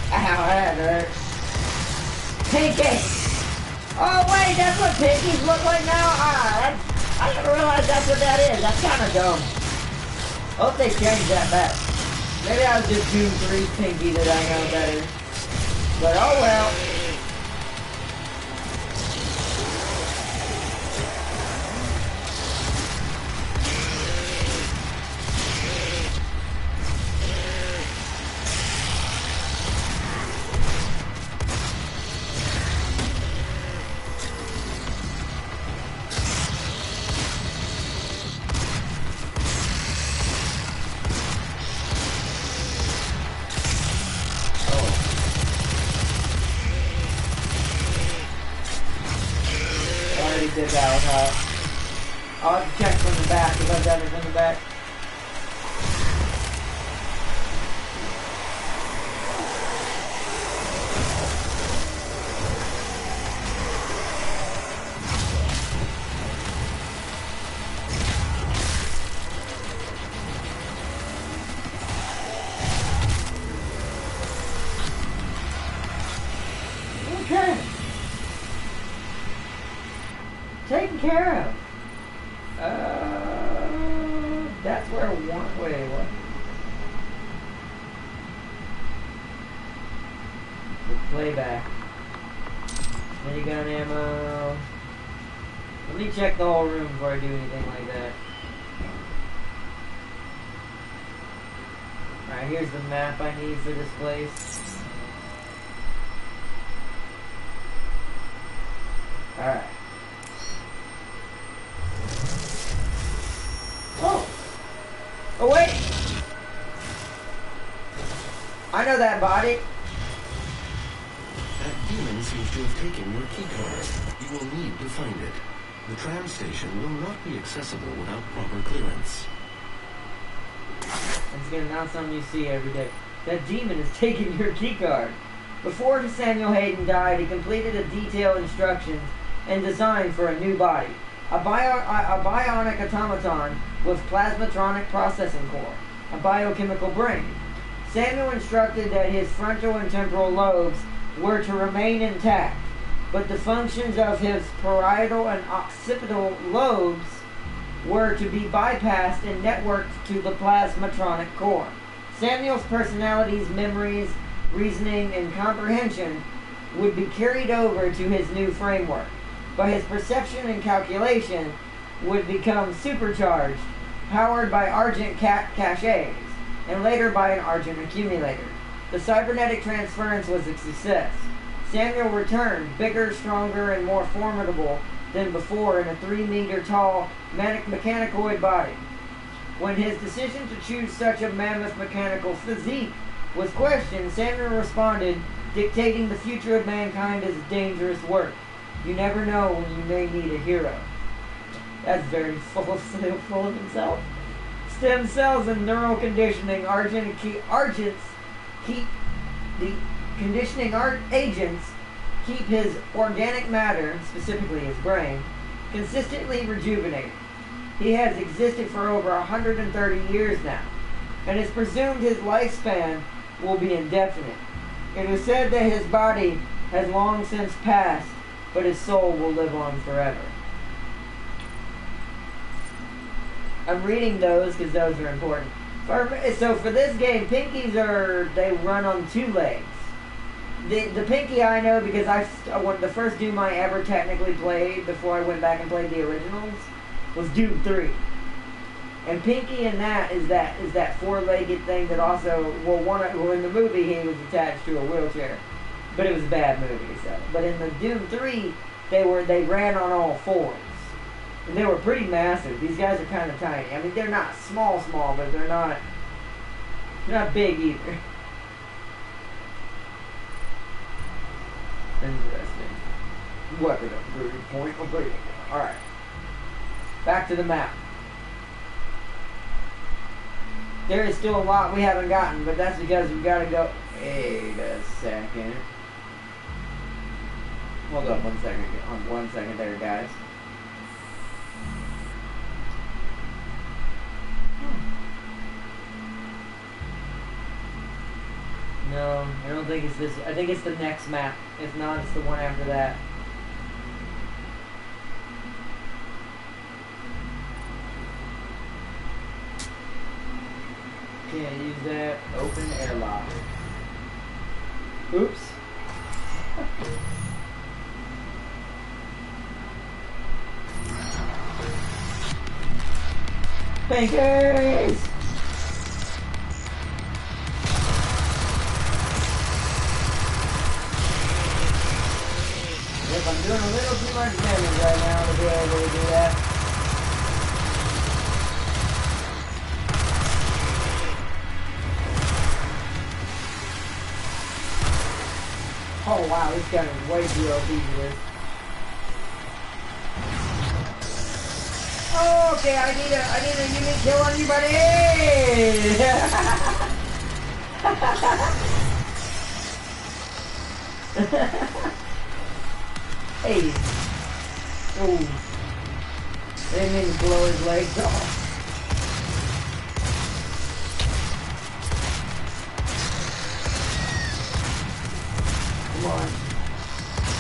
Ow, that hurt. Pinky! Oh, wait, that's what pinkies look like now? I didn't realize that's what that is. That's kind of dumb. Hope they change that back. Maybe I was just Doom 3 pinky that I know better. But oh well. taken care of. That's where one way was. The playback. Minigun ammo. Let me check the whole room before I do anything like that. Alright, here's the map I need for this place. Alright. Oh! Oh, wait! I know that body. That demon seems to have taken your keycard. You will need to find it. The tram station will not be accessible without proper clearance. It's gonna announce something you see every day. That demon has taken your keycard. Before Samuel Hayden died, he completed a detailed instructions and design for a new body. A bionic automaton with plasmatronic processing core. A biochemical brain. Samuel instructed that his frontal and temporal lobes were to remain intact, but the functions of his parietal and occipital lobes were to be bypassed and networked to the plasmatronic core. Samuel's personalities, memories, reasoning, and comprehension would be carried over to his new framework, but his perception and calculation would become supercharged, powered by Argent caches, and later by an Argent accumulator. The cybernetic transference was a success. Samuel returned, bigger, stronger, and more formidable than before in a 3-meter tall mechanicoid body. When his decision to choose such a mammoth mechanical physique was questioned, Samuel responded, dictating the future of mankind is dangerous work. You never know when you may need a hero. That's very full of himself. Stem cells and neural conditioning agents keep his organic matter, specifically his brain, consistently rejuvenated. He has existed for over 130 years now, and it's presumed his lifespan will be indefinite. It is said that his body has long since passed, but his soul will live on forever. I'm reading those because those are important. So for this game, pinkies they run on 2 legs. The pinky I know because the first Doom I ever technically played before I went back and played the originals was Doom 3. And pinky in that is that 4-legged thing that also, in the movie he was attached to a wheelchair. But it was a bad movie, so. But in the Doom 3, they ran on all 4s. And they were pretty massive. These guys are kind of tiny. I mean, they're not small, but they're not big either. Interesting. Weapon upgrade, point upgrade. Alright. Back to the map. There is still a lot we haven't gotten, but that's because we've got to go... Wait a second. Hold up 1 second. On 1 second there, guys. No, I don't think it's this. I think it's the next map. If not, it's the one after that. Can't use that. Open airlock. Oops. Pancakes! If I'm doing a little too much damage right now to be able to do that. Oh wow, this guy is way too OP for this. Oh, okay, I need a unique kill on you, buddy! Hey. Oh. I didn't mean to blow his legs off. Come on.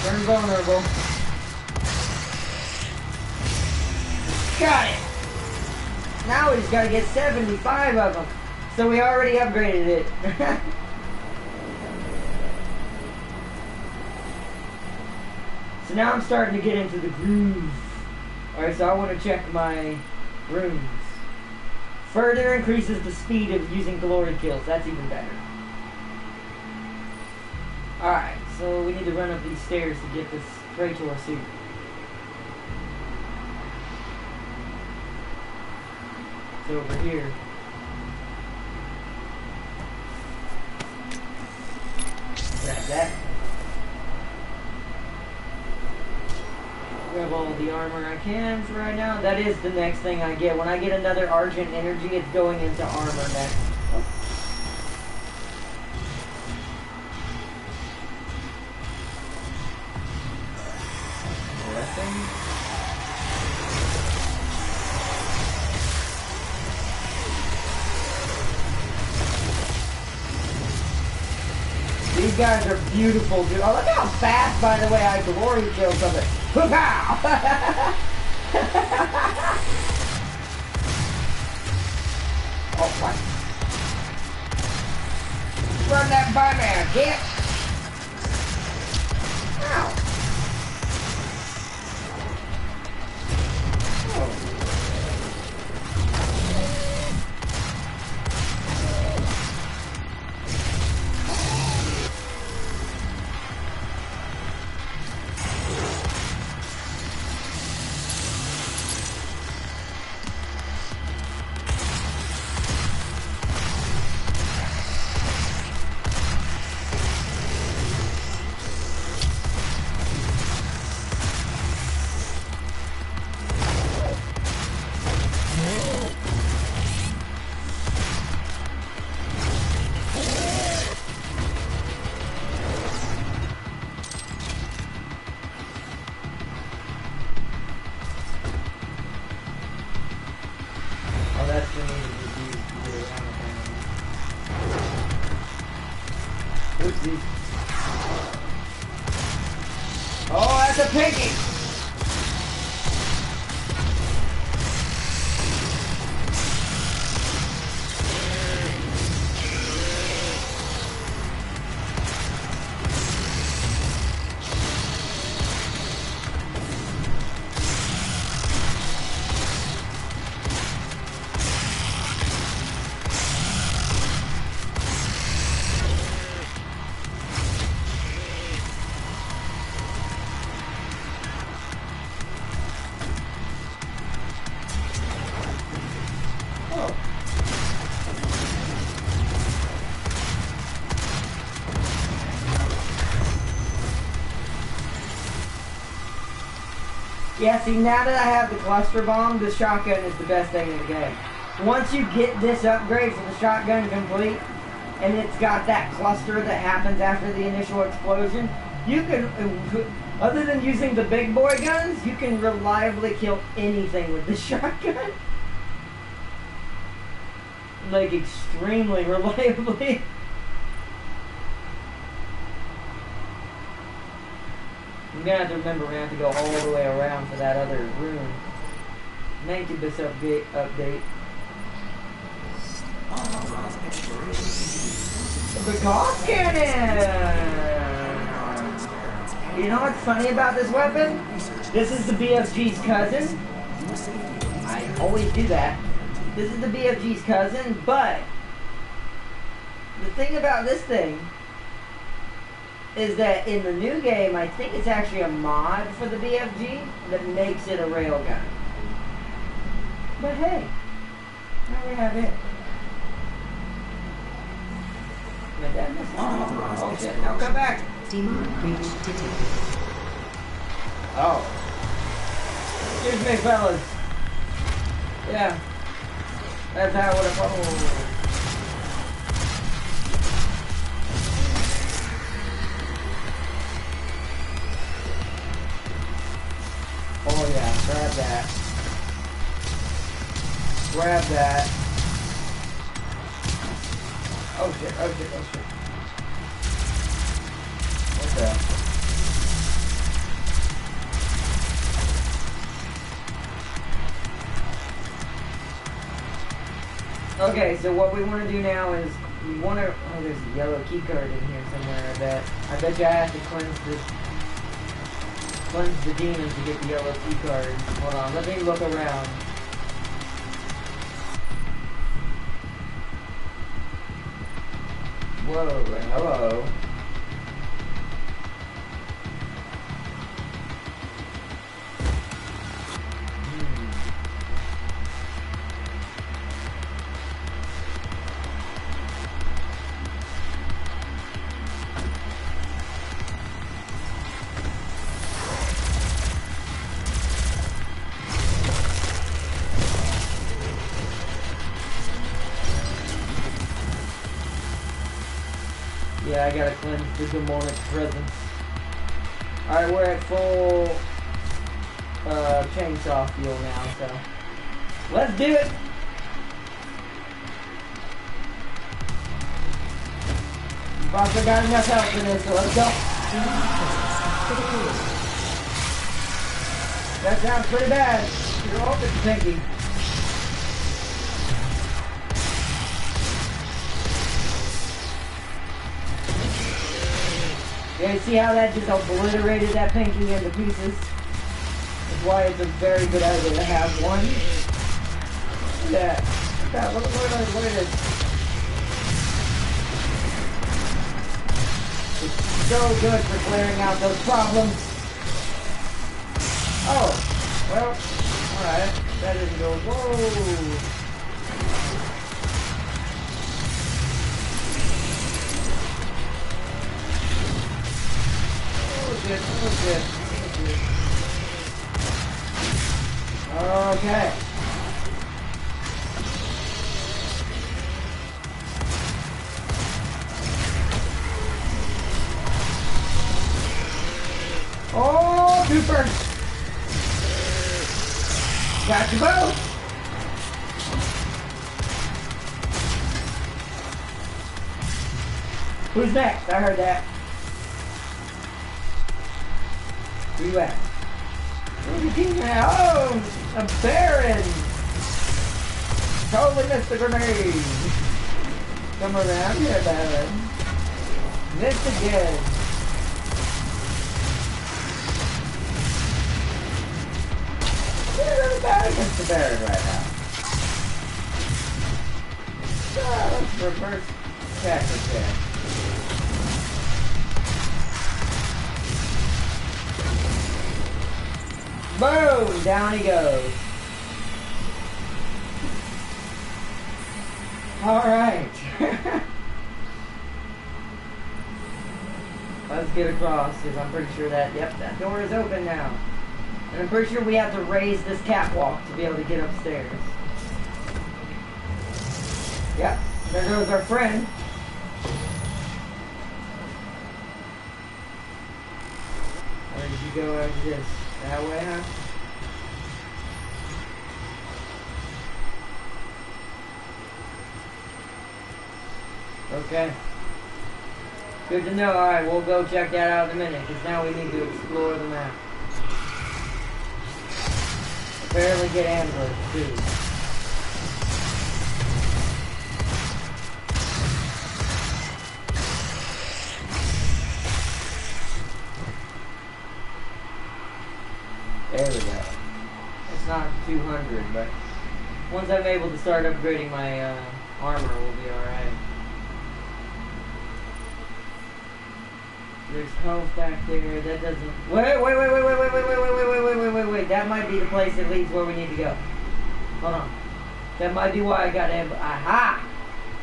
Turn vulnerable. Got it! Now we just gotta get 75 of them. So we already upgraded it. So now I'm starting to get into the groove. Alright, so I want to check my runes. Further increases the speed of using glory kills. That's even better. Alright, so we need to run up these stairs to get this Praetor suit. It's over here. Grab that. Grab all the armor I can for right now. That is the next thing I get. When I get another Argent Energy, it's going into armor next. Oh. Blessing. These guys are beautiful, dude. Oh, look how fast, by the way, I glory kill something. Pow! Oh, what? Run that by man, kid! Ow! Oh. Oh, that's a piggy! Yeah, see, now that I have the cluster bomb, the shotgun is the best thing in the game. Once you get this upgrade for the shotgun complete, and it's got that cluster that happens after the initial explosion, you can, other than using the big boy guns, you can reliably kill anything with the shotgun. Like, extremely reliably. I'm gonna have to remember we're gonna have to go all the way around for that other room. Incubus update. The Gauss Cannon! You know what's funny about this weapon? This is the BFG's cousin. I always do that. This is the BFG's cousin, but the thing about this thing is that in the new game, I think it's actually a mod for the BFG that makes it a railgun. But hey, now we have it. Oh shit, now come back! Demon breach detected. Oh. Excuse me, fellas. Yeah. That's how it would have. Oh yeah, grab that. Grab that. Oh shit, oh shit, oh shit. What the? Okay, so what we want to do now is we want to. Oh, there's a yellow key card in here somewhere. I bet you I have to cleanse the demon to get the yellow key card. Hold on, let me look around. Whoa, hello. Yeah, I gotta cleanse the demonic presence. Alright, we're at full chainsaw fuel now, so let's do it! We've also got enough health in this, so let's go! That sounds pretty bad. You're open, Pinky. Yeah, you see how that just obliterated that pinky into pieces? That's why it's a very good idea to have one. Look at that. Look at this. It's so good for clearing out those problems. Oh, well, alright. That didn't go. Whoa. Okay. Oh, super! Got you both! Who's next? I heard that. Where you at? Where's your team at? Oh! A Baron! Totally missed the grenade! Come around here, Baron. Missed again. You're really bad against the Baron right now. Let's reverse tactics there. Boom! Down he goes. Alright. Let's get across, because I'm pretty sure that, yep, that door is open now. And I'm pretty sure we have to raise this catwalk to be able to get upstairs. Yep, there goes our friend. Where did you go after this? That way, huh? Okay. Good to know. Alright, we'll go check that out in a minute, because now we need to explore the map. Apparently get ambushed, too. There we go. It's not 200, but once I'm able to start upgrading my armor, we'll be alright. There's health back there. That doesn't. Wait. That might be the place that leads where we need to go. Hold on. That might be why I got ambushed. Aha!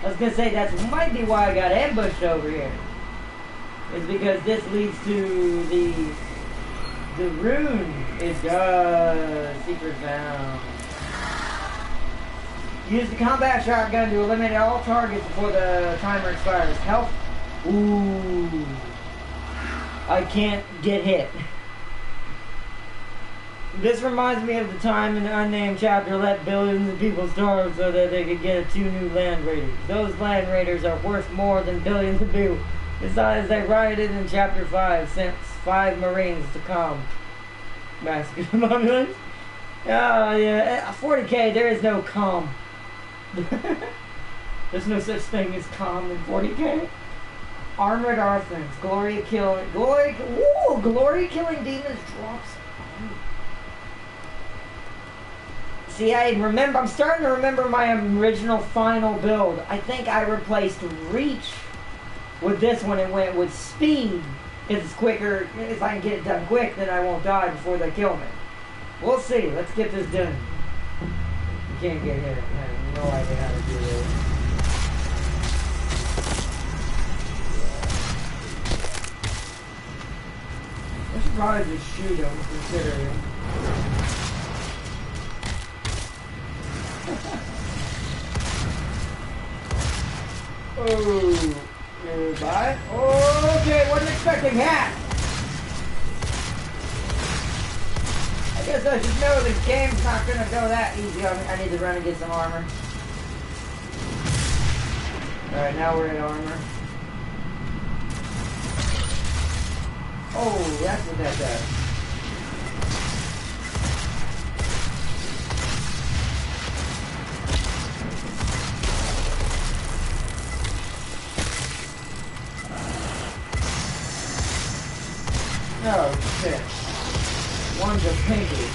I was gonna say that might be why I got ambushed over here. It's because this leads to the rune. It does. Secret found. Use the combat shotgun to eliminate all targets before the timer expires. Health. Ooh. I can't get hit. This reminds me of the time in the unnamed chapter let billions of people starve so that they could get 2 new land raiders. Those land raiders are worth more than billions of people. Besides, they rioted in chapter 5, sent 5 Marines to calm massacre the population. Oh yeah, 40k, there is no calm. There's no such thing as calm in 40k. Armored offense. Glory killing demons drops. See, I'm starting to remember my original final build. I think I replaced reach with this one and went with speed. Because it's quicker. If I can get it done quick, then I won't die before they kill me. We'll see. Let's get this done. You can't get hit. I have no idea how to do this. I should probably just shoot him, considering. Oh, goodbye. Okay, wasn't expecting that. I guess I should know the game's not gonna go that easy on me. I need to run and get some armor. Alright, now we're in armor. Oh, that's what that does. Oh, shit. One's a pinky.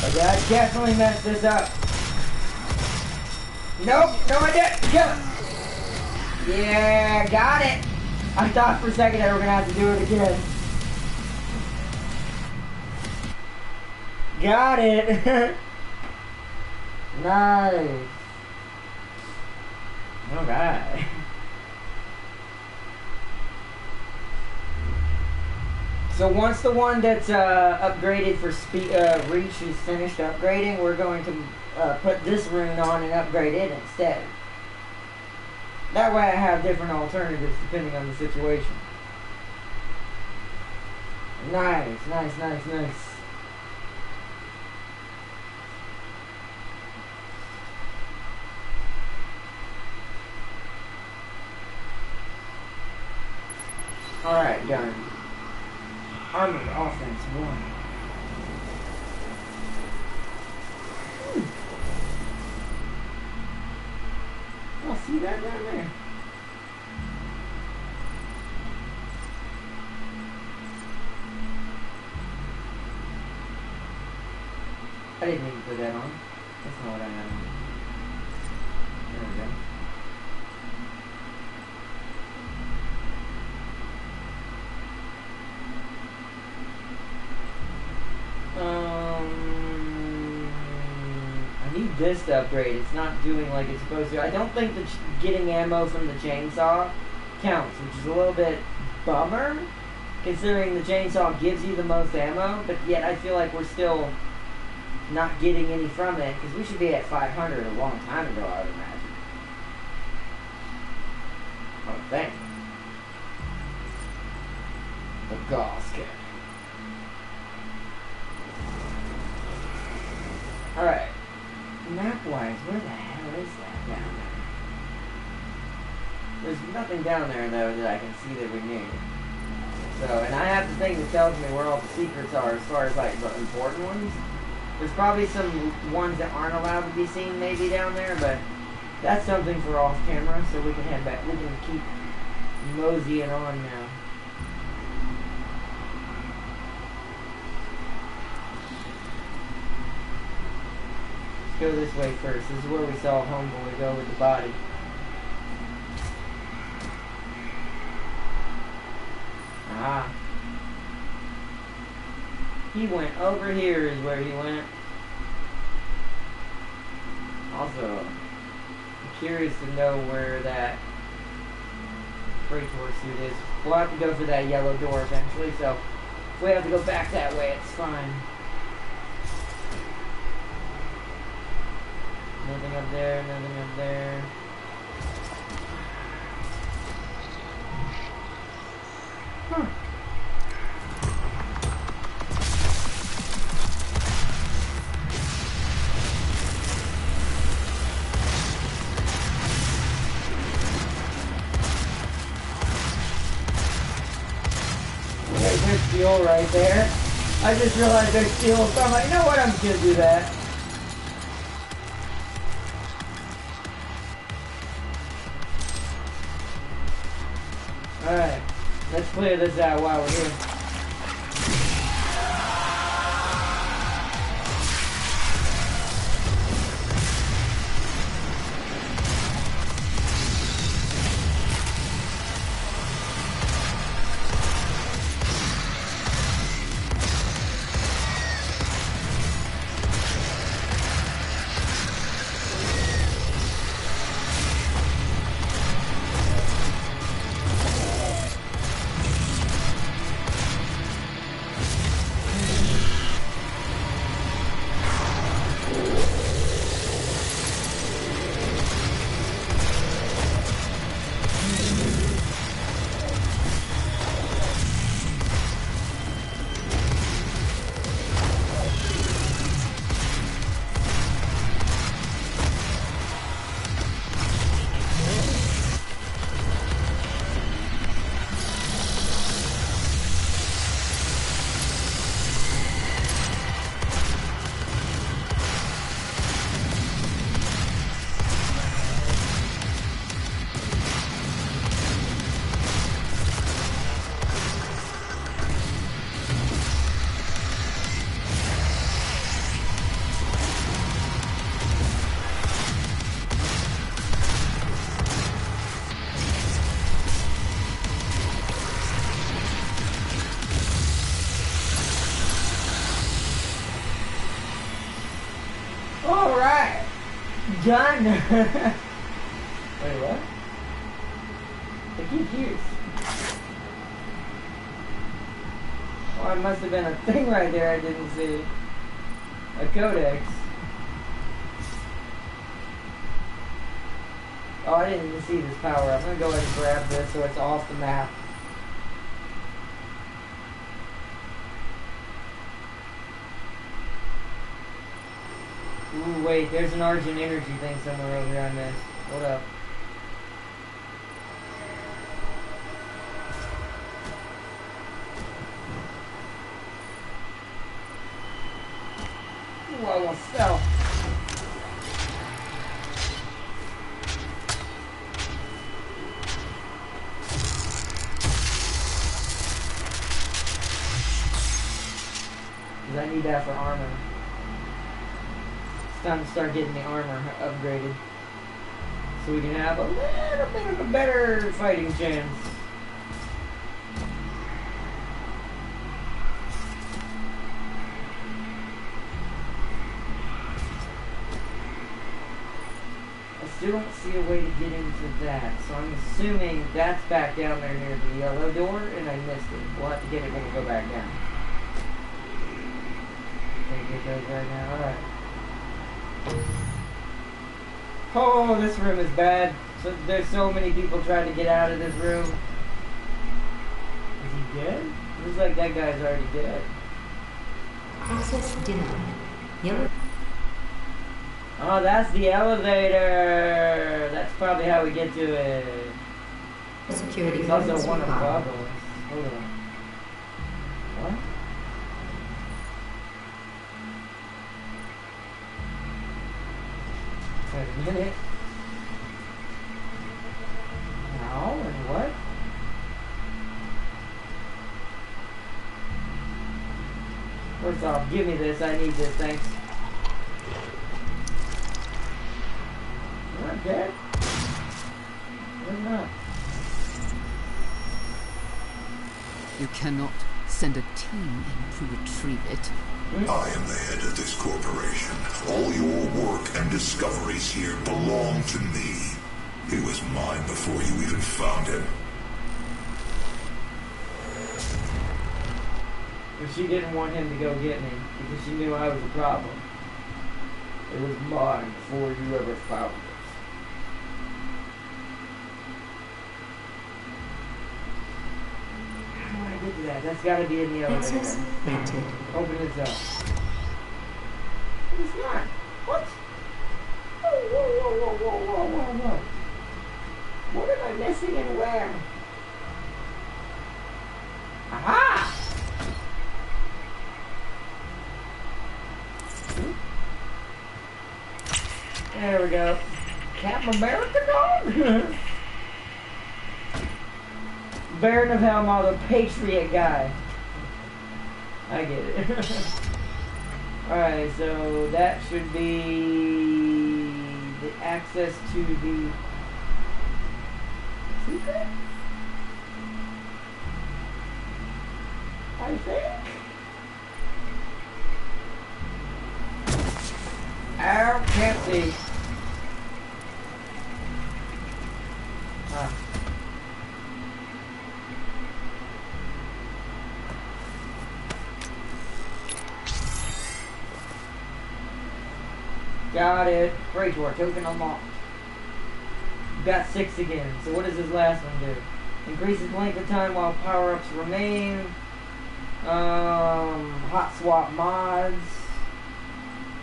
Okay, I definitely messed this up. Nope, no I didn't. Kill it. Yeah, got it. I thought for a second I were gonna have to do it again. Got it. Nice. Alright. So once the one that's upgraded for speed, reach is finished upgrading, we're going to put this rune on and upgrade it instead. That way I have different alternatives depending on the situation. Nice, nice, nice, nice. Alright, done. Armored offense 1. Oh, see that down there? I didn't mean to put that on. That's not what I had on. There we go. I need this to upgrade. It's not doing like it's supposed to. I don't think that getting ammo from the chainsaw counts, which is a little bit bummer, considering the chainsaw gives you the most ammo, but yet I feel like we're still not getting any from it, because we should be at 500 a long time ago, I would imagine. Oh, thank you. The Gauss cannon. Alright. Map-wise, where the hell is that down there? There's nothing down there, though, that I can see that we need. So, and I have the thing that tells me where all the secrets are as far as, like, the important ones. There's probably some ones that aren't allowed to be seen maybe down there, but that's something for off camera, so we can head back. We can keep moseying on now. Let's go this way first. This is where we saw Homeboy go with the body. Ah. He went over here is where he went. Also, I'm curious to know where that Praetor suit is. We'll have to go for that yellow door eventually, so if we have to go back that way, it's fine. Nothing up there, nothing up there. Huh. There's fuel right there. I just realized there's steel, so I'm like, you know what, I'm just gonna do that. Alright, let's clear this out while we're here. Alright. Done. Wait, what? I keep years. Oh, it must have been a thing right there I didn't see. A codex. Oh, I didn't even see this power up. I'm gonna go ahead and grab this so it's off the map. Ooh, wait, there's an Argent energy thing somewhere over here on this. Hold up. Ooh, I almost fell. Because I need that for armor. It's time to start getting the armor upgraded. So we can have a little bit of a better fighting chance. I still don't see a way to get into that, so I'm assuming that's back down there near the yellow door, and I missed it. We'll have to get it when we go back down. Can't get those right now. Alright. Oh, this room is bad. So there's so many people trying to get out of this room. Is he dead? Looks like that guy's already dead. Access denied. Yellow. Oh, that's the elevator. That's probably how we get to it. Security. It's also clearance one of the required. bubbles. Hold on. What? Wait a minute. How and what? First off, give me this. I need this. Thanks. You're not dead? You're not. You cannot send a team in to retrieve it. I am the head of this corporation. All your work and discoveries here belong to me. He was mine before you even found him. But she didn't want him to go get me because she knew I was a problem. It was mine before you ever found it. How do I get to that? That's got to be in the elevator. Access granted. Open this up. It's not. What? Whoa, whoa, whoa, whoa, whoa, whoa, whoa, whoa. What am I missing and where? Aha! There we go. Captain America dog? Baron of Helmar, the Patriot guy. I get it. Alright, so that should be the access to the secret? I think. Ow, can't see. Ah. Got it. Freight door token unlocked. Got 6 again. So what does this last one do? Increases length of time while power-ups remain. Hot swap mods.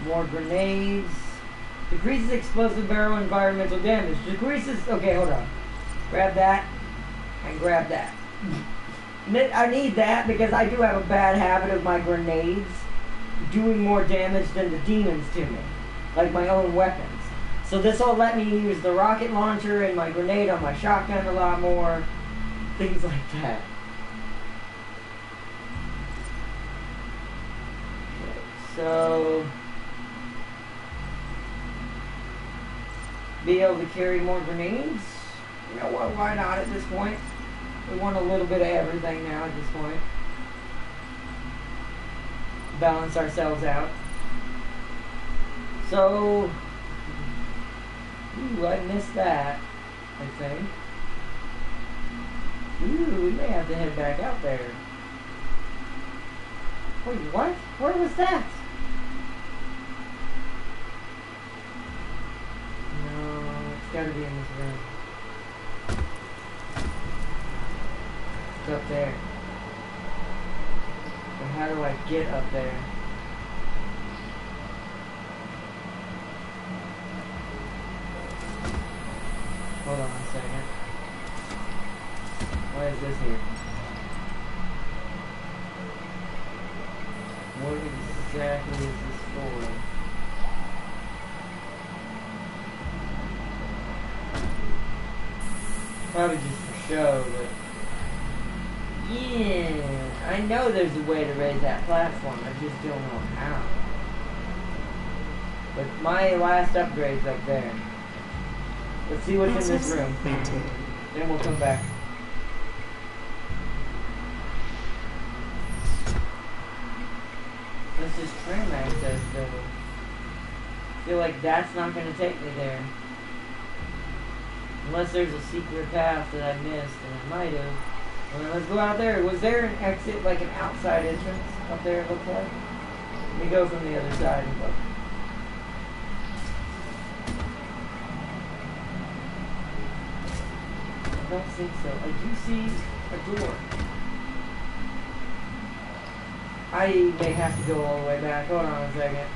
More grenades. Decreases explosive barrel environmental damage. Decreases... Okay, hold on. Grab that. And grab that. I need that because I do have a bad habit of my grenades doing more damage than the demons to me. Like my own weapons. So this will let me use the rocket launcher and my grenade on my shotgun a lot more. Things like that. Okay, so... be able to carry more grenades? You know what, why not at this point? We want a little bit of everything now at this point. Balance ourselves out. So, ooh, I missed that, I think. Ooh, we may have to head back out there. Wait, what? Where was that? No, it's gotta be in this room. It's up there. But how do I get up there? Hold on a second. Why is this here? What exactly is this for? Probably just for show, but... yeah, I know there's a way to raise that platform, I just don't know how. But my last upgrade's up there. Let's see what's in this room. Then we'll come back. This is tram access though. I feel like that's not going to take me there. Unless there's a secret path that I missed, and I might have. Well, then let's go out there. Was there an exit, like an outside entrance up there it looked like? Let me go from the other side and look. I don't think so. I do see a door. I may have to go all the way back. Hold on a second.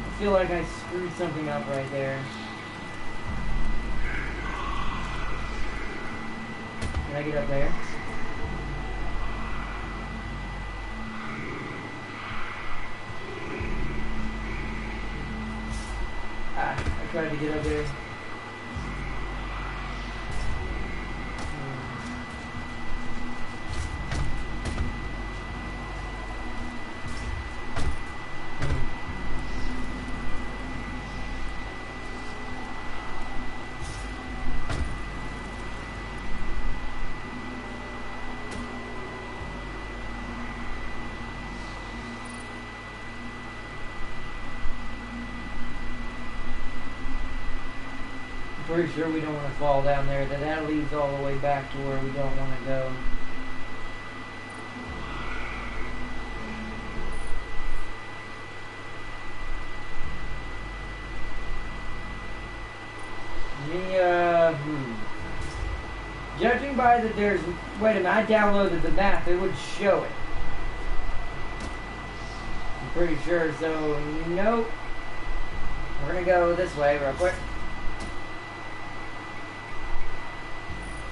I feel like I screwed something up right there. Can I get up there? Ah, I tried to get up there. Pretty sure we don't want to fall down there. That leads all the way back to where we don't want to go. Judging by that there's... wait a minute, I downloaded the map. It would show it. I'm pretty sure, so nope. We're going to go this way real quick.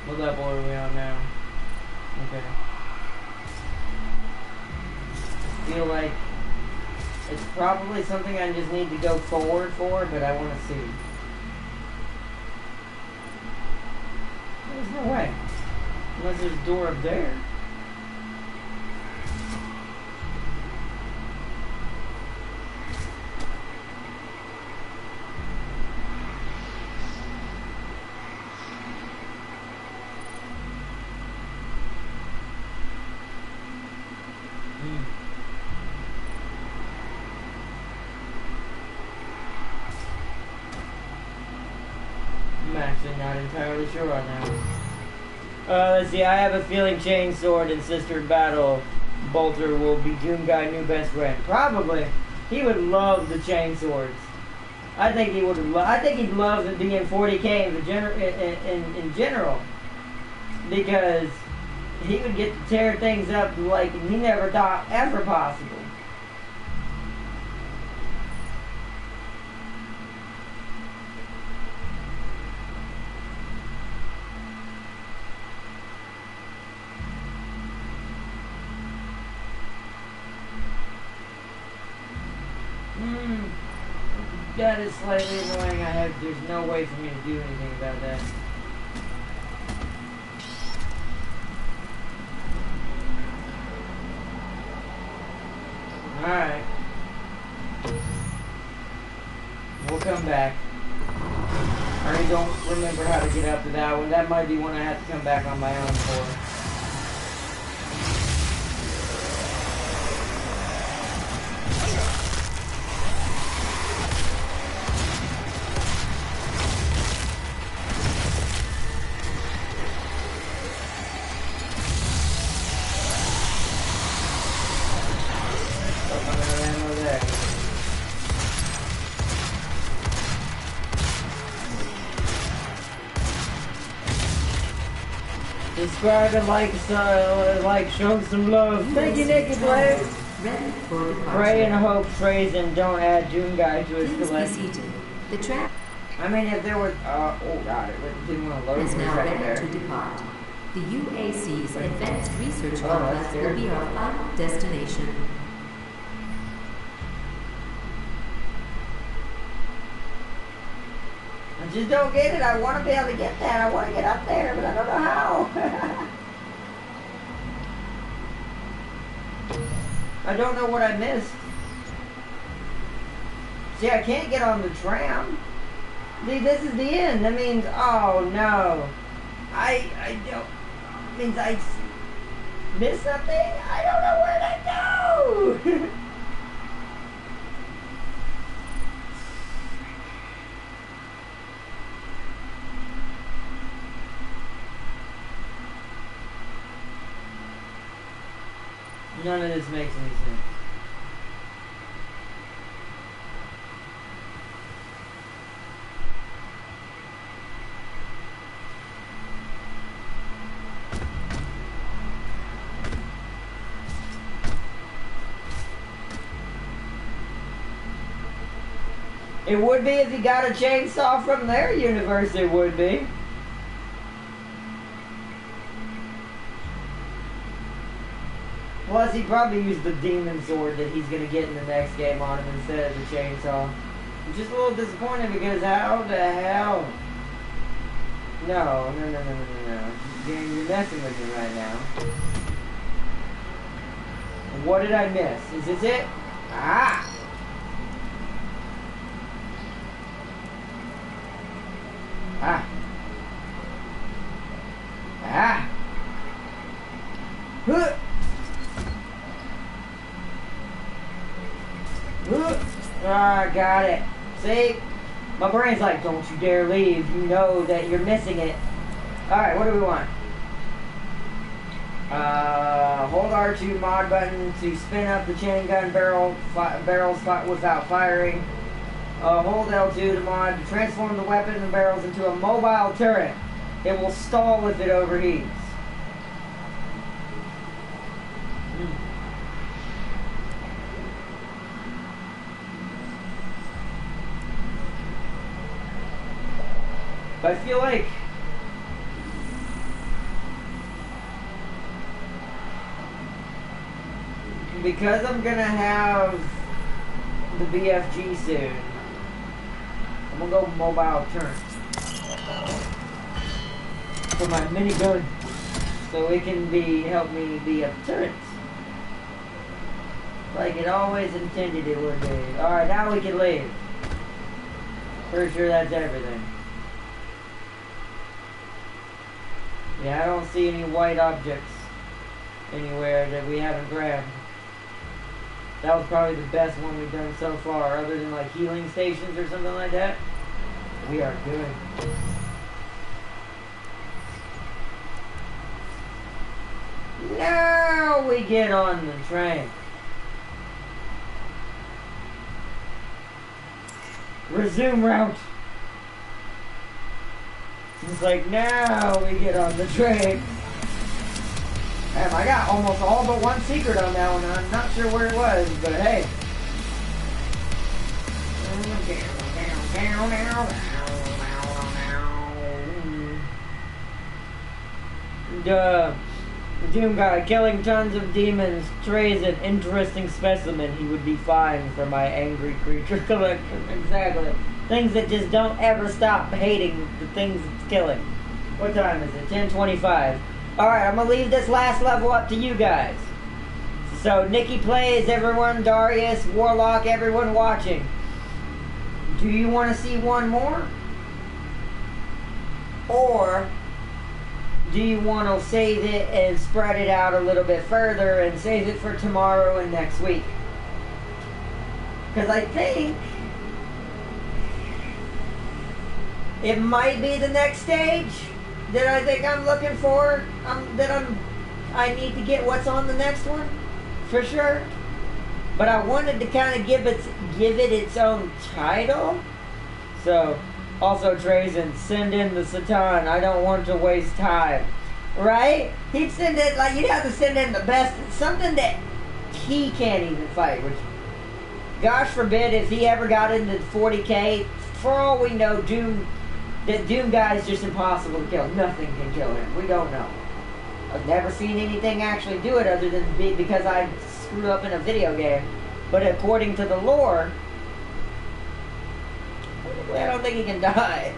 What level are we on now? Okay. I feel like It's probably something I just need to go forward for, but I want to see. There's no way. Unless there's a door up there. I'm actually not entirely sure on that one. Let's see, I have a feeling Chainsword and Sister Battle Bolter will be Doomguy's new best friend. Probably. He would love the Chainswords. I think he would. I think he'd love to be in 40K in general, because he would get to tear things up like he never thought ever possible. That is slightly annoying. There's no way for me to do anything about that. Alright. We'll come back. I already don't remember how to get up to that one. That might be one I have to come back on my own for. Subscribe and like, show some love. Thank you, Nicky Blade. Pray and hope, praise, and don't add Doomguy to his collection. The trap I mean, if there was, oh god, it didn't want to load is for a now second ready there. to depart. The UAC's Advanced Research Complex will be our final destination. I just don't get it. I want to be able to get that. I want to get up there, but I don't know how. I don't know what I missed. See, I can't get on the tram. See, this is the end. That means, oh no. I don't, means I missed something? I don't know where to go. None of this makes any sense. It would be if you got a chainsaw from their universe, it would be. Plus, he probably used the demon sword that he's going to get in the next game on him instead of the chainsaw. I'm just a little disappointed because how the hell? No. Game, you're messing with me right now. What did I miss? Is this it? Ah! Ah! Ah! Huh! Ah, got it. See? My brain's like, don't you dare leave. You know that you're missing it. Alright, what do we want? Hold R2 mod button to spin up the chain gun barrels without firing. Hold L2 to mod to transform the weapon and barrels into a mobile turret. It will stall if it overheats. I feel like because I'm gonna have the BFG soon. I'm gonna go mobile turn for my minigun, so it can help me be up turrets. Like it always intended it would be. Alright, now we can leave. Pretty sure that's everything. Yeah, I don't see any white objects anywhere that we haven't grabbed. That was probably the best one we've done so far, other than like healing stations or something like that. We are good. Now we get on the train. Resume route. It's like, now we get on the train. Damn, I got almost all but one secret on that one. I'm not sure where it was, but hey. Doom guy, killing tons of demons. Trey is an interesting specimen. He would be fine for my angry creature collection. Exactly. Things that just don't ever stop hating the things it's killing. What time is it? 10:25. Alright, I'm gonna leave this last level up to you guys. So, Nikki plays, everyone, Darius, Warlock, everyone watching. Do you want to see one more? Or do you want to save it and spread it out a little bit further and save it for tomorrow and next week? Because I think it might be the next stage that I think I'm looking for. I need to get what's on the next one for sure. But I wanted to kind of give it its own title. So, also Trazen, send in the Satan. I don't want to waste time. Right? He'd send it, like, you'd have to send in the best, something that he can't even fight. Which, gosh forbid, if he ever got into 40k, for all we know, Doom guy is just impossible to kill. Nothing can kill him. We don't know. I've never seen anything actually do it other than because I screwed up in a video game. But according to the lore, I don't think he can die.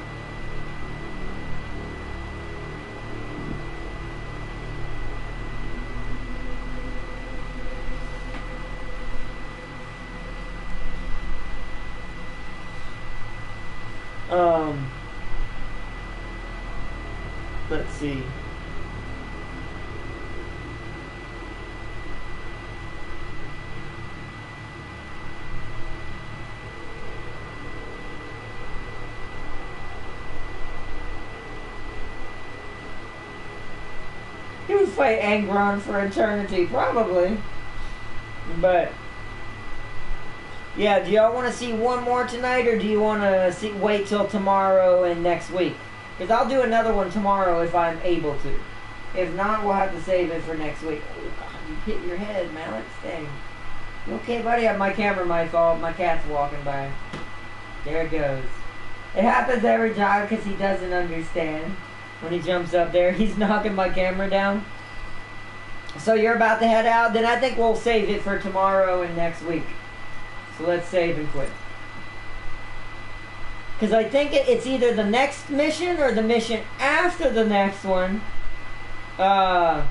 Let's see. He would fight Angron for eternity, probably. But yeah, do y'all want to see one more tonight, or do you want to wait till tomorrow and next week? Because I'll do another one tomorrow if I'm able to. If not, we'll have to save it for next week. Oh God, you hit your head, Malik. Dang. You okay, buddy? My camera might fall. My cat's walking by. There it goes. It happens every time because he doesn't understand. When he jumps up there, he's knocking my camera down. So you're about to head out? Then I think we'll save it for tomorrow and next week. So let's save and quit. Because I think it's either the next mission or the mission after the next one. Oh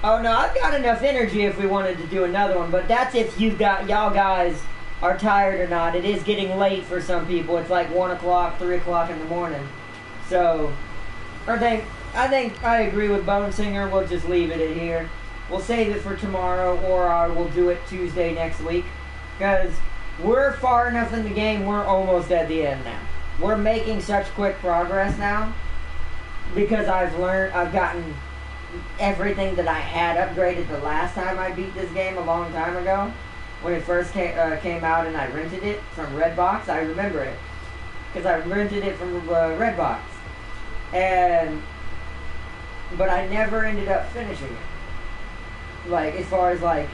no, I've got enough energy if we wanted to do another one. But that's if y'all guys are tired or not. It is getting late for some people. It's like 1 o'clock, 3 o'clock in the morning. So, I think I agree with Bone Singer. We'll just leave it at here. We'll save it for tomorrow, or we'll do it Tuesday next week. Because we're far enough in the game, we're almost at the end now. We're making such quick progress now. Because I've gotten everything that I had upgraded the last time I beat this game a long time ago. When it first came out and I rented it from Redbox. I remember it. Because I rented it from Redbox. But I never ended up finishing it. Like, as far as, like,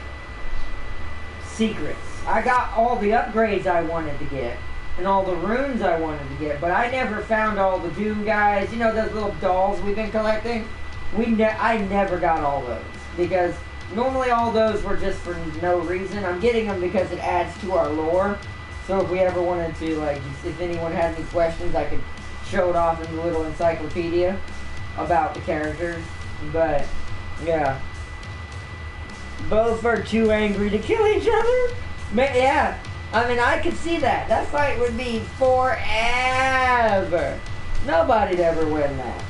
secrets. I got all the upgrades I wanted to get. And all the runes I wanted to get. But I never found all the Doom guys. You know those little dolls we've been collecting? I never got all those. Because Normally all those were just for no reason. I'm getting them because it adds to our lore. So if we ever wanted to, like, if anyone had any questions, I could show it off in the little encyclopedia about the characters. But, yeah. Both are too angry to kill each other? Yeah. I mean, I could see that. That fight would be forever. Nobody'd ever win that.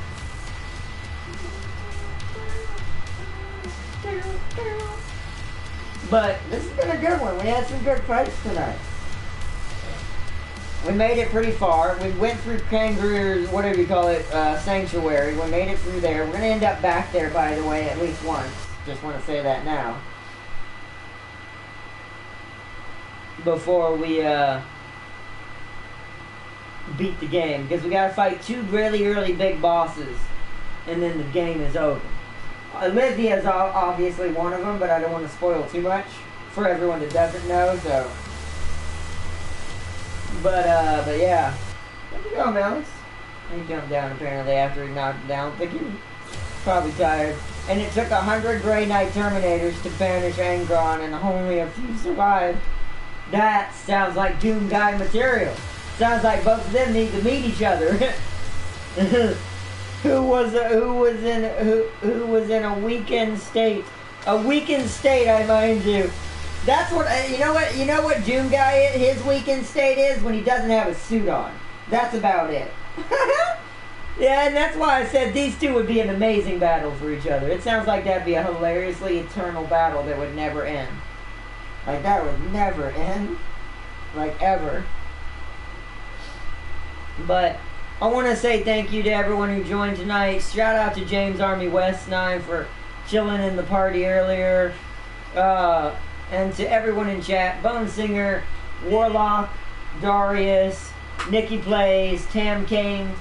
But this has been a good one. We had some good fights tonight. We made it pretty far. We went through Kangaroo's, whatever you call it, sanctuary. We made it through there. We're going to end up back there, by the way, at least once. Just want to say that now. Before we beat the game. Because we got to fight 2 really big bosses. And then the game is over. Olivia is obviously one of them, but I don't want to spoil too much for everyone that doesn't know, so. But yeah. Where'd you go, Melis? He jumped down apparently after he knocked down. I think he was probably tired. And it took 100 Grey Knight Terminators to banish Angron, and only a few survived. That sounds like Doom Guy material. Sounds like both of them need to meet each other. Who was in a weakened state? A weakened state, I mind you. That's what you know what Doom Guy his weakened state is when he doesn't have a suit on. That's about it. Yeah, and that's why I said these two would be an amazing battle for each other. It sounds like that'd be a hilariously eternal battle that would never end. Like that would never end. Like ever. But I want to say thank you to everyone who joined tonight. Shout out to James Army West 9 for chilling in the party earlier. And to everyone in chat. Bone Singer, Warlock, Darius, Nikki Plays, Tam Kane.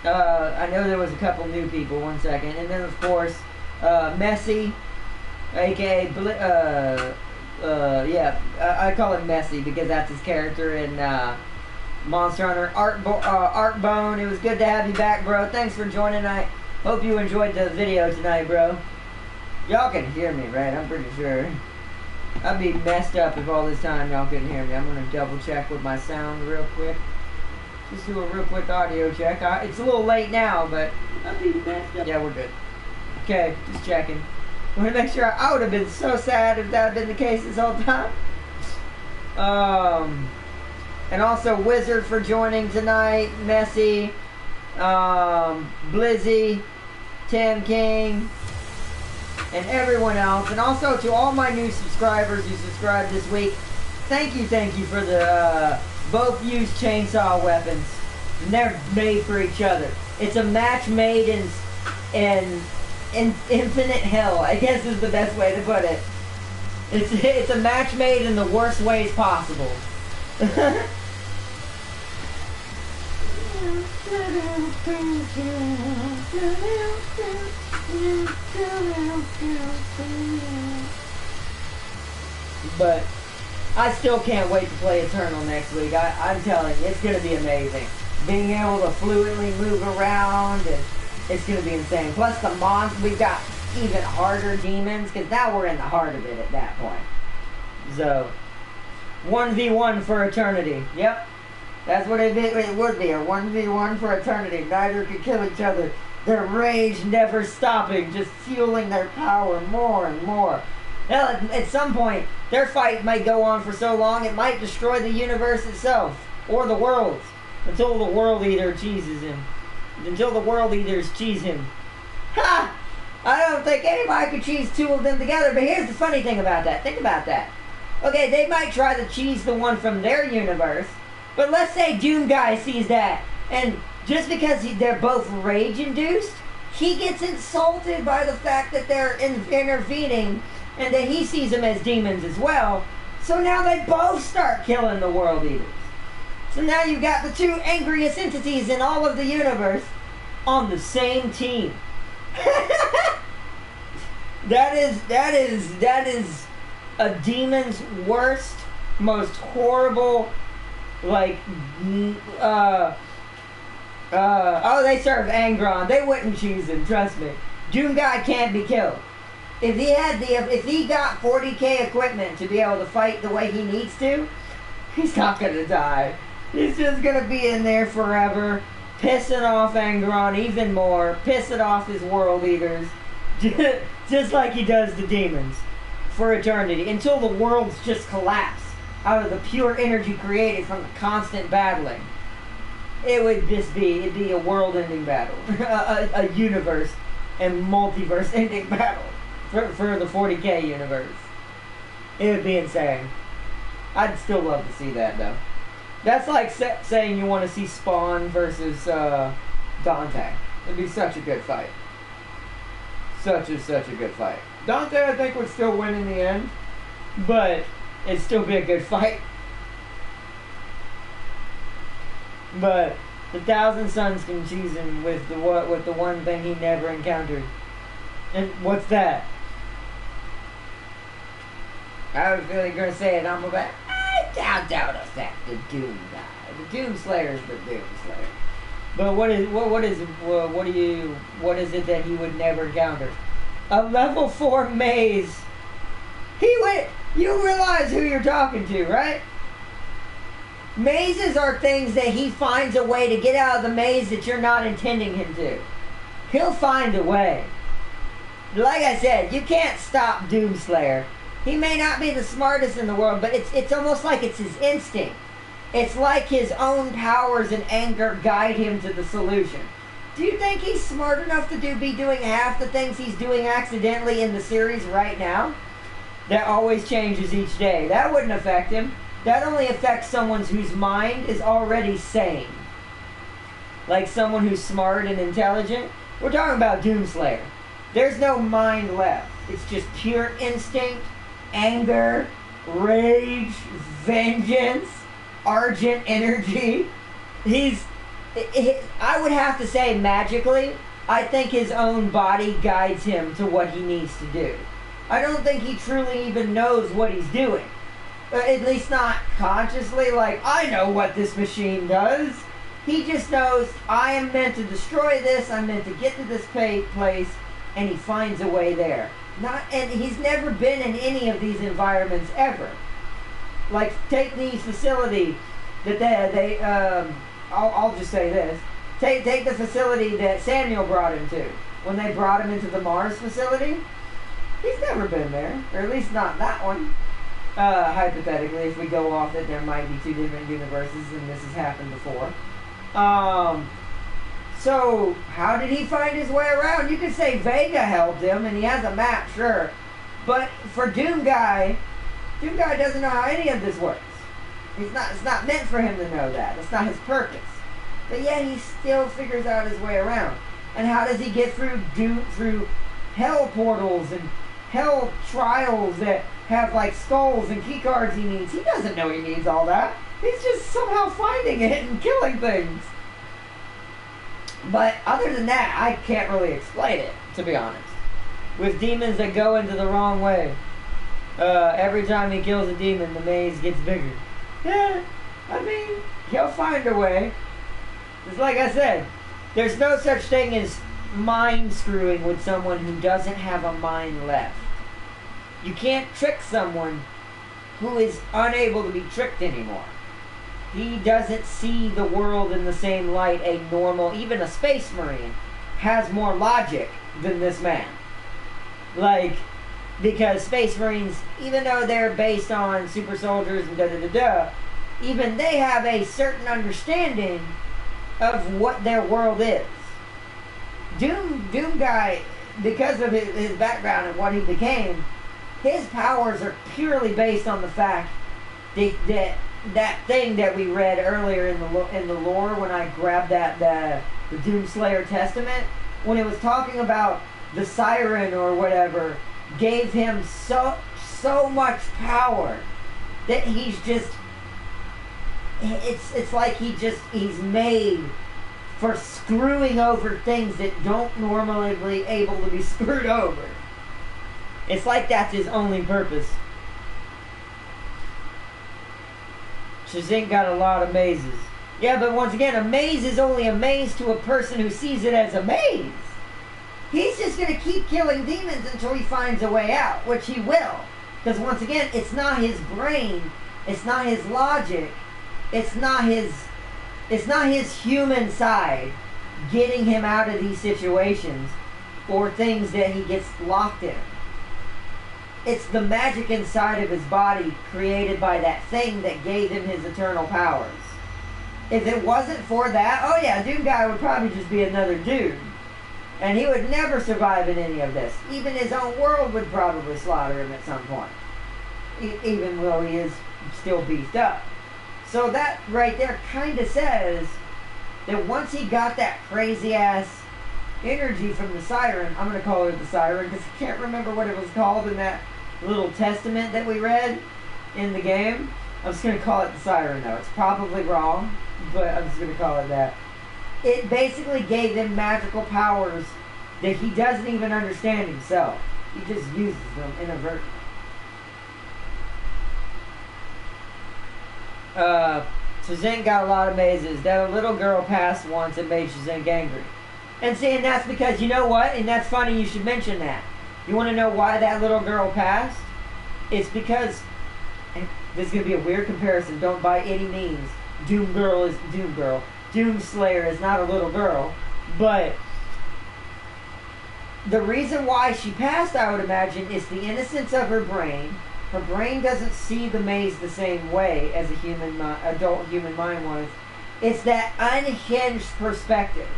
I know there was a couple new people. 1 second. And then, of course, Messy, a.k.a. I call him Messy because that's his character in Monster Hunter. Artbone, it was good to have you back, bro. Thanks for joining. I hope you enjoyed the video tonight, bro. Y'all can hear me, right? I'm pretty sure. I'd be messed up if all this time y'all couldn't hear me. I'm going to double check with my sound real quick. Just do a real quick audio check. It's a little late now, but I'd be messed up. Yeah, we're good. Okay, just checking. I want to make sure. I would have been so sad if that had been the case this whole time. And also Wizard for joining tonight, Messy, Blizzy, Tam King, and everyone else. And also to all my new subscribers who subscribed this week, thank you for the both use chainsaw weapons. They're made for each other. It's a match made in infinite hell, I guess is the best way to put it. It's a match made in the worst ways possible. But I still can't wait to play Eternal next week. I'm telling you, it's going to be amazing. Being able to fluently move around, and it's going to be insane. Plus the monsters, we've got even harder demons, because now we're in the heart of it at that point. So, 1v1 for eternity. Yep. That's what it would be, a 1v1 for eternity. Neither could kill each other. Their rage never stopping, just fueling their power more and more. Hell, at some point, their fight might go on for so long, it might destroy the universe itself. Or the worlds. Until the world eater cheeses him. Until the world eaters cheese him. Ha! I don't think anybody could cheese 2 of them together, but here's the funny thing about that. Think about that. Okay, they might try to cheese the one from their universe, but let's say Doom Guy sees that, and just because they're both rage-induced, he gets insulted by the fact that they're intervening, and that he sees them as demons as well. So now they both start killing the World Eaters. So now you've got the 2 angriest entities in all of the universe on the same team. That is a demon's worst, most horrible, like, oh, they serve Angron. They wouldn't choose him, trust me. Doom Guy can't be killed. if he got 40k equipment to be able to fight the way he needs to, he's not gonna die. He's just gonna be in there forever, pissing off Angron even more, pissing off his world eaters, just like he does the demons, for eternity, until the worlds just collapse out of the pure energy created from the constant battling. It'd be a world-ending battle, a universe and multiverse-ending battle for the 40k universe. It would be insane. I'd still love to see that, though. That's like saying you want to see Spawn versus Dante. It'd be such a good fight. Such a good fight. Dante, I think, would still win in the end, but it'd still be a good fight. But the Thousand Suns can choose him with the one thing he never encountered. And what's that? I was really gonna say it. I'm about. I doubt affect the Doom guy. The Doom Slayer is the Doom Slayer. But what is it that he would never encounter? A level 4 maze. You realize who you're talking to, right? Mazes are things that he finds a way to get out of the maze that you're not intending him to. He'll find a way. Like I said, you can't stop Doomslayer. He may not be the smartest in the world, but it's almost like it's his instinct. It's like his own powers and anger guide him to the solution. Do you think he's smart enough to be doing half the things he's doing accidentally in the series right now? That always changes each day. That wouldn't affect him. That only affects someone whose mind is already sane. Like someone who's smart and intelligent. We're talking about Doomslayer. There's no mind left. It's just pure instinct, anger, rage, vengeance, argent energy. I would have to say magically, I think his own body guides him to what he needs to do. I don't think he truly even knows what he's doing. At least not consciously, like, I know what this machine does. He just knows, I am meant to destroy this, I'm meant to get to this place, and he finds a way there. And he's never been in any of these environments ever. Like, take the facility that I'll just say this. Take the facility that Samuel brought him to. When they brought him into the Mars facility, he's never been there. Or at least not that one. Hypothetically, if we go off that there might be two different universes and this has happened before. So, how did he find his way around? You could say Vega helped him, and he has a map, sure. But for Doom Guy doesn't know how any of this works. It's not meant for him to know that. It's not his purpose. But yet he still figures out his way around. And how does he get through hell portals and hell trials that have like skulls and key cards he needs? He doesn't know he needs all that. He's just somehow finding it and killing things. But other than that, I can't really explain it, to be honest. With demons that go into the wrong way. Every time he kills a demon, the maze gets bigger. Yeah, I mean, he'll find a way. It's like I said, there's no such thing as mind screwing with someone who doesn't have a mind left. You can't trick someone who is unable to be tricked anymore. He doesn't see the world in the same light a normal, even a space marine, has more logic than this man. Like, because space marines, even though they're based on super soldiers and even they have a certain understanding of what their world is. Doom Guy, because of his background and what he became, his powers are purely based on the fact that thing that we read earlier in the lore when I grabbed the Doomslayer Testament, when it was talking about the siren or whatever, gave him so much power that he's just, it's like he's made for screwing over things that don't normally be able to be screwed over. It's like that's his only purpose. Shazink got a lot of mazes. Yeah, but once again, a maze is only a maze to a person who sees it as a maze. He's just going to keep killing demons until he finds a way out, which he will. Because once again, it's not his brain, it's not his logic, it's not his human side getting him out of these situations or things that he gets locked in. It's the magic inside of his body created by that thing that gave him his eternal powers. If it wasn't for that, oh yeah, Doom Guy would probably just be another dude. And he would never survive in any of this. Even his own world would probably slaughter him at some point. Even though he is still beefed up. So that right there kind of says that once he got that crazy ass energy from the siren, I'm going to call her the siren because I can't remember what it was called in that little testament that we read in the game. I'm just going to call it the siren though. It's probably wrong, but I'm just going to call it that. It basically gave him magical powers that he doesn't even understand himself. He just uses them inadvertently. Shazink got a lot of mazes. That a little girl passed once and made Shazink angry. And see, and that's because, you know what? And that's funny you should mention that. You want to know why that little girl passed? It's because, and this is going to be a weird comparison, don't by any means. Doom Slayer is not a little girl. But the reason why she passed, I would imagine, is the innocence of her brain. Her brain doesn't see the maze the same way as a adult human mind was. It's that unhinged perspective.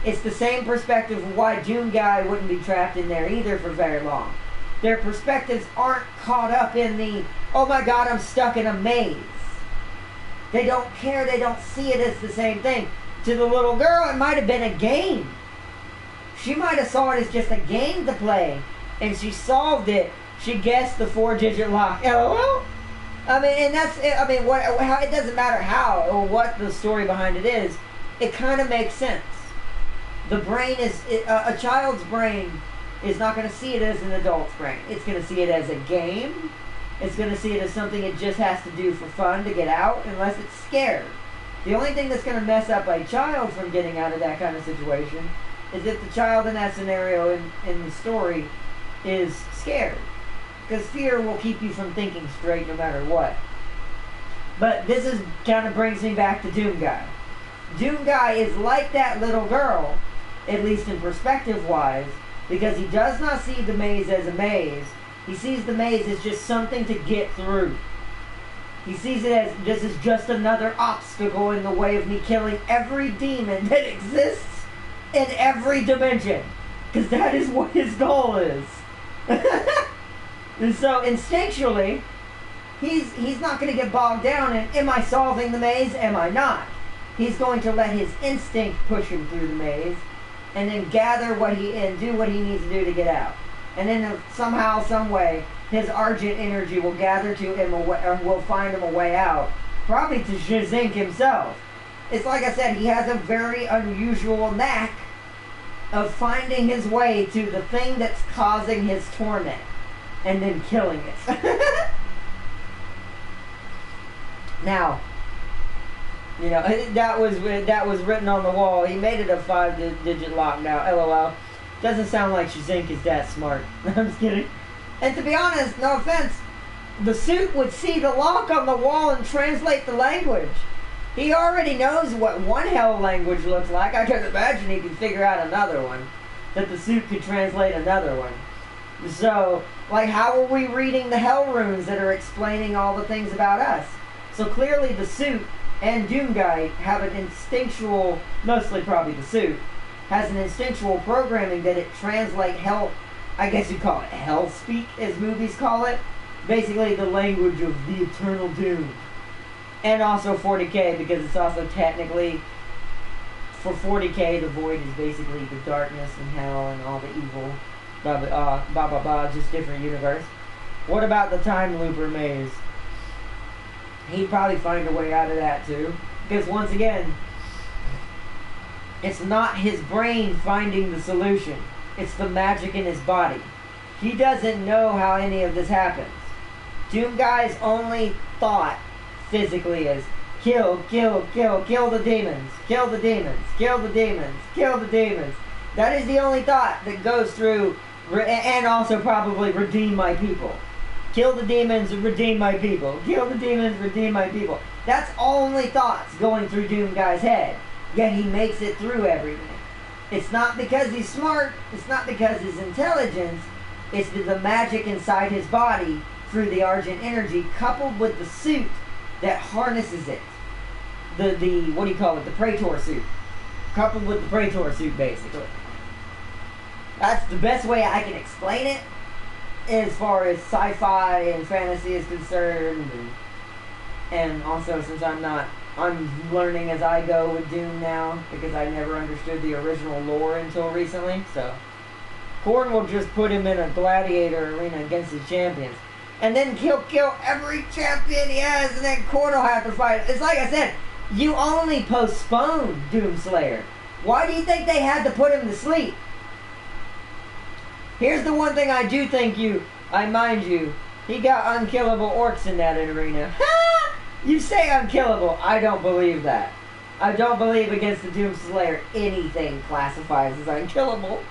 It's the same perspective of why Doom Guy wouldn't be trapped in there either for very long. Their perspectives aren't caught up in the, oh my god, I'm stuck in a maze. They don't care, they don't see it as the same thing. To the little girl, it might have been a game. She might have saw it as just a game to play. And she solved it. She guessed the 4-digit lock. LOL? I mean, and that's, I mean, how, it doesn't matter how or what the story behind it is. It kind of makes sense. The brain is, a child's brain is not going to see it as an adult's brain. It's going to see it as a game. It's going to see it as something it just has to do for fun to get out, unless it's scared. The only thing that's going to mess up a child from getting out of that kind of situation is if the child in that scenario in the story is scared. Because fear will keep you from thinking straight no matter what. But this is kind of brings me back to Doom Guy. Doom Guy is like that little girl, at least in perspective-wise, because he does not see the maze as a maze. He sees the maze as just something to get through. He sees it as, this is just another obstacle in the way of me killing every demon that exists in every dimension. Because that is what his goal is. And so instinctually, he's not going to get bogged down in, am I solving the maze, am I not? He's going to let his instinct push him through the maze, and then gather and do what he needs to do to get out. And then somehow, some way, his Argent energy will gather to him, or will find him a way out. Probably to Shazink himself. It's like I said, he has a very unusual knack of finding his way to the thing that's causing his torment. And then killing it. Now, you know, that was written on the wall. He made it a 5-digit lock now. LOL. Doesn't sound like Shazink is that smart. I'm just kidding. And to be honest, no offense, the suit would see the lock on the wall and translate the language. He already knows what one hell language looks like. I can imagine he could figure out another one. That the suit could translate another one. So, like, how are we reading the hell runes that are explaining all the things about us? So clearly the suit and Doom Guy have an instinctual, mostly probably the suit, has an instinctual programming that it translate hell, I guess you'd call it hell speak, as movies call it. Basically the language of the eternal doom. And also 40k, because it's also technically, for 40k, the void is basically the darkness and hell and all the evil. Just different universe. What about the time looper maze? He'd probably find a way out of that too. Because once again, it's not his brain finding the solution. It's the magic in his body. He doesn't know how any of this happens. Doom Guy's only thought physically is kill the demons, kill the demons, kill the demons, kill the demons. That is the only thought that goes through, and also probably redeem my people. Kill the demons and redeem my people. Kill the demons, redeem my people. That's only thoughts going through Doom Guy's head. Yet he makes it through everything. It's not because he's smart. It's not because his intelligence. It's the magic inside his body through the Argent energy coupled with the suit that harnesses it. The what do you call it? The Praetor suit. Coupled with the Praetor suit, basically. That's the best way I can explain it as far as sci-fi and fantasy is concerned. And also, since I'm learning as I go with Doom now, because I never understood the original lore until recently. So, Korn will just put him in a gladiator arena against his champions. And then he'll kill every champion he has, and then Korn will have to fight. It's like I said, you only postpone Doomslayer. Why do you think they had to put him to sleep? Here's the one thing I do think I mind you, he got unkillable orcs in that arena. You say unkillable, I don't believe that. I don't believe against the Doomslayer anything classifies as unkillable.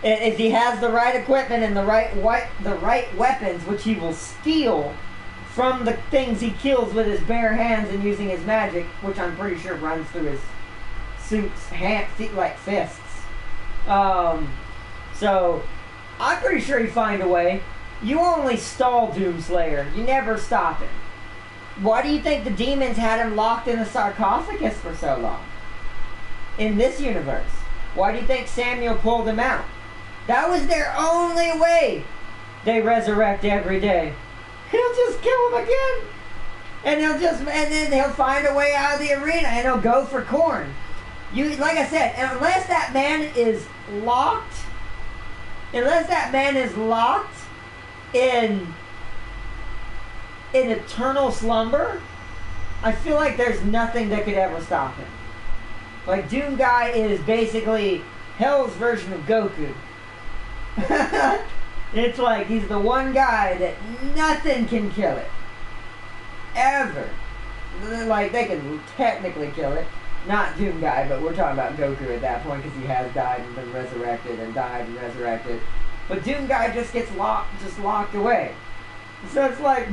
If he has the right equipment and the right weapons, which he will steal from the things he kills with his bare hands and using his magic, which I'm pretty sure runs through his suit's feet like fists. So I'm pretty sure he'd find a way. You only stall Doomslayer. You never stop him. Why do you think the demons had him locked in the sarcophagus for so long? In this universe. Why do you think Samuel pulled him out? That was their only way. They resurrect every day. He'll just kill him again. And then he'll find a way out of the arena and he'll go for Korn. Like I said, unless that man is locked in eternal slumber, I feel like there's nothing that could ever stop him. Like, Doom Guy is basically Hell's version of Goku. It's like he's the one guy that nothing can kill it. Ever. Like, they can technically kill it. Not Doom Guy, but we're talking about Goku at that point because he has died and been resurrected and died and resurrected. But Doom Guy just gets locked away. So it's like,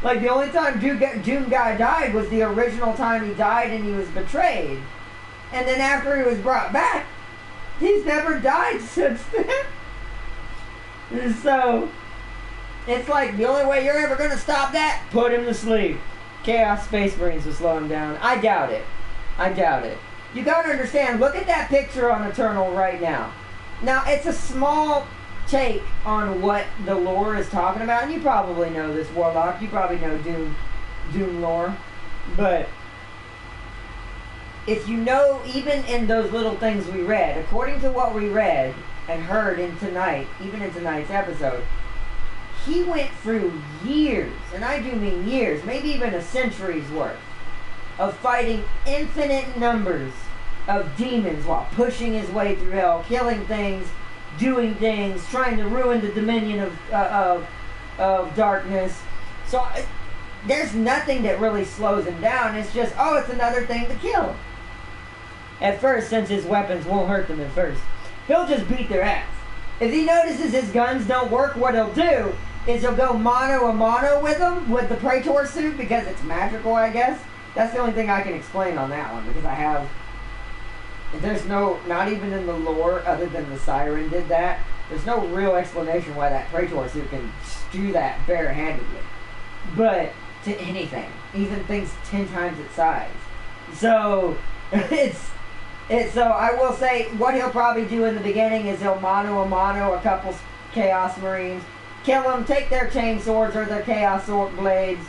like the only time Doom Guy died was the original time he died and he was betrayed. And then after he was brought back, he's never died since then. And so, it's like the only way you're ever going to stop that, put him to sleep. Chaos Space Marines will slow him down. I doubt it. You got to understand, look at that picture on Eternal right now. Now, it's a small take on what the lore is talking about, and you probably know this, Warlock. You probably know Doom lore. But if you know, even in those little things we read, according to what we read and heard even in tonight's episode, he went through years, and I do mean years, maybe even a century's worth, of fighting infinite numbers of demons while pushing his way through hell, killing things, doing things, trying to ruin the dominion of darkness. So there's nothing that really slows him down. It's just, it's another thing to kill. At first, since his weapons won't hurt them at first, he'll just beat their ass. If he notices his guns don't work, what he'll do is he'll go mano-a-mano with them, with the Praetor suit, because it's magical, I guess. That's the only thing I can explain on that one, because there's not even in the lore, other than the Siren did that, there's no real explanation why that Praetor suit can do that barehandedly. But, to anything, even things 10 times its size. So, so I will say, what he'll probably do in the beginning is he'll mano-a-mano a couple Chaos Marines, kill them, take their chain swords or their Chaos sword blades,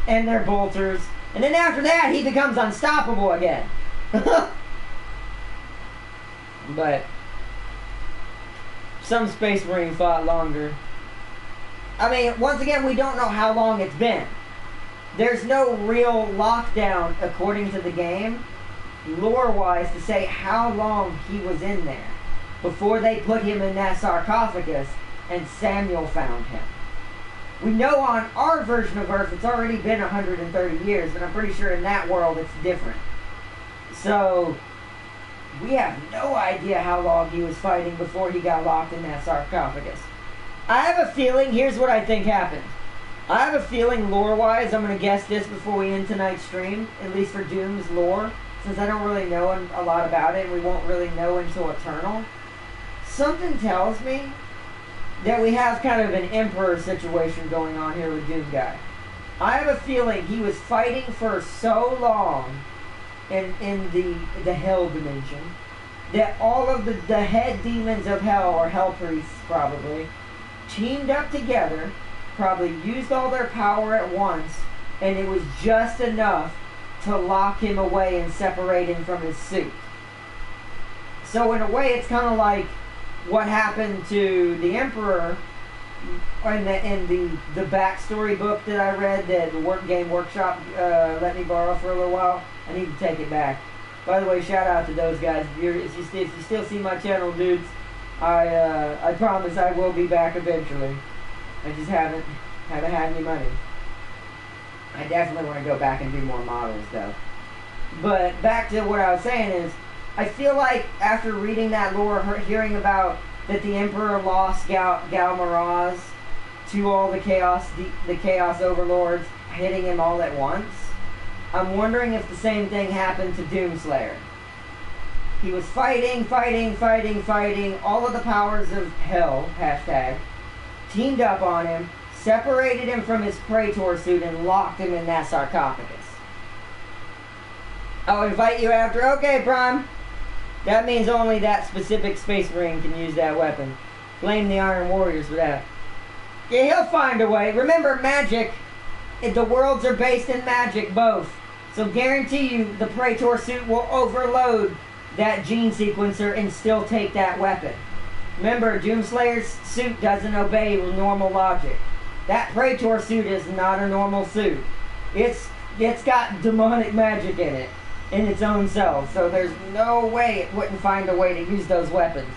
and their bolters, and then after that, he becomes unstoppable again. But some Space Marine fought longer. I mean, once again, we don't know how long it's been. There's no real lockdown, according to the game, lore-wise, to say how long he was in there before they put him in that sarcophagus and Samuel found him. We know on our version of Earth it's already been 130 years, and I'm pretty sure in that world it's different. So, we have no idea how long he was fighting before he got locked in that sarcophagus. I have a feeling, here's what I think happened. I have a feeling, lore-wise, I'm going to guess this before we end tonight's stream, at least for Doom's lore, since I don't really know a lot about it, and we won't really know until Eternal. Something tells me that we have kind of an Emperor situation going on here with Doom Guy. I have a feeling he was fighting for so long in the Hell dimension that all of the head demons of Hell, or Hell Priests probably, teamed up together, probably used all their power at once, and it was just enough to lock him away and separate him from his suit. So in a way, it's kind of like what happened to the Emperor in the backstory book that I read that the Game Workshop let me borrow for a little while. I need to take it back. By the way, shout out to those guys. If you still see my channel, dudes, I promise I will be back eventually. I just haven't had any money. I definitely want to go back and do more models though. But back to what I was saying is, I feel like after reading that lore, hearing about that the Emperor lost Gal Maraz to all the Chaos Overlords hitting him all at once, I'm wondering if the same thing happened to Doomslayer. He was fighting, all of the powers of Hell, hashtag, teamed up on him, separated him from his Praetor suit, and locked him in that sarcophagus. I'll invite you after. Okay, Prime. That means only that specific Space Marine can use that weapon. Blame the Iron Warriors for that. Yeah, he'll find a way. Remember, magic. The worlds are based in magic, both. So guarantee you the Praetor suit will overload that gene sequencer and still take that weapon. Remember, Doomslayer's suit doesn't obey normal logic. That Praetor suit is not a normal suit. It's got demonic magic in it, in its own self. So there's no way it wouldn't find a way to use those weapons.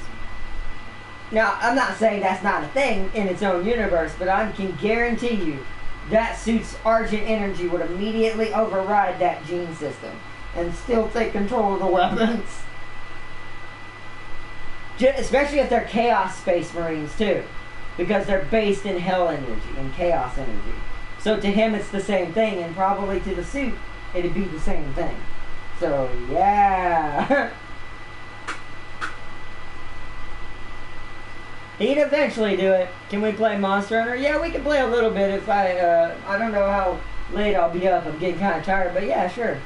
Now, I'm not saying that's not a thing in its own universe, but I can guarantee you that suit's Argent energy would immediately override that gene system and still take control of the weapons. Especially if they're Chaos Space Marines too, because they're based in Hell energy and Chaos energy. So to him it's the same thing, and probably to the suit it'd be the same thing. So yeah. He'd eventually do it. Can we play Monster Hunter? Yeah, we can play a little bit if I don't know how late I'll be up. I'm getting kind of tired, but yeah, sure.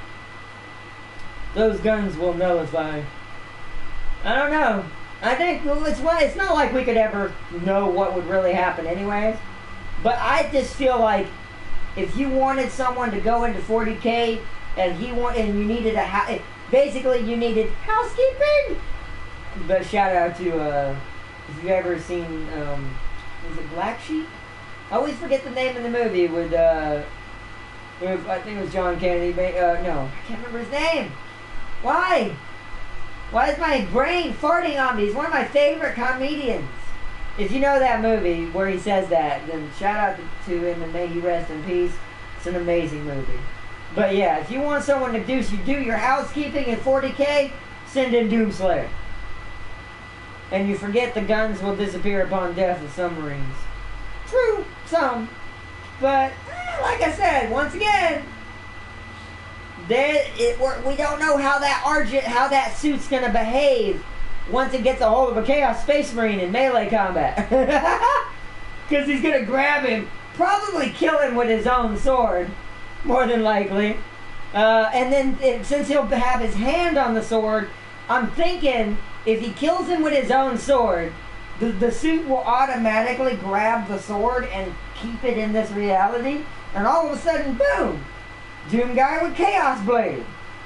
Those guns will nullify. I don't know. I think it's not like we could ever know what would really happen anyways. But I just feel like if you wanted someone to go into 40K and you needed basically you needed housekeeping. But shout out to if you've ever seen, was it Black Sheep? I always forget the name of the movie with, I think it was John Kennedy. No, I can't remember his name. Why? Why is my brain farting on me? He's one of my favorite comedians. If you know that movie where he says that, then shout out to him and may he rest in peace. It's an amazing movie. But yeah, if you want someone to do your housekeeping in 40K, send in Doomslayer. And you forget the guns will disappear upon death of some Marines. True, some. But, like I said, once again, we don't know how that suit's going to behave once it gets a hold of a Chaos Space Marine in melee combat. Because he's going to grab him, probably kill him with his own sword, more than likely. And then, since he'll have his hand on the sword, I'm thinking if he kills him with his own sword, the suit will automatically grab the sword and keep it in this reality. And all of a sudden, boom! Doom Guy with Chaos Blade.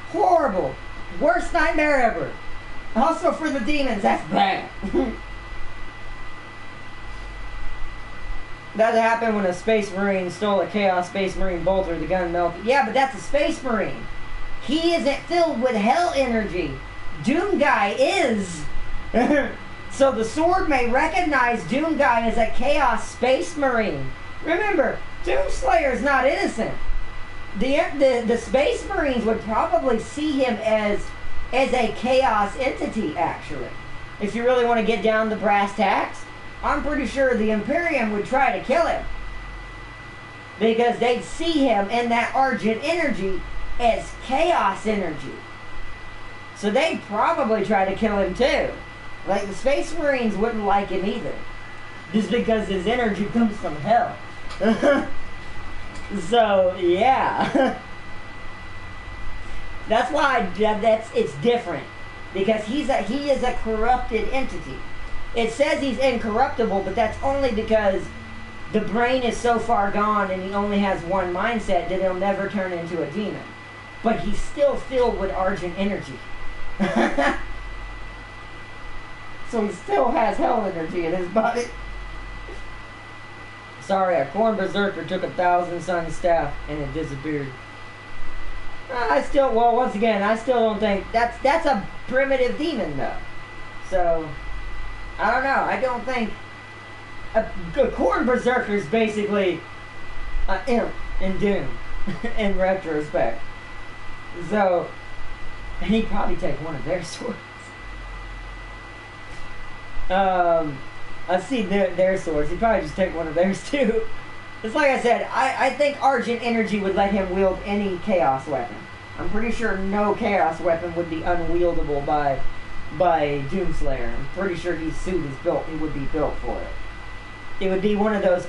Horrible. Worst nightmare ever. Also for the demons, that's bad. That happened when a Space Marine stole a Chaos Space Marine bolter, the gun melted. Yeah, but that's a Space Marine. He isn't filled with Hell energy. Doom Guy is. So the sword may recognize Doom Guy as a Chaos Space Marine. Remember, Doomslayer is not innocent. The Space Marines would probably see him as as a chaos entity, actually. If you really want to get down to brass tacks, I'm pretty sure the Imperium would try to kill him. Because they'd see him in that Argent energy as chaos energy. So they'd probably try to kill him too. Like, the Space Marines wouldn't like him either. Just because his energy comes from hell. So, yeah. That's why it's different. Because he is a corrupted entity. It says he's incorruptible, but that's only because the brain is so far gone and he only has one mindset that he'll never turn into a demon. But he's still filled with Argent energy. So he still has hell energy in his body. Sorry, a Corn Berserker took 1,000 Sun staff and it disappeared. Once again, I still don't think that's a primitive demon though. So I don't know. I don't think a Corn Berserker is basically an imp in Doom in retrospect. So, and he'd probably take one of their swords. I've seen their swords. He'd probably just take one of theirs too. It's like I said, I think Argent energy would let him wield any chaos weapon. I'm pretty sure no chaos weapon would be unwieldable by Doomslayer. I'm pretty sure his suit is built. He would be built for it. It would be one of those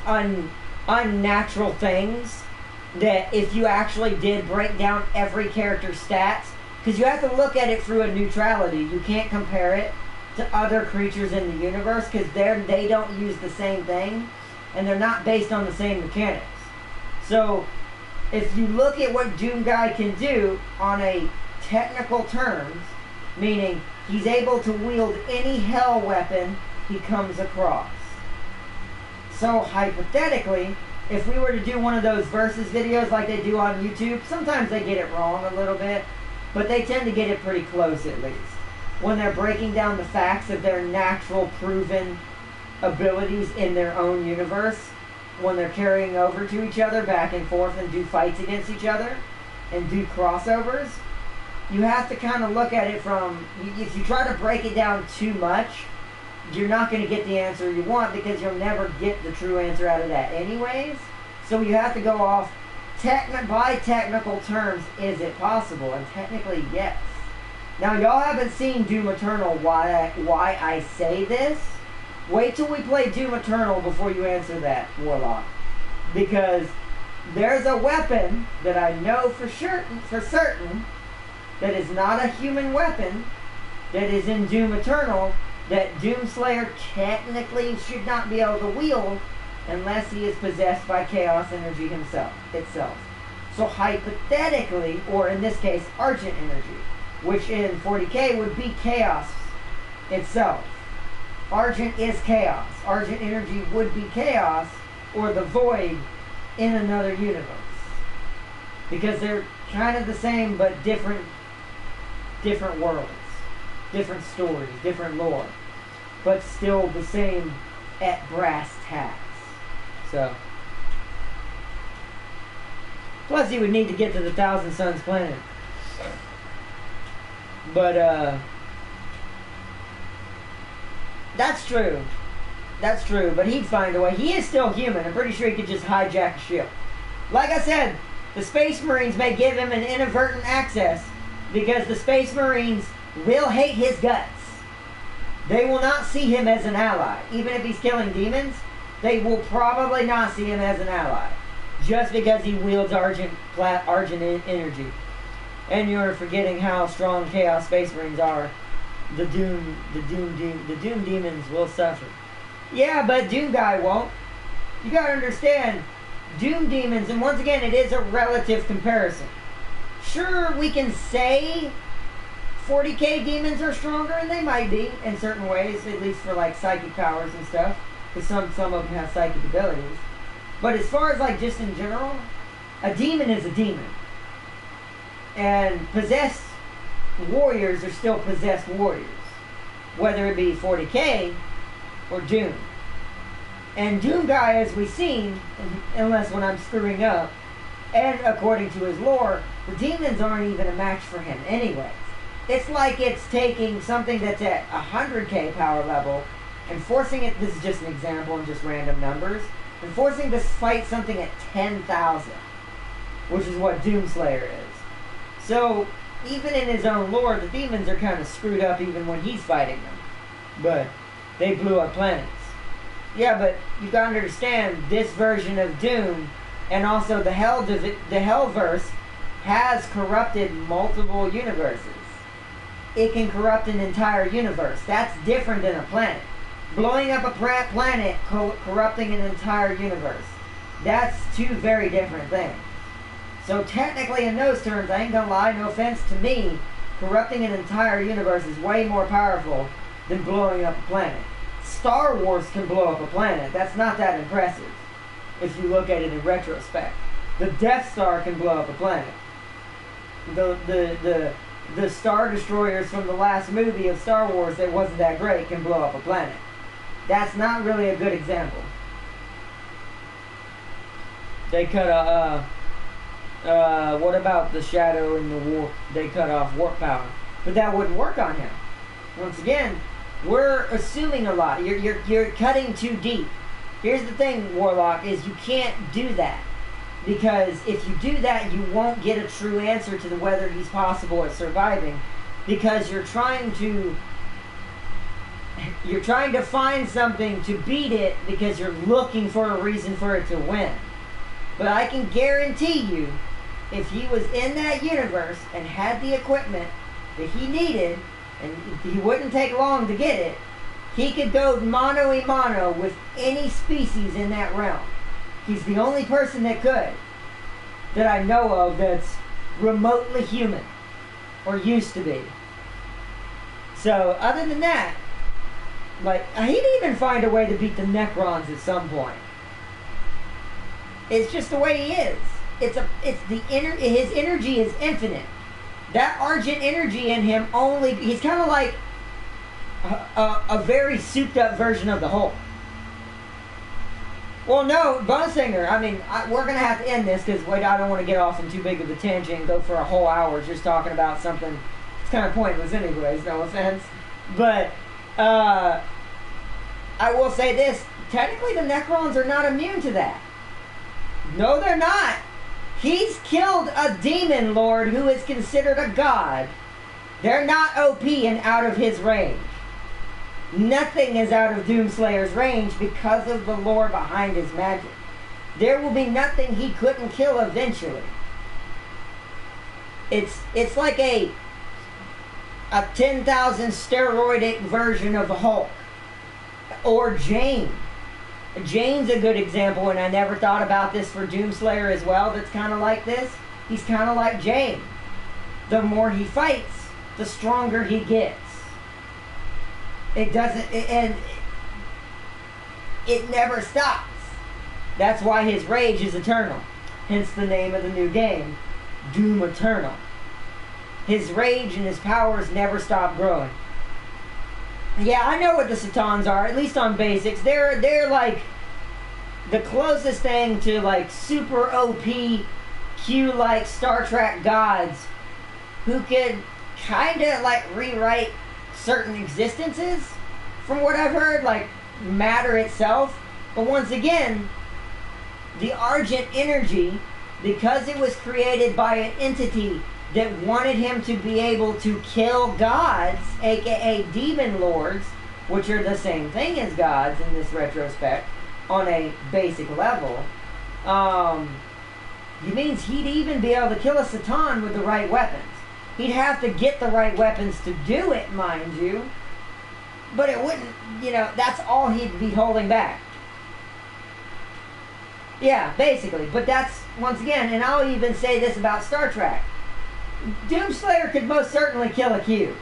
unnatural things that if you actually did break down every character's stats, because you have to look at it through a neutrality. You can't compare it to other creatures in the universe because they don't use the same thing and they're not based on the same mechanics. So if you look at what Doom Guy can do on a technical terms, meaning he's able to wield any hell weapon he comes across. So hypothetically, if we were to do one of those versus videos like they do on YouTube, sometimes they get it wrong a little bit, but they tend to get it pretty close at least. When they're breaking down the facts of their natural proven abilities in their own universe, when they're carrying over to each other back and forth and do fights against each other and do crossovers, you have to kind of look at it from, if you try to break it down too much, you're not going to get the answer you want because you'll never get the true answer out of that anyways. So you have to go off by technical terms, is it possible? And technically, yes. Now, y'all haven't seen Doom Eternal, why I say this. Wait till we play Doom Eternal before you answer that, Warlock. Because there's a weapon that I know for certain that is not a human weapon that is in Doom Eternal that Doomslayer technically should not be able to wield unless he is possessed by chaos energy itself. So hypothetically, or in this case, Argent energy, which in 40k would be chaos itself. Argent is chaos. Argent energy would be chaos or the void in another universe. Because they're kind of the same but different worlds, different stories, different lore, but still the same at brass tacks. So, plus you would need to get to the Thousand Suns planet. But that's true. That's true, but he'd find a way. He is still human. I'm pretty sure he could just hijack a ship. Like I said, the Space Marines may give him an inadvertent access because the Space Marines will hate his guts. They will not see him as an ally. Even if he's killing demons, they will probably not see him as an ally. Just because he wields Argent energy. And you're forgetting how strong Chaos Space Marines are. The Doom demons will suffer. Yeah, but Doom Guy won't. You gotta understand, Doom demons, and once again, it is a relative comparison. Sure, we can say 40k demons are stronger, and they might be in certain ways, at least for like psychic powers and stuff, because some of them have psychic abilities. But as far as like just in general, a demon is a demon. And possessed warriors are still possessed warriors, whether it be 40k or Doom. And Doom Guy, as we've seen, unless when I'm screwing up, and according to his lore, the demons aren't even a match for him anyway. It's like it's taking something that's at 100k power level and forcing it, this is just an example and just random numbers, and forcing to fight something at 10,000, which is what Doomslayer is. So, even in his own lore, the demons are kind of screwed up even when he's fighting them. But they blew up planets. Yeah, but you gotta understand, this version of Doom, and also the Hellverse, has corrupted multiple universes. It can corrupt an entire universe. That's different than a planet. Blowing up a planet, corrupting an entire universe. That's two very different things. So technically in those terms, I ain't gonna lie, no offense to me, corrupting an entire universe is way more powerful than blowing up a planet. Star Wars can blow up a planet. That's not that impressive if you look at it in retrospect. The Death Star can blow up a planet. The Star Destroyers from the last movie of Star Wars that wasn't that great can blow up a planet. That's not really a good example. They cut what about the Shadow and the Warp? They cut off warp power. But that wouldn't work on him. Once again, we're assuming a lot. You're cutting too deep. Here's the thing, Warlock, is you can't do that. Because if you do that, you won't get a true answer to whether he's possible at surviving. Because you're trying to find something to beat it because you're looking for a reason for it to win. But I can guarantee you, if he was in that universe and had the equipment that he needed, and he wouldn't take long to get it, he could go mano-a-mano with any species in that realm. He's the only person that could, that I know of, that's remotely human, or used to be. So, other than that, like, he'd even find a way to beat the Necrons at some point. It's just the way he is. His energy is infinite. That Argent energy in him he's kind of like a very souped up version of the Hulk. Well, no, Bonesinger, I mean, we're going to have to end this because I don't want to get off in too big of a tangent and go for a whole hour just talking about something. It's kind of pointless anyways, no offense. But I will say this, technically the Necrons are not immune to that. No, they're not. He's killed a demon lord who is considered a god. They're not OP and out of his range. Nothing is out of Doomslayer's range because of the lore behind his magic. There will be nothing he couldn't kill eventually. It's like a 10,000 steroidic version of Hulk. Or Jane. Jane's a good example, and I never thought about this for Doomslayer as well, that's kind of like this. He's kind of like Jane. The more he fights, the stronger he gets. It never stops. That's why his rage is eternal. Hence the name of the new game, Doom Eternal. His rage and his powers never stop growing. Yeah, I know what the Satans are, at least on basics. They're like the closest thing to like super OP Q-like Star Trek gods who could kind of like rewrite certain existences, from what I've heard, like matter itself. But once again, the Argent energy, because it was created by an entity that wanted him to be able to kill gods, aka demon lords, which are the same thing as gods in this retrospect, on a basic level, it means he'd even be able to kill a Satan with the right weapons. He'd have to get the right weapons to do it, mind you, but it wouldn't, that's all he'd be holding back. Yeah, basically, but that's, once again, and I'll even say this about Star Trek. Doomslayer could most certainly kill a Q.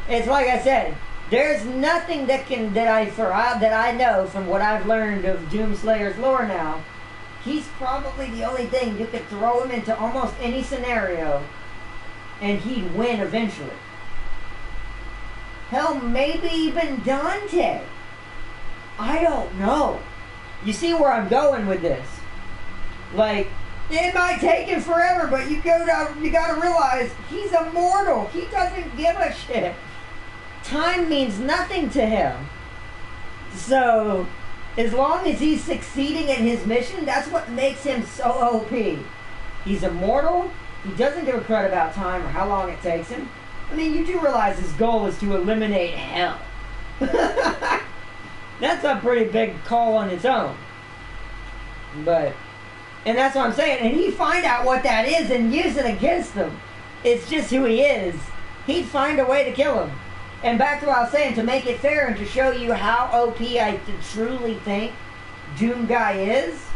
It's like I said, there's nothing that I know from what I've learned of Doomslayer's lore now. He's probably the only thing you could throw him into almost any scenario and he'd win eventually. Hell, maybe even Dante. I don't know. You see where I'm going with this? Like, It might take him forever, but you gotta realize he's immortal. He doesn't give a shit. Time means nothing to him. So, as long as he's succeeding in his mission, that's what makes him so OP. He's immortal. He doesn't give a crud about time or how long it takes him. I mean, you do realize his goal is to eliminate hell. That's a pretty big call on its own. And that's what I'm saying. And he'd find out what that is and use it against them. It's just who he is. He'd find a way to kill him. And back to what I was saying, to make it fair and to show you how OP I truly think Doom Guy is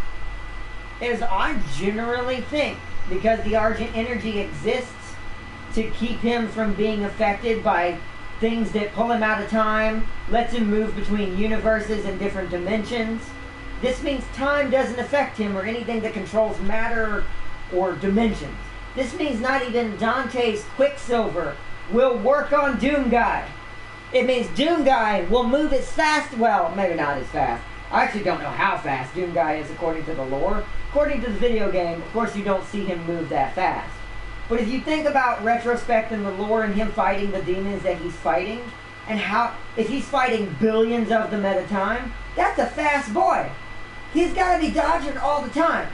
I generally think, because the Argent Energy exists to keep him from being affected by things that pull him out of time, lets him move between universes and different dimensions. This means time doesn't affect him or anything that controls matter or dimensions. This means not even Dante's Quicksilver will work on Doom Guy. It means Doom Guy will move as fast, well, maybe not as fast. I actually don't know how fast Doom Guy is according to the lore. According to the video game, of course you don't see him move that fast. But if you think about retrospect in the lore and him fighting the demons that he's fighting, and how, if he's fighting billions of them at a time, that's a fast boy. He's got to be dodging all the time.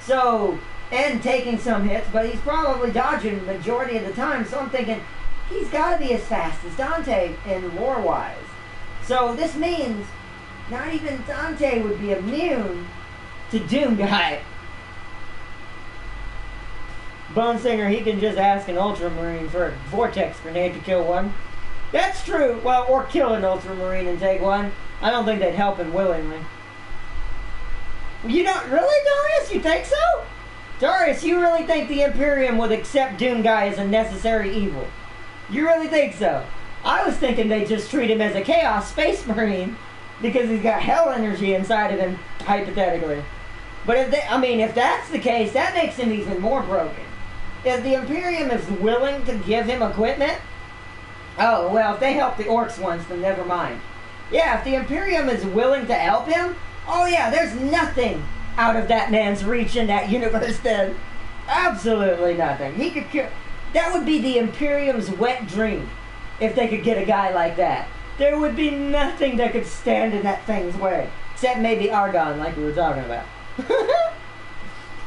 So, and taking some hits, but he's probably dodging the majority of the time. So I'm thinking, he's got to be as fast as Dante in lore-wise. So this means not even Dante would be immune to Doom Guy. Bone Singer, he can just ask an Ultramarine for a Vortex Grenade to kill one. That's true. Well, or kill an Ultramarine and take one. I don't think they'd help him willingly. You don't really, Darius? You think so? Darius, you really think the Imperium would accept Doom Guy as a necessary evil? You really think so? I was thinking they'd just treat him as a Chaos Space Marine because he's got hell energy inside of him, hypothetically. But if that's the case, that makes him even more broken. If the Imperium is willing to give him equipment, oh, well, if they help the Orcs once, then never mind. Yeah, if the Imperium is willing to help him, oh yeah, there's nothing out of that man's reach in that universe then. Absolutely nothing. He could kill. That would be the Imperium's wet dream, if they could get a guy like that. There would be nothing that could stand in that thing's way. Except maybe Argon, like we were talking about.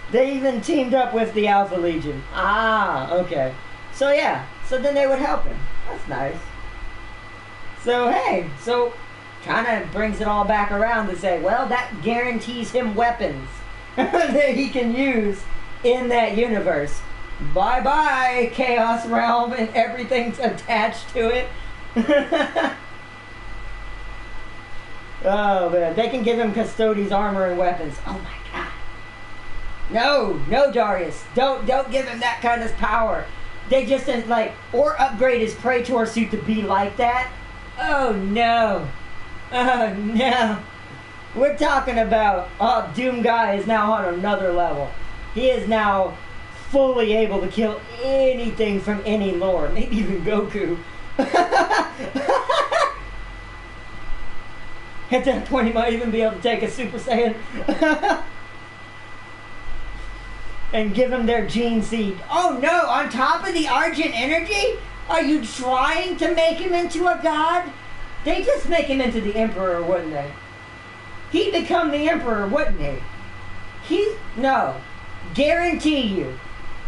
They even teamed up with the Alpha Legion. Ah, okay. So yeah, so then they would help him. That's nice. So hey, so kind of brings it all back around to say, well, that guarantees him weapons that he can use in that universe. Bye-bye, Chaos Realm and everything's attached to it. Oh, man. They can give him Custodes armor and weapons. Oh, my God. No, Darius. Don't give him that kind of power. They just, or upgrade his Praetor suit to be like that. Oh, no. Oh, no. We're talking about, Doom Guy is now on another level. He is now fully able to kill anything from any lore. Maybe even Goku. At that point, he might even be able to take a Super Saiyan. And give him their gene seed. Oh no, on top of the Argent Energy? Are you trying to make him into a god? They'd just make him into the Emperor, wouldn't they? He'd become the Emperor, wouldn't he? No. Guarantee you.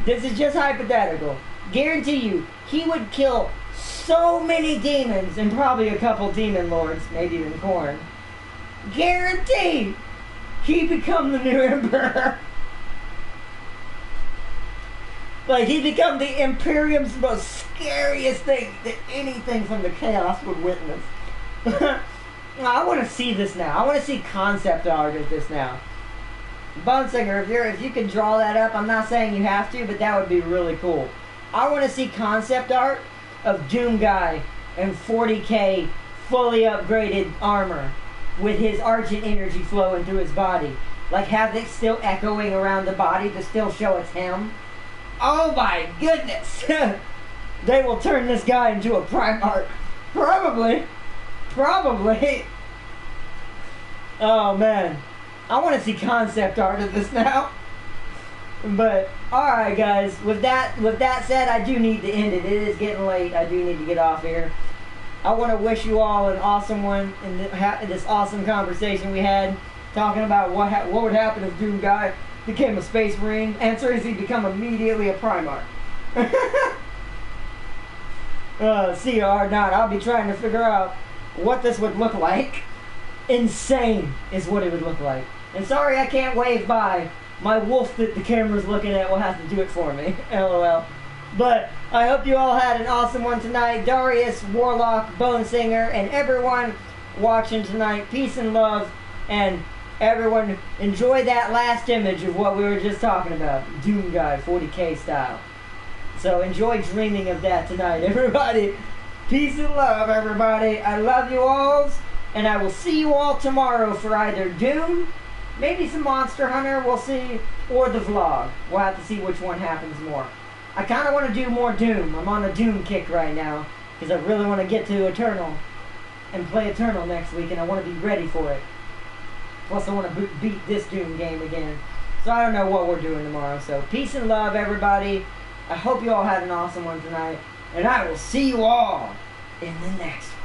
This is just hypothetical. Guarantee you, he would kill so many demons and probably a couple demon lords, maybe even Korn. Guaranteed, he'd become the new Emperor. Like, he'd become the Imperium's most scariest thing that anything from the Chaos would witness. I want to see this now. I want to see concept art of this now. Bunsinger, if you can draw that up, I'm not saying you have to, but that would be really cool. I want to see concept art of Doom Guy and 40k fully upgraded armor with his Argent Energy flowing through his body. Like, have it still echoing around the body to still show it's him. Oh my goodness! They will turn this guy into a Primarch. Probably. Oh man. I want to see concept art of this now. But alright guys, with that said, I do need to end it. It is getting late. I do need to get off here. I want to wish you all an awesome one in this awesome conversation we had, talking about what would happen if Doom Guy became a Space Marine. Answer is he become immediately a Primarch. See or not, I'll be trying to figure out what this would look like. Insane is what it would look like. And sorry I can't wave by. My wolf that the camera's looking at will have to do it for me. LOL. But I hope you all had an awesome one tonight. Darius, Warlock, Bone Singer, and everyone watching tonight. Peace and love. And everyone enjoy that last image of what we were just talking about. Doom Guy, 40K style. So enjoy dreaming of that tonight, everybody. Peace and love, everybody. I love you all. And I will see you all tomorrow for either Doom, maybe some Monster Hunter, we'll see, or the vlog. We'll have to see which one happens more. I kind of want to do more Doom. I'm on a Doom kick right now, because I really want to get to Eternal and play Eternal next week, and I want to be ready for it. Plus, I want to beat this Doom game again. So I don't know what we're doing tomorrow. So peace and love, everybody. I hope you all had an awesome one tonight, and I will see you all in the next one.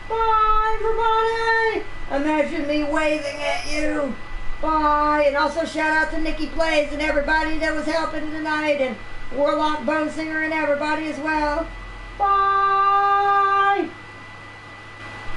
Bye, everybody! Imagine me waving at you. Bye. And also shout out to Nikki Plays and everybody that was helping tonight, and Warlock, Bone Singer, and everybody as well. Bye.